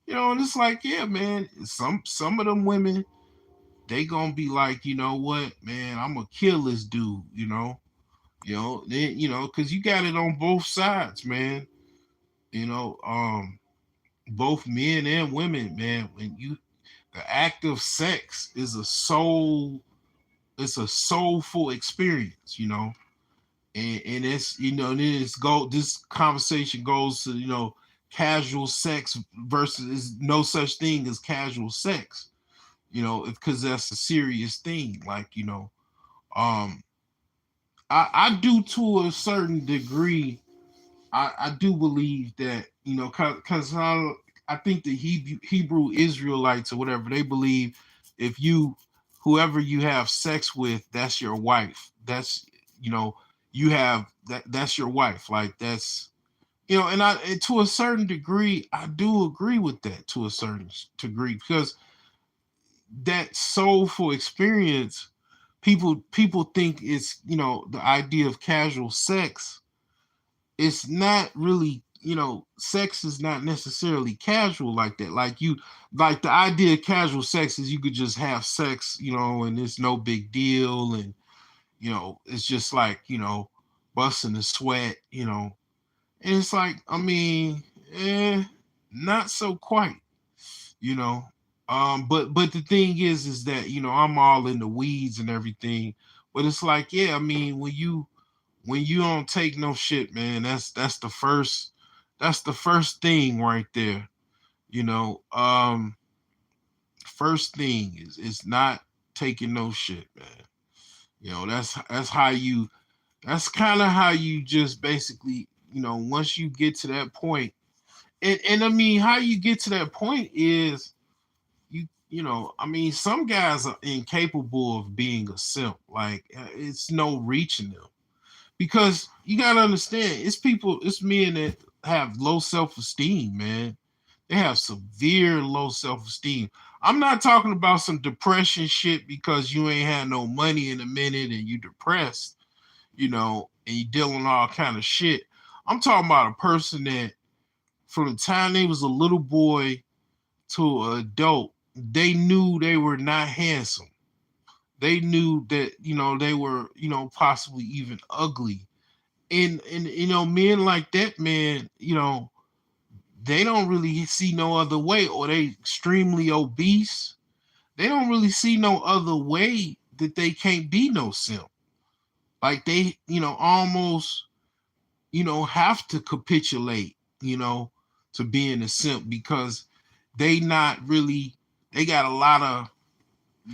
And it's like, yeah, man, some of them women, they gonna be like, you know what, man, I'm gonna kill this dude, then, because you got it on both sides, man. You know, both men and women, man. When you the act of sex is it's a soulful experience, and it's, then this conversation goes to, casual sex versus no such thing as casual sex, because that's a serious thing. Like, um I do to a certain degree. I do believe that, because I think the Hebrew Israelites or whatever, they believe if whoever you have sex with, that's your wife. That's, you know you have that's your wife. Like, that's, and to a certain degree, I do agree with that to a certain degree, because that soulful experience, people think it's, the idea of casual sex. It's not really, sex is not necessarily casual like that. Like the idea of casual sex is you could just have sex, and it's no big deal, and, it's just like, busting a sweat, and it's like, I mean, not so quite, you know. But the thing is that, I'm all in the weeds and everything. But it's like, yeah, I mean, when you don't take no shit, man, that's the first thing right there. You know, first thing is not taking no shit, man. That's kind of how you just basically, once you get to that point, and I mean, how you get to that point is I mean, some guys are incapable of being a simp. Like, it's no reaching them because you gotta understand, it's men that have low self esteem, man. They have severe low self esteem. I'm not talking about some depression shit because you ain't had no money in a minute and you depressed, and you dealing all kind of shit. I'm talking about a person that from the time they was a little boy to an adult, they knew they were not handsome. They knew that, they were, possibly even ugly. And men like that, man, they don't really see no other way, or they extremely obese. They don't really see no other way that they can't be no simp. Like they, almost, have to capitulate, to being a simp because they not really, they got a lot of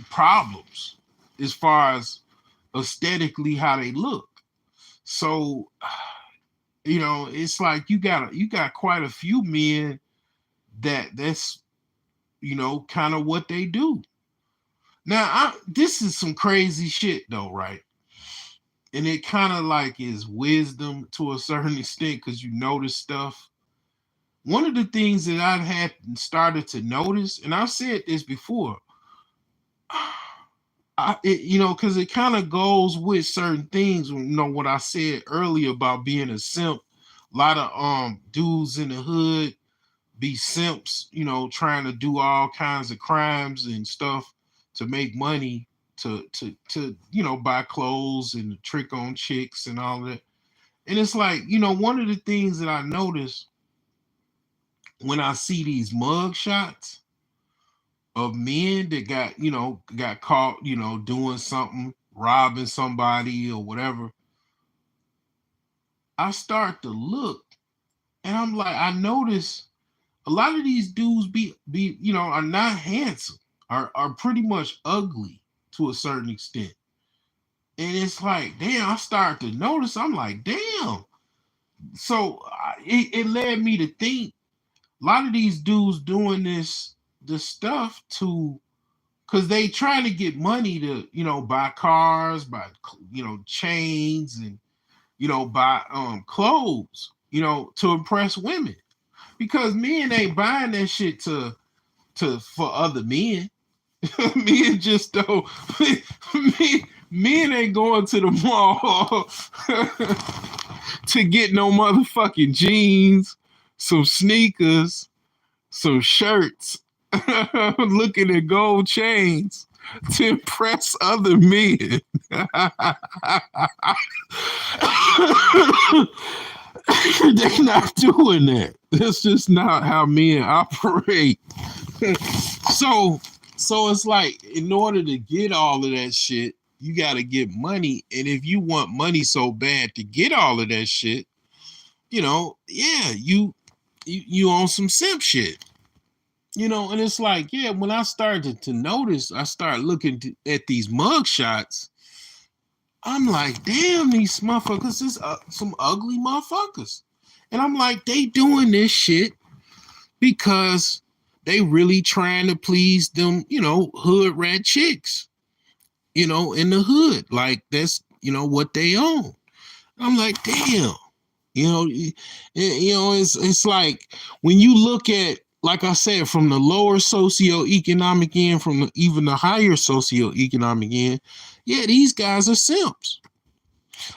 problems as far as aesthetically how they look. So, it's like you got quite a few men that's kind of what they do. Now, this is some crazy shit though, right? And it kind of like is wisdom to a certain extent because you notice stuff. One of the things that I've had started to notice, and I've said this before, because it kind of goes with certain things. What I said earlier about being a simp. A lot of dudes in the hood be simps, trying to do all kinds of crimes and stuff to make money to buy clothes and trick on chicks and all that. And it's like, one of the things that I notice when I see these mug shots of men that got caught, doing something, robbing somebody or whatever, I start to look and I'm like, I notice a lot of these dudes are not handsome, are pretty much ugly to a certain extent. And it's like, damn, I start to notice, I'm like, damn. So it led me to think a lot of these dudes doing this stuff to because they trying to get money to buy cars, buy chains, and buy clothes, to impress women because men ain't buying that shit for other men. Men just don't. Men ain't going to the mall to get no motherfucking jeans, some sneakers, some shirts, looking at gold chains to impress other men. They're not doing that. That's just not how men operate. so it's like in order to get all of that shit, you got to get money. And if you want money so bad to get all of that shit, yeah, you on some simp shit. And it's like, yeah, when I started to notice, I started looking at these mug shots. I'm like, damn, these motherfuckers is some ugly motherfuckers. And I'm like, they doing this shit because they really trying to please them, hood rat chicks, in the hood. Like that's, what they own. I'm like, damn, it's like when you look at, like I said, from the lower socioeconomic end, from even the higher socioeconomic end, yeah, these guys are simps.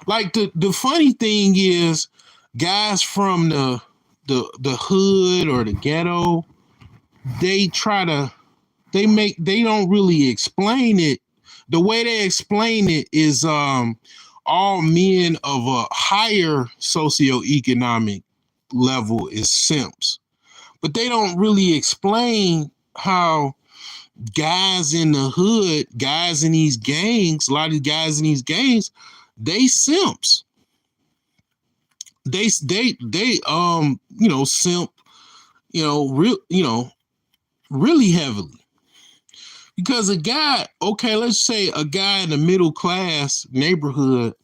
Like the funny thing is, guys from the hood or the ghetto, they try to they don't really explain it. The way they explain it is all men of a higher socioeconomic level is simps. But they don't really explain how guys in the hood, guys in these gangs, a lot of these guys in these gangs, they simps. They simp, really heavily. Because a guy, okay, let's say a guy in the middle class neighborhood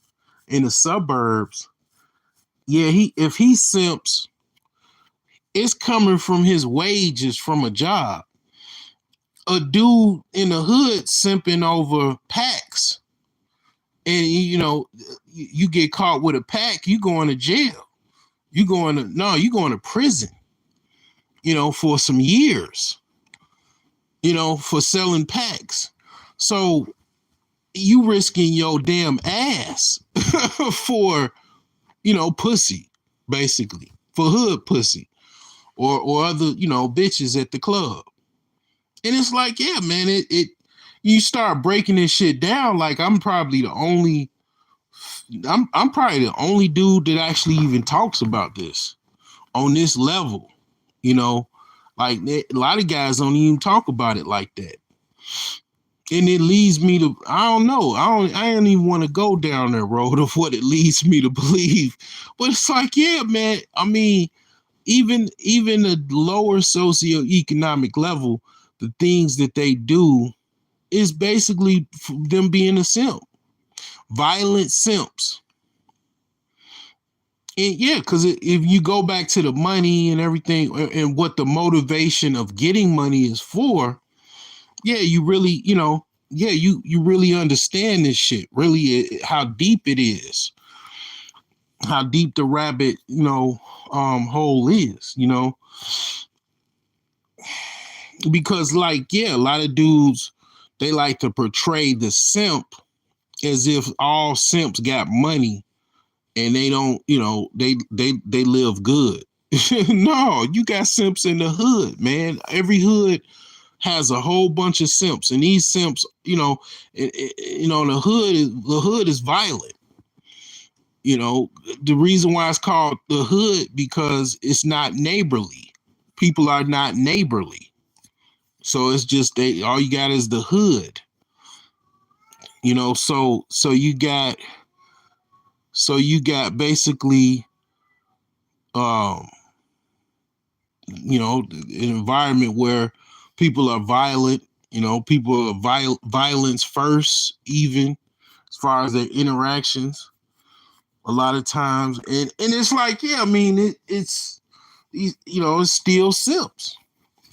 in the suburbs, yeah, if he simps, it's coming from his wages from a job. a dude in the hood simping over packs, and you get caught with a pack, you going to jail. You going to prison, for some years, for selling packs. So you risking your damn ass for, pussy, basically, for hood pussy or other, bitches at the club. And it's like, yeah, man, you start breaking this shit down. Like I'm probably the only dude that actually even talks about this on this level, like a lot of guys don't even talk about it like that. And it leads me to, I don't know, I don't even want to go down that road of what it leads me to believe. But it's like, yeah, man, I mean, even a lower socioeconomic level, the things that they do is basically them being a simp. Violent simps. And yeah, because if you go back to the money and everything and what the motivation of getting money is for, yeah, you really, you really understand this shit, really how deep it is, how deep the rabbit, hole is, because like, yeah, a lot of dudes, they like to portray the simp as if all simps got money and they don't, they live good. No, you got simps in the hood, man. Every hood has a whole bunch of simps, and these simps, the hood is violent. The reason why it's called the hood because it's not neighborly. People are not neighborly, so it's just all you got is the hood. So you got basically an environment where people are violent, people are violence first, even as far as their interactions a lot of times. And it's like, yeah, I mean, it's still simps.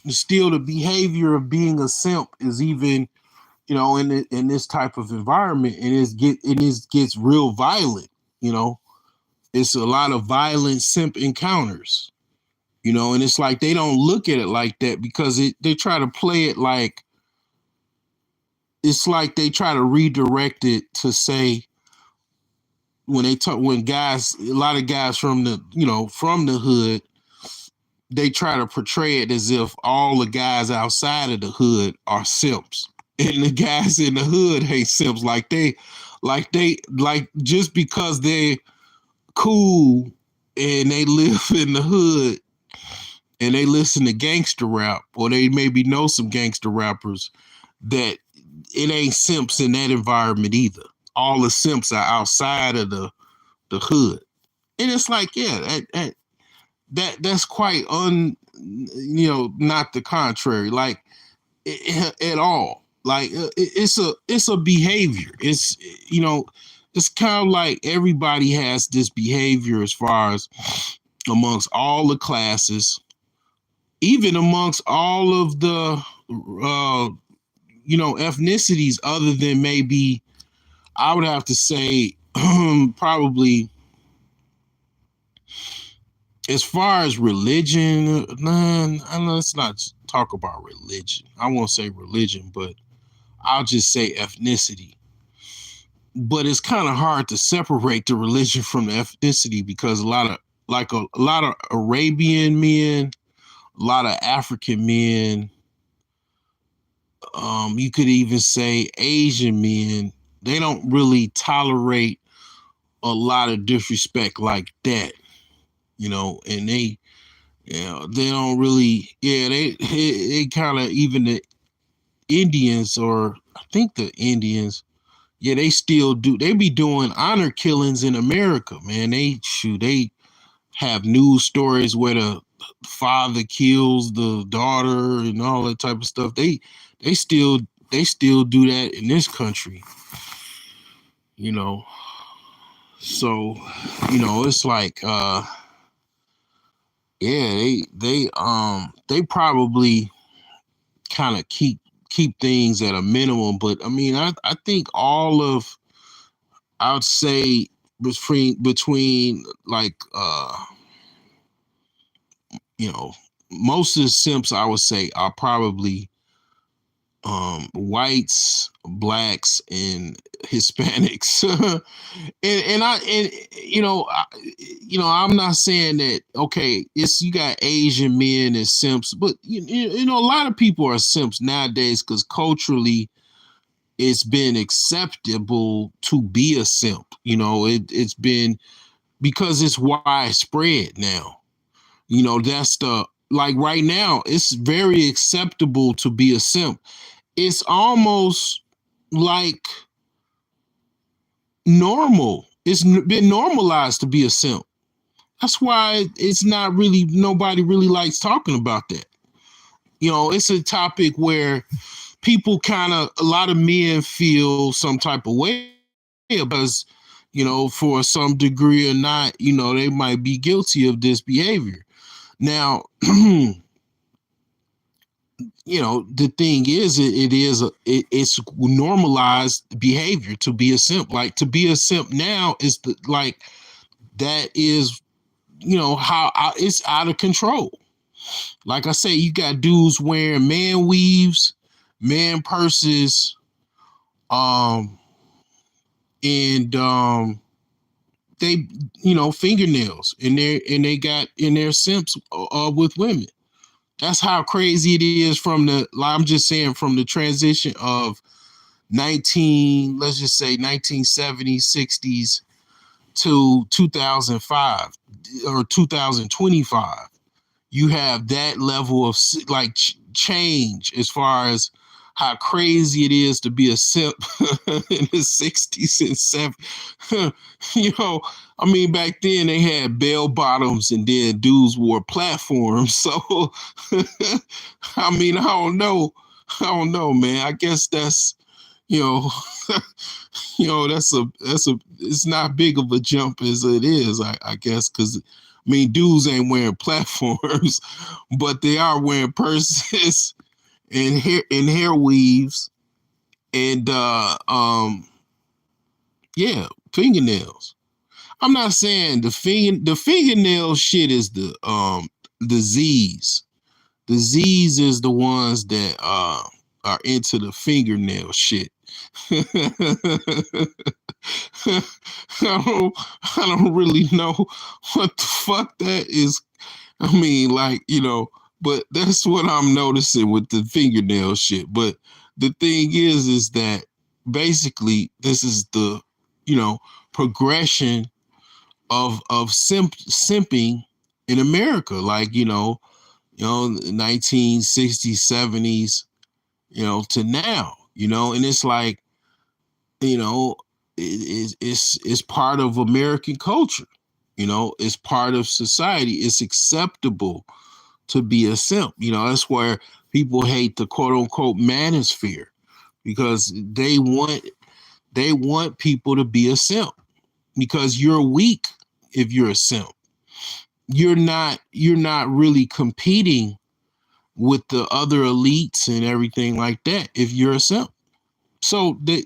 It's still the behavior of being a simp is even, in this type of environment, and it gets real violent, it's a lot of violent simp encounters. And it's like they don't look at it like that because they try to play it like it's like they try to redirect it to say when a lot of guys from the hood, they try to portray it as if all the guys outside of the hood are simps and the guys in the hood hate simps. Like just because they're cool and they live in the hood and they listen to gangster rap, or they maybe know some gangster rappers, that it ain't simps in that environment either. All the simps are outside of the hood. And it's like, yeah, that's quite not the contrary, like at all. Like it's a behavior. It's kind of like everybody has this behavior as far as amongst all the classes, even amongst all of the ethnicities, other than maybe I would have to say probably as far as religion. Let's not talk about religion. I won't say religion, but I'll just say ethnicity. But it's kind of hard to separate the religion from the ethnicity because a lot of Arabian men, a lot of African men, you could even say Asian men, they don't really tolerate a lot of disrespect like that, and they don't really, they kind of, even the Indians, or I think the Indians, yeah, they still do, they be doing honor killings in America, man. They have news stories where the father kills the daughter and all that type of stuff. They still do that in this country, So, it's like yeah, they probably kind of keep keep things at a minimum. But I mean, I think I would say between like you know, most of the simps I would say are probably whites, blacks, and Hispanics. And I'm not saying that okay, it's you got Asian men and simps, but you know a lot of people are simps nowadays because culturally it's been acceptable to be a simp. You know, it's been because it's widespread now. You know, that's the like right now, it's very acceptable to be a simp. It's almost like normal. It's been normalized to be a simp. That's why it's not really nobody really likes talking about that. You know, it's a topic where people kind of a lot of men feel some type of way because for some degree or not, they might be guilty of this behavior. Now, the thing is, it's normalized behavior to be a simp. Like to be a simp now is that is, how it's out of control. Like I say, you got dudes wearing man weaves, man purses, and they, fingernails, and they got in their simps with women. That's how crazy it is I'm just saying from the transition of let's just say 1970s, 60s to 2005 or 2025. You have that level of change as far as how crazy it is to be a simp in the 60s and 70s. I mean, back then they had bell bottoms and then dudes wore platforms. So, I mean, I don't know. Man. I guess that's, you know, it's not big of a jump as it is, I guess, because I mean, dudes ain't wearing platforms, but they are wearing purses and hair weaves and fingernails. I'm not saying the fingernail shit is the Z's. The Z's is the ones that are into the fingernail shit. I don't really know what the fuck that is. I mean, but that's what I'm noticing with the fingernail shit. But the thing is that basically this is the, progression of simping in America. 1960s, 70s, to now, and it's like, it's part of American culture. It's part of society. It's acceptable to be a simp. That's where people hate the quote unquote manosphere because they want people to be a simp because you're weak if you're a simp. You're not really competing with the other elites and everything like that if you're a simp. So that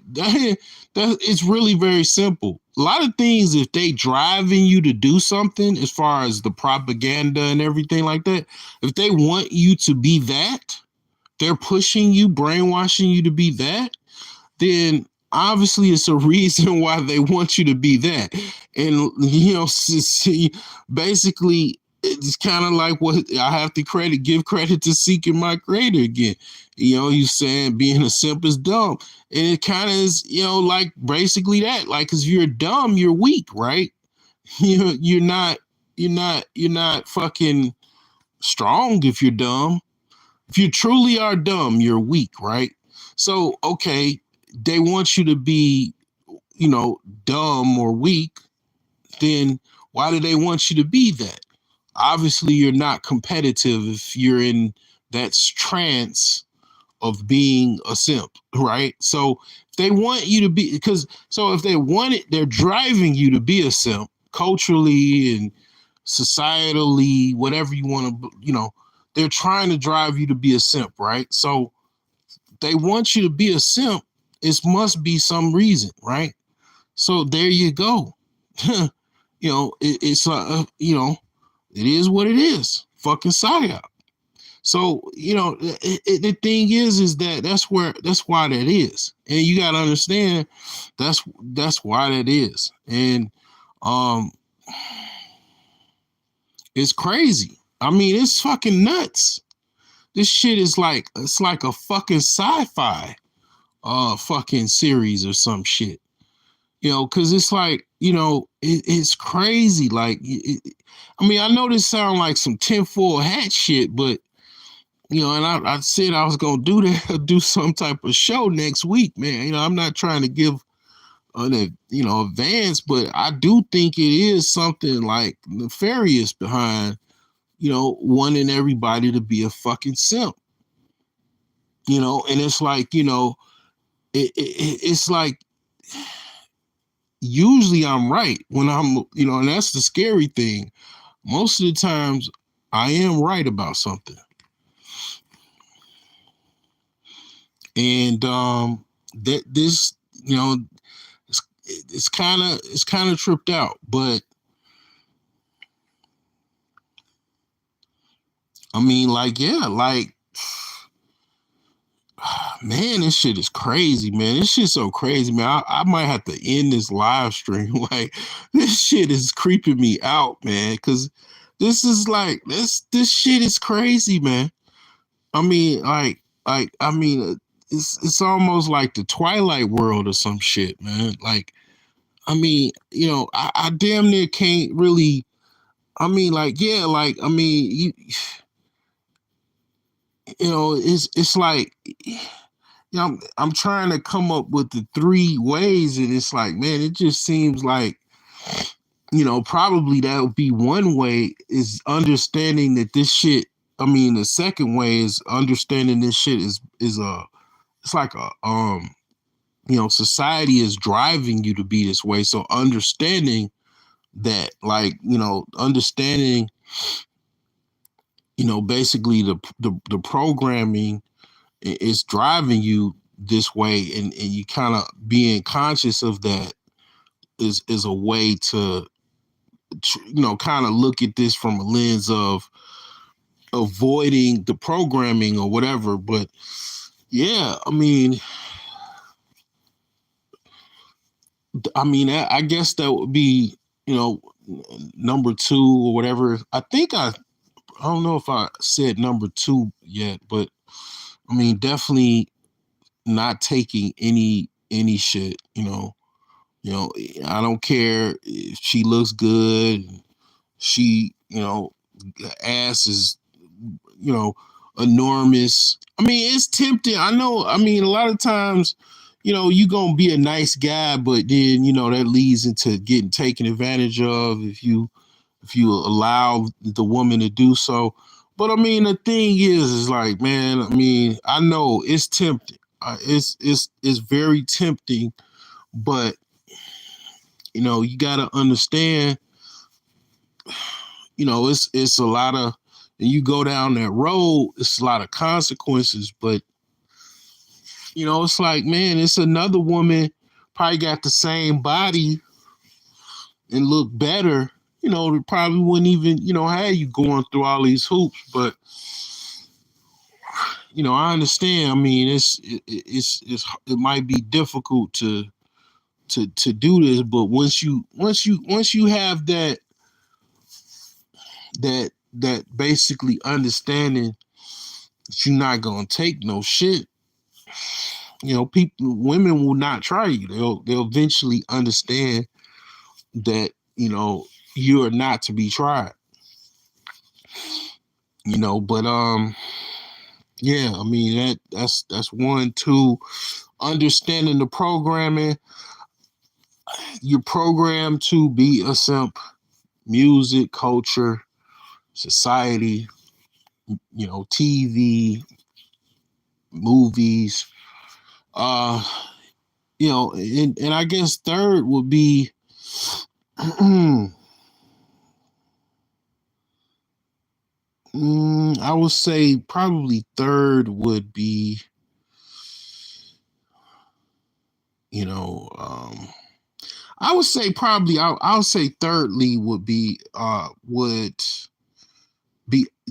it's really very simple. A lot of things, if they driving you to do something, as far as the propaganda and everything like that, if they want you to be that, they're pushing you, brainwashing you to be that, then obviously it's a reason why they want you to be that. And, see, basically, it's kind of like what I have to give credit to seeking my creator again. You saying being a simp is dumb. And it kind of is, like basically that. Like, because if you're dumb, you're weak, right? You're not fucking strong if you're dumb. If you truly are dumb, you're weak, right? So, okay, they want you to be, dumb or weak, then why do they want you to be that? Obviously, you're not competitive if you're in that trance of being a simp, right? So if they want you to be, if they want it, they're driving you to be a simp culturally and societally, whatever you want to, they're trying to drive you to be a simp, right? So they want you to be a simp, it must be some reason, right? So there you go. It's it is what it is. Fucking psyop. So the thing is that that's why that is, and you got to understand that's why that is, and um, it's crazy. I mean, it's fucking nuts. This shit is like it's like a fucking sci-fi fucking series or some shit. Because it's like it's crazy. Like, I mean, I know this sound like some tinfoil hat shit, but and I said I was gonna do that, do some type of show next week, man. I'm not trying to give an advance, but I do think it is something like nefarious behind wanting everybody to be a fucking simp. And it's like it's like usually I'm right when I'm and that's the scary thing. Most of the times I am right about something. And that this it's kind of tripped out, but I mean, like, yeah, like, man, this shit is crazy, man. This shit's so crazy, man. I might have to end this live stream. Like, this shit is creeping me out, man, because this is like this shit is crazy, man. I mean, I mean, it's almost like the Twilight world or some shit, man. Like, I mean, I damn near can't really. I mean, like, yeah, like, I mean, it's like, I'm trying to come up with the three ways, and it's like, man, it just seems like, probably that would be one way is understanding that this shit. I mean, the second way is understanding this shit is it's like a society is driving you to be this way. So understanding that, like, understanding, basically the programming is driving you this way, and you kind of being conscious of that is a way to kind of look at this from a lens of avoiding the programming or whatever. But yeah, I guess that would be number two or whatever. I don't know if I said number two yet, but I mean, definitely not taking any shit. I don't care if she looks good. She, ass is, you know, enormous. I mean, it's tempting. I know. I mean, a lot of times, you gonna be a nice guy, but then that leads into getting taken advantage of if you allow the woman to do so. But I mean, the thing is like, man, I mean, I know it's tempting. It's very tempting, but you got to understand, it's a lot of, and you go down that road, it's a lot of consequences. But it's like, man, it's another woman probably got the same body and look better. It probably wouldn't even have you going through all these hoops. But I understand. I mean, it might be difficult to do this, but once you have that basically understanding that you're not gonna take no shit, women will not try you. They'll eventually understand that you are not to be tried. But yeah, I mean that's one. Two, understanding the programming. You're programmed to be a simp. Music, culture, society, TV, movies. Uh, and I guess third would be I would say probably third would be You know, I would say probably I'll say thirdly would be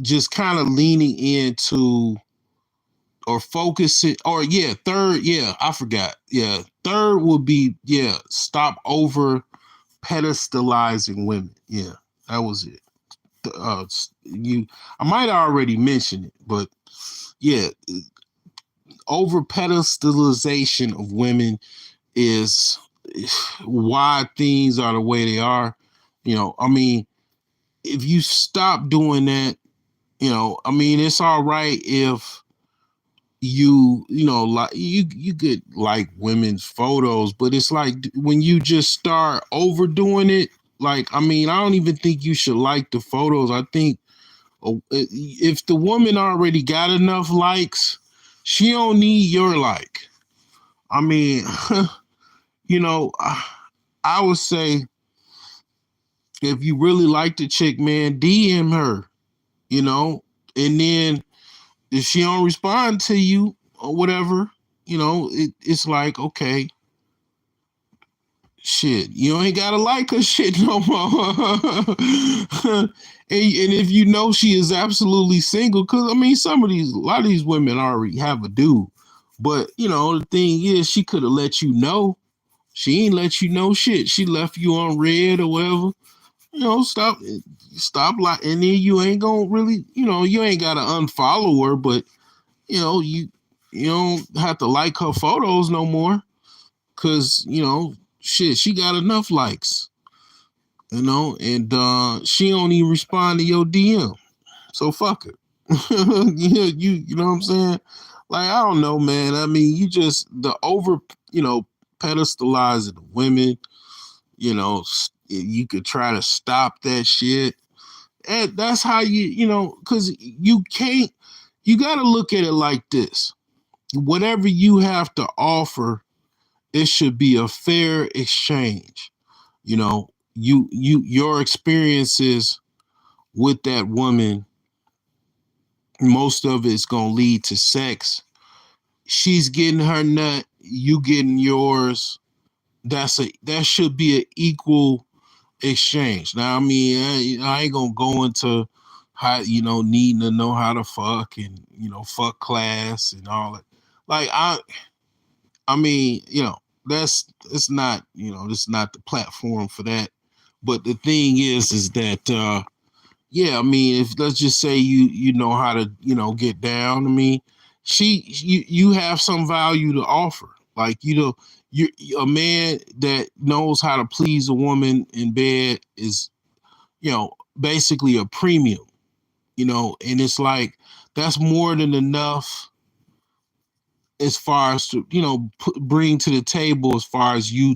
just kind of leaning into or focusing or yeah, third, yeah, I forgot. Yeah, third would be stop over pedestalizing women. Yeah, that was it. Uh, you, I might have already mentioned it, but yeah, over pedestalization of women is why things are the way they are. You know, I mean, if you stop doing that, you know, I mean, it's all right if you know like you get like women's photos, but it's like when you just start overdoing it, like I mean, I don't even think you should like the photos. I think if the woman already got enough likes, she don't need your like. I mean, you know, I would say if you really like the chick, man, DM her, you know, and then if she don't respond to you or whatever, you know, it's like, okay, shit, you ain't gotta like her shit no more. And if you know she is absolutely single, because I mean, a lot of these women already have a dude, but you know, the thing is, she could have let you know. She ain't let you know shit. She left you on red or whatever. You know, stop like, and then you ain't gonna really, you know, you ain't gotta unfollow her, but you know, you don't have to like her photos no more, cause you know, shit, she got enough likes, you know, and she don't even respond to your DM, so fuck it. You know what I'm saying? Like I don't know, man. I mean, you just the over, you know, pedestalizing the women. You know, you could try to stop that shit. And that's how you know, because you can't. You got to look at it like this: whatever you have to offer, it should be a fair exchange. You know, your experiences with that woman, most of it's gonna lead to sex. She's getting her nut, you getting yours. That should be an equal exchange. Now, I mean, I ain't gonna go into how you know needing to know how to fuck and you know fuck class and all that. Like I mean, you know, it's not, you know, this is not the platform for that. But the thing is that yeah, I mean, if let's just say you know how to, you know, get down. I mean, you have some value to offer. Like, you know, you a man that knows how to please a woman in bed is, you know, basically a premium, you know, and it's like that's more than enough as far as to, you know, bring to the table as far as you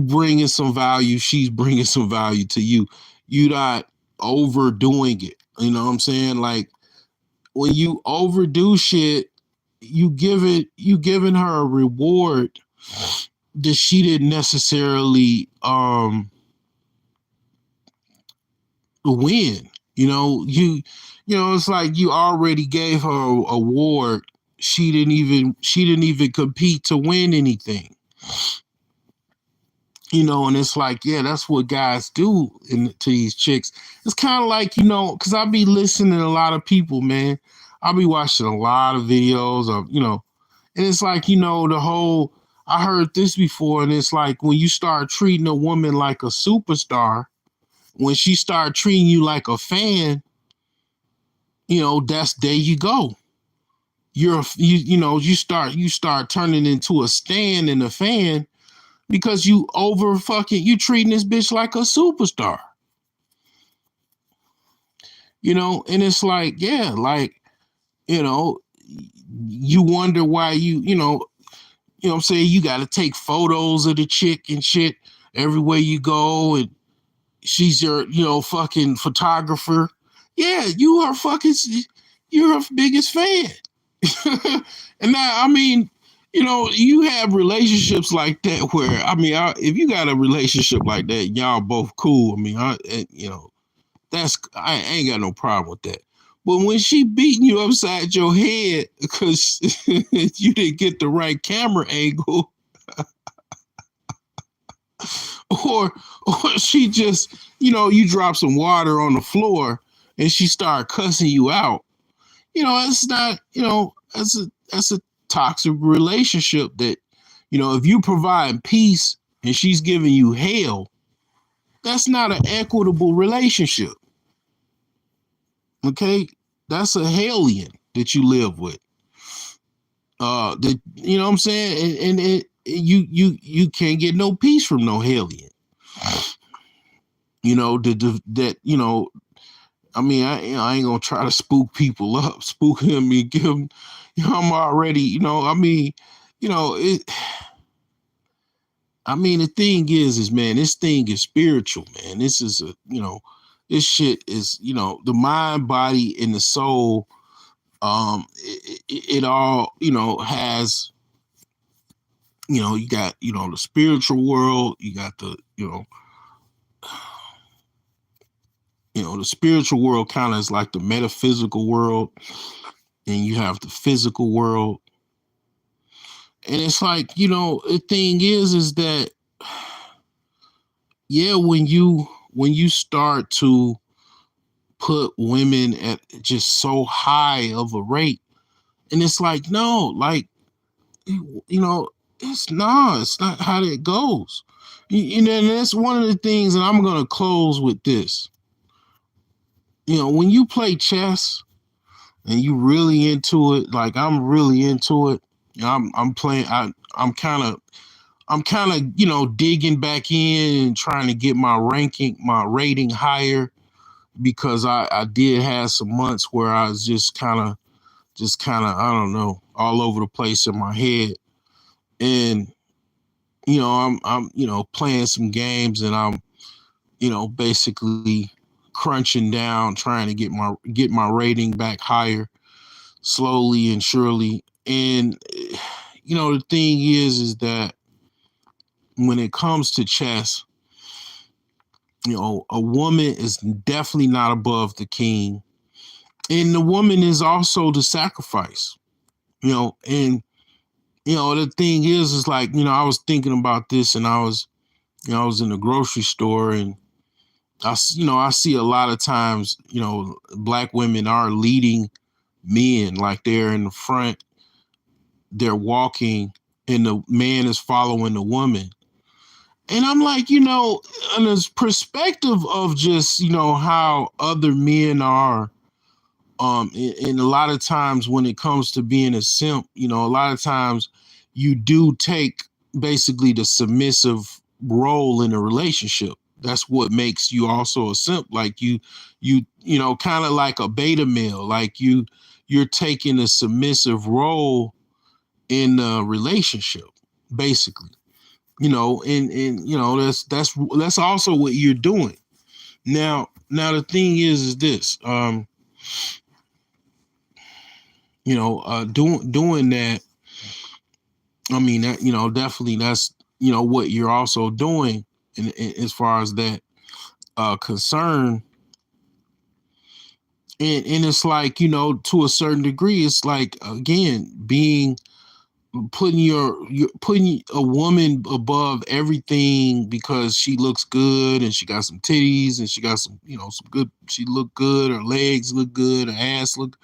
bringing some value, she's bringing some value to you. You not overdoing it. You know what I'm saying? Like when you overdo shit, you giving her a reward that she didn't necessarily win. You know, it's like you already gave her a award. She didn't even compete to win anything. You know, and it's like, yeah, that's what guys do to these chicks. It's kind of like, you know, because I be listening to a lot of people, man. I'll be watching a lot of videos of, you know, and it's like, you know, I heard this before, and it's like when you start treating a woman like a superstar, when she start treating you like a fan, you know, there you go. You know, you start turning into a stan and a fan because you treating this bitch like a superstar, you know, and it's like, yeah, like, you know, you wonder why you know what I'm saying, you got to take photos of the chick and shit everywhere you go, and she's your, you know, fucking photographer. Yeah, you're her biggest fan. And now, I mean, you know, you have relationships like that where, I mean, if you got a relationship like that, y'all both cool. I mean, you know, I ain't got no problem with that. But when she beating you upside your head because you didn't get the right camera angle, or she just, you drop some water on the floor and she start cussing you out. It's not, that's a toxic relationship that, if you provide peace and she's giving you hell, that's not an equitable relationship. Okay? That's a hellion that you live with. That, what I'm saying? You can't get no peace from no hellion. That, I mean, I ain't gonna try to spook people up, spook him and give him, I'm already, it. I mean, the thing is, man, this thing is spiritual, man. This is this shit is, the mind, body, and the soul. It all, has, you got, the spiritual world, you got the, the spiritual world kind of is like the metaphysical world, and you have the physical world. And it's like, the thing is that, yeah, when you start to put women at just so high of a rate, and it's like, no, like, it's not how that goes. And that's one of the things, and I'm going to close with this. When you play chess and you really into it, like I'm really into it, I'm playing, I'm kind of, digging back in and trying to get my rating higher, because I did have some months where I was just kind of, I don't know, all over the place in my head. And, I'm playing some games, and I'm, basically crunching down, trying to get my rating back higher, slowly and surely. And, the thing is that when it comes to chess, a woman is definitely not above the king. And the woman is also the sacrifice, and, the thing is like, I was thinking about this, and I was in the grocery store, and I see a lot of times, black women are leading men, like they're in the front, they're walking, and the man is following the woman. And I'm like, in this perspective of just, how other men are, and a lot of times when it comes to being a simp, a lot of times you do take basically the submissive role in a relationship. That's what makes you also a simp. Like kind of like a beta male, like you're taking a submissive role in a relationship, basically. And that's also what you're doing. Now the thing is this, doing that, I mean, that, definitely that's, what you're also doing in as far as that concern. And it's like, to a certain degree, it's like, again, putting a woman above everything because she looks good and she got some titties and she got some, some good, she look good, her legs look good, her ass look,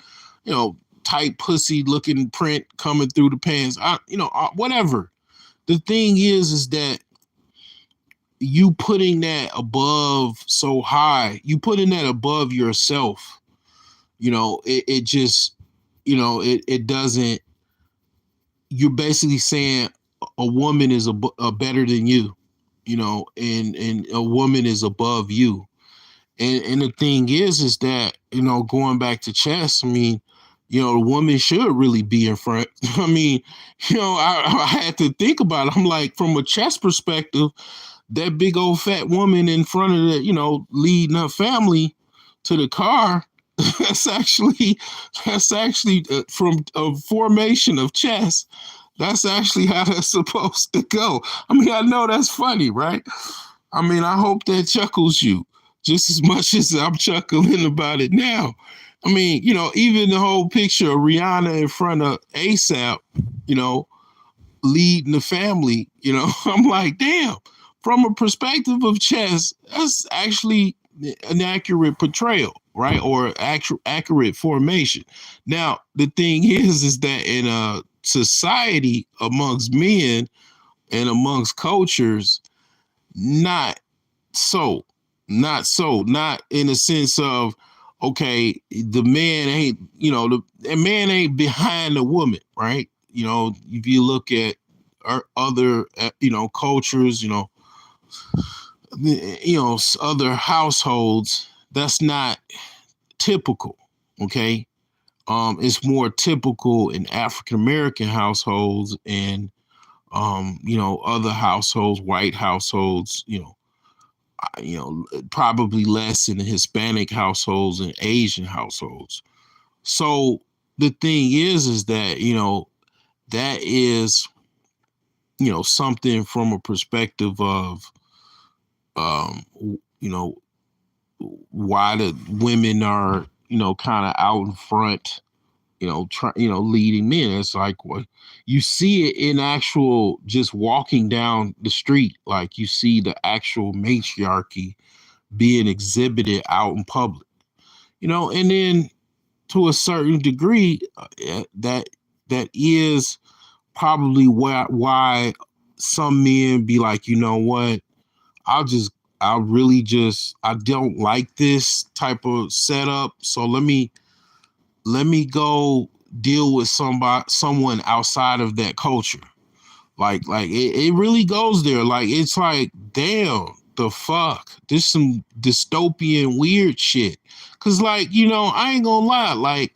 tight pussy looking print coming through the pants, whatever. The thing is that you putting that above so high, you putting that above yourself, it just, it doesn't, you're basically saying a woman is a better than you, and a woman is above you. And the thing is that, going back to chess, I mean, the woman should really be in front. I mean, I had to think about it. I'm like, from a chess perspective, that big old fat woman in front of the, leading her family to the car, that's actually from a formation of chess. That's actually how that's supposed to go. I mean, I know that's funny, right? I mean, I hope that chuckles you just as much as I'm chuckling about it now. I mean, even the whole picture of Rihanna in front of ASAP, leading the family, I'm like, damn. from a perspective of chess, that's actually an accurate portrayal, right? Or accurate formation. Now, the thing is that in a society amongst men and amongst cultures, not so, not in a sense of, okay, the man ain't, the man ain't behind the woman, right? If you look at other, cultures, other households, that's not typical. Okay. It's more typical in African American households and other households, white households, probably less in the Hispanic households and Asian households. So the thing is that, that is, something from a perspective of, um, you know, why the women are, kind of out in front, leading men. It's like, what you see it in actual just walking down the street, like you see the actual matriarchy being exhibited out in public, and then to a certain degree, that is probably why some men be like, you know what, I'll just I don't like this type of setup, so let me go deal with someone outside of that culture. Like it really goes there. Like, it's like, damn, the fuck, this some dystopian weird shit. Cause, like, I ain't gonna lie, like,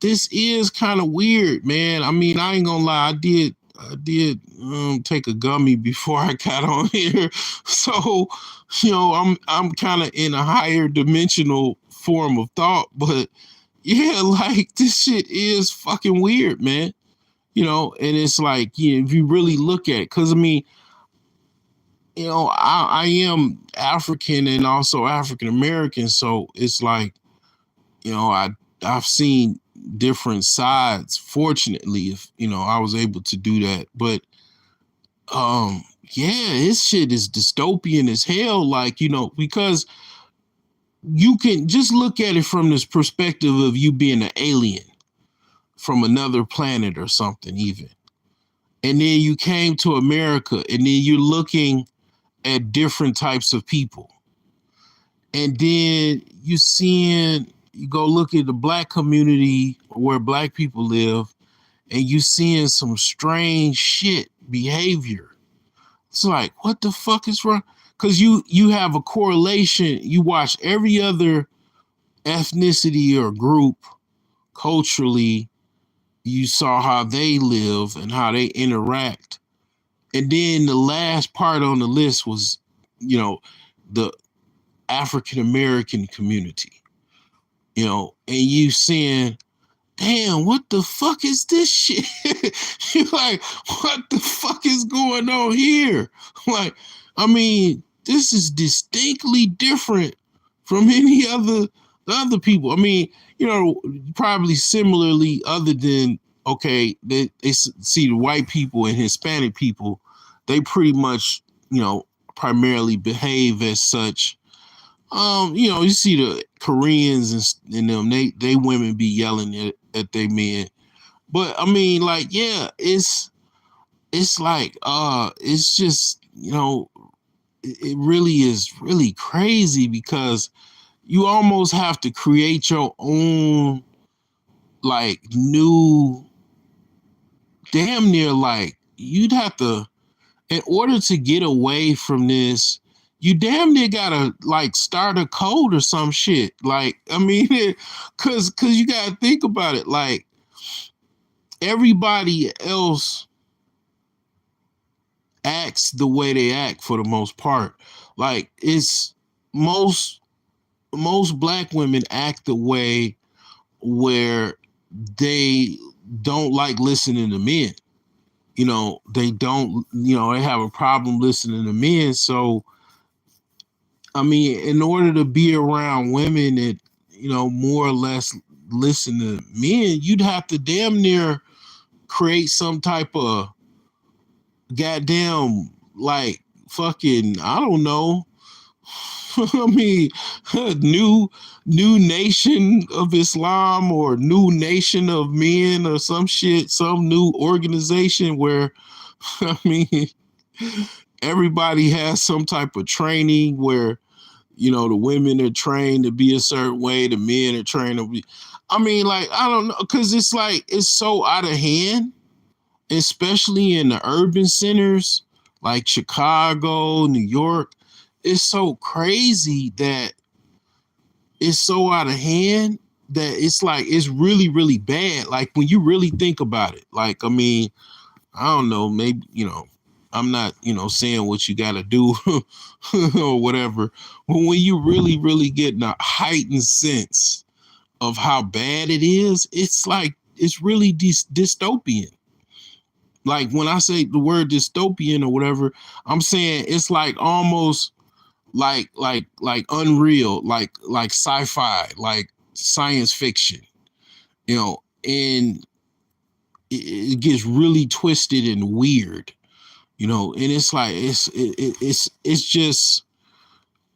this is kind of weird, man. I mean, I ain't gonna lie, I did take a gummy before I got on here. So, I'm kind of in a higher dimensional form of thought, but yeah, like, this shit is fucking weird, man. And it's like, if you really look at it, because I mean, I am African and also African American, so it's like, I've seen different sides. Fortunately, if I was able to do that, but yeah, this shit is dystopian as hell. Like, because you can just look at it from this perspective of you being an alien from another planet or something, even. And then you came to America, and then you're looking at different types of people. And then you go look at the black community where black people live, and you seeing some strange shit behavior. It's like, what the fuck is wrong? Because you have a correlation. You watch every other ethnicity or group culturally, you saw how they live and how they interact. And then the last part on the list was, the African American community, and you seeing, damn, what the fuck is this shit? You're like, what the fuck is going on here? Like, I mean, this is distinctly different from any other people. I mean, probably similarly, other than, okay, they see the white people and Hispanic people, they pretty much, primarily behave as such. You see the Koreans and them, they women be yelling at their men. But I mean, like, yeah, it's like, it's just, it really is really crazy, because you almost have to create your own, like, new, damn near, like, you'd have to, in order to get away from this, you damn near gotta, like, start a code or some shit. Like, I mean, cause you gotta think about it. Like, everybody else acts the way they act for the most part. Like, it's most black women act the way where they don't like listening to men. They don't, they have a problem listening to men. So, I mean, in order to be around women that, more or less listen to men, you'd have to damn near create some type of goddamn, like, fucking, I don't know. I mean, new nation of Islam or new nation of men or some shit, some new organization where, I mean, everybody has some type of training where, the women are trained to be a certain way, the men are trained to be. I mean, like, I don't know, because it's like, it's so out of hand, especially in the urban centers like Chicago, New York. It's so crazy that it's so out of hand that it's like, it's really, really bad. Like, when you really think about it, like, I mean, I don't know, maybe, I'm not, saying what you got to do or whatever. But when you really, really get in a heightened sense of how bad it is, it's like, it's really dystopian. Like, when I say the word dystopian or whatever, I'm saying it's like almost like unreal, like sci-fi, like science fiction, and it gets really twisted and weird, and it's like it's just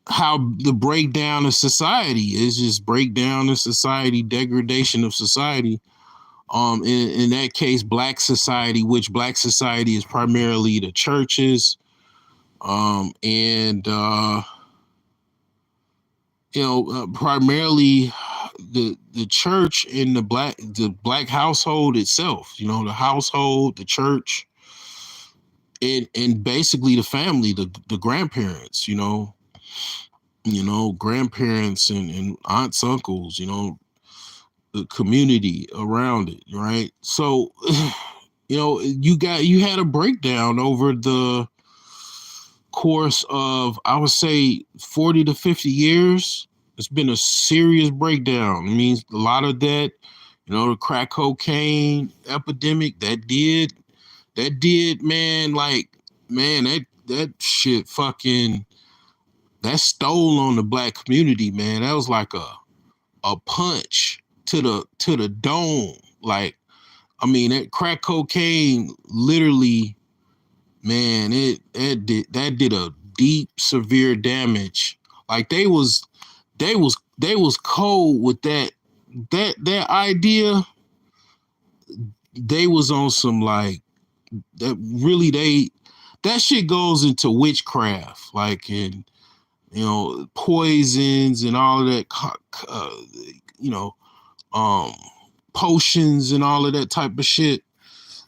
how the breakdown of society is, just breakdown of society, degradation of society. In that case, black society, which black society is primarily the churches, and primarily the church and the black household itself. The household, the church, and basically the family, the grandparents. Grandparents and aunts, uncles. The community around it, right? So, you had a breakdown over the course of, I would say, 40 to 50 years. It's been a serious breakdown. I mean, a lot of that, the crack cocaine epidemic that did, man, like, man, that shit fucking, that stole on the black community, man. That was like a punch to the dome. Like, I mean, that crack cocaine literally, man, it did a deep, severe damage. Like, they was cold with that idea. They was on some, like, that really, that shit goes into witchcraft, like, and poisons and all of that, you know, um, potions and all of that type of shit.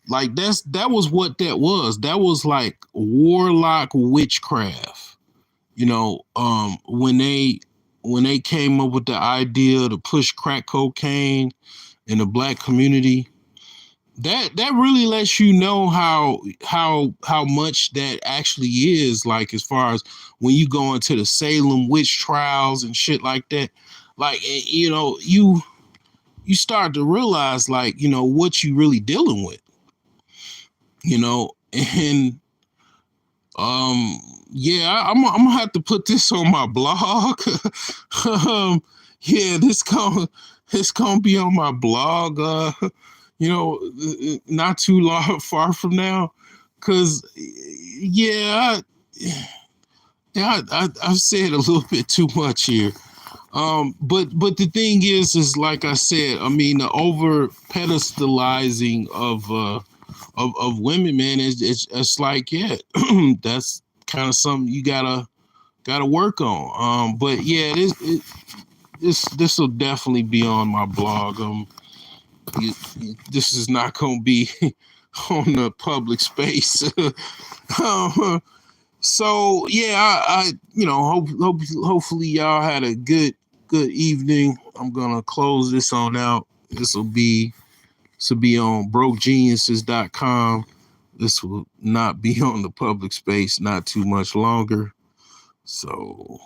Like, that was what that was. That was like warlock witchcraft. When they came up with the idea to push crack cocaine in the black community, that really lets you know how much that actually is, like, as far as when you go into the Salem witch trials and shit like that. Like, you start to realize, like, what you really dealing with, and yeah, I'm gonna have to put this on my blog. Yeah, this gonna be on my blog, not too long far from now, because yeah, I've said a little bit too much here. But the thing is like I said, I mean, the over pedestalizing of women, man, it's like, yeah, that's kind of something you gotta work on. But yeah, this will definitely be on my blog. This is not gonna be on the public space. So yeah, I hopefully y'all had a good evening. I'm gonna close this on out. This will be on brokegeniuses.com. This will not be on the public space not too much longer. So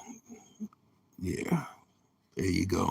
yeah, there you go.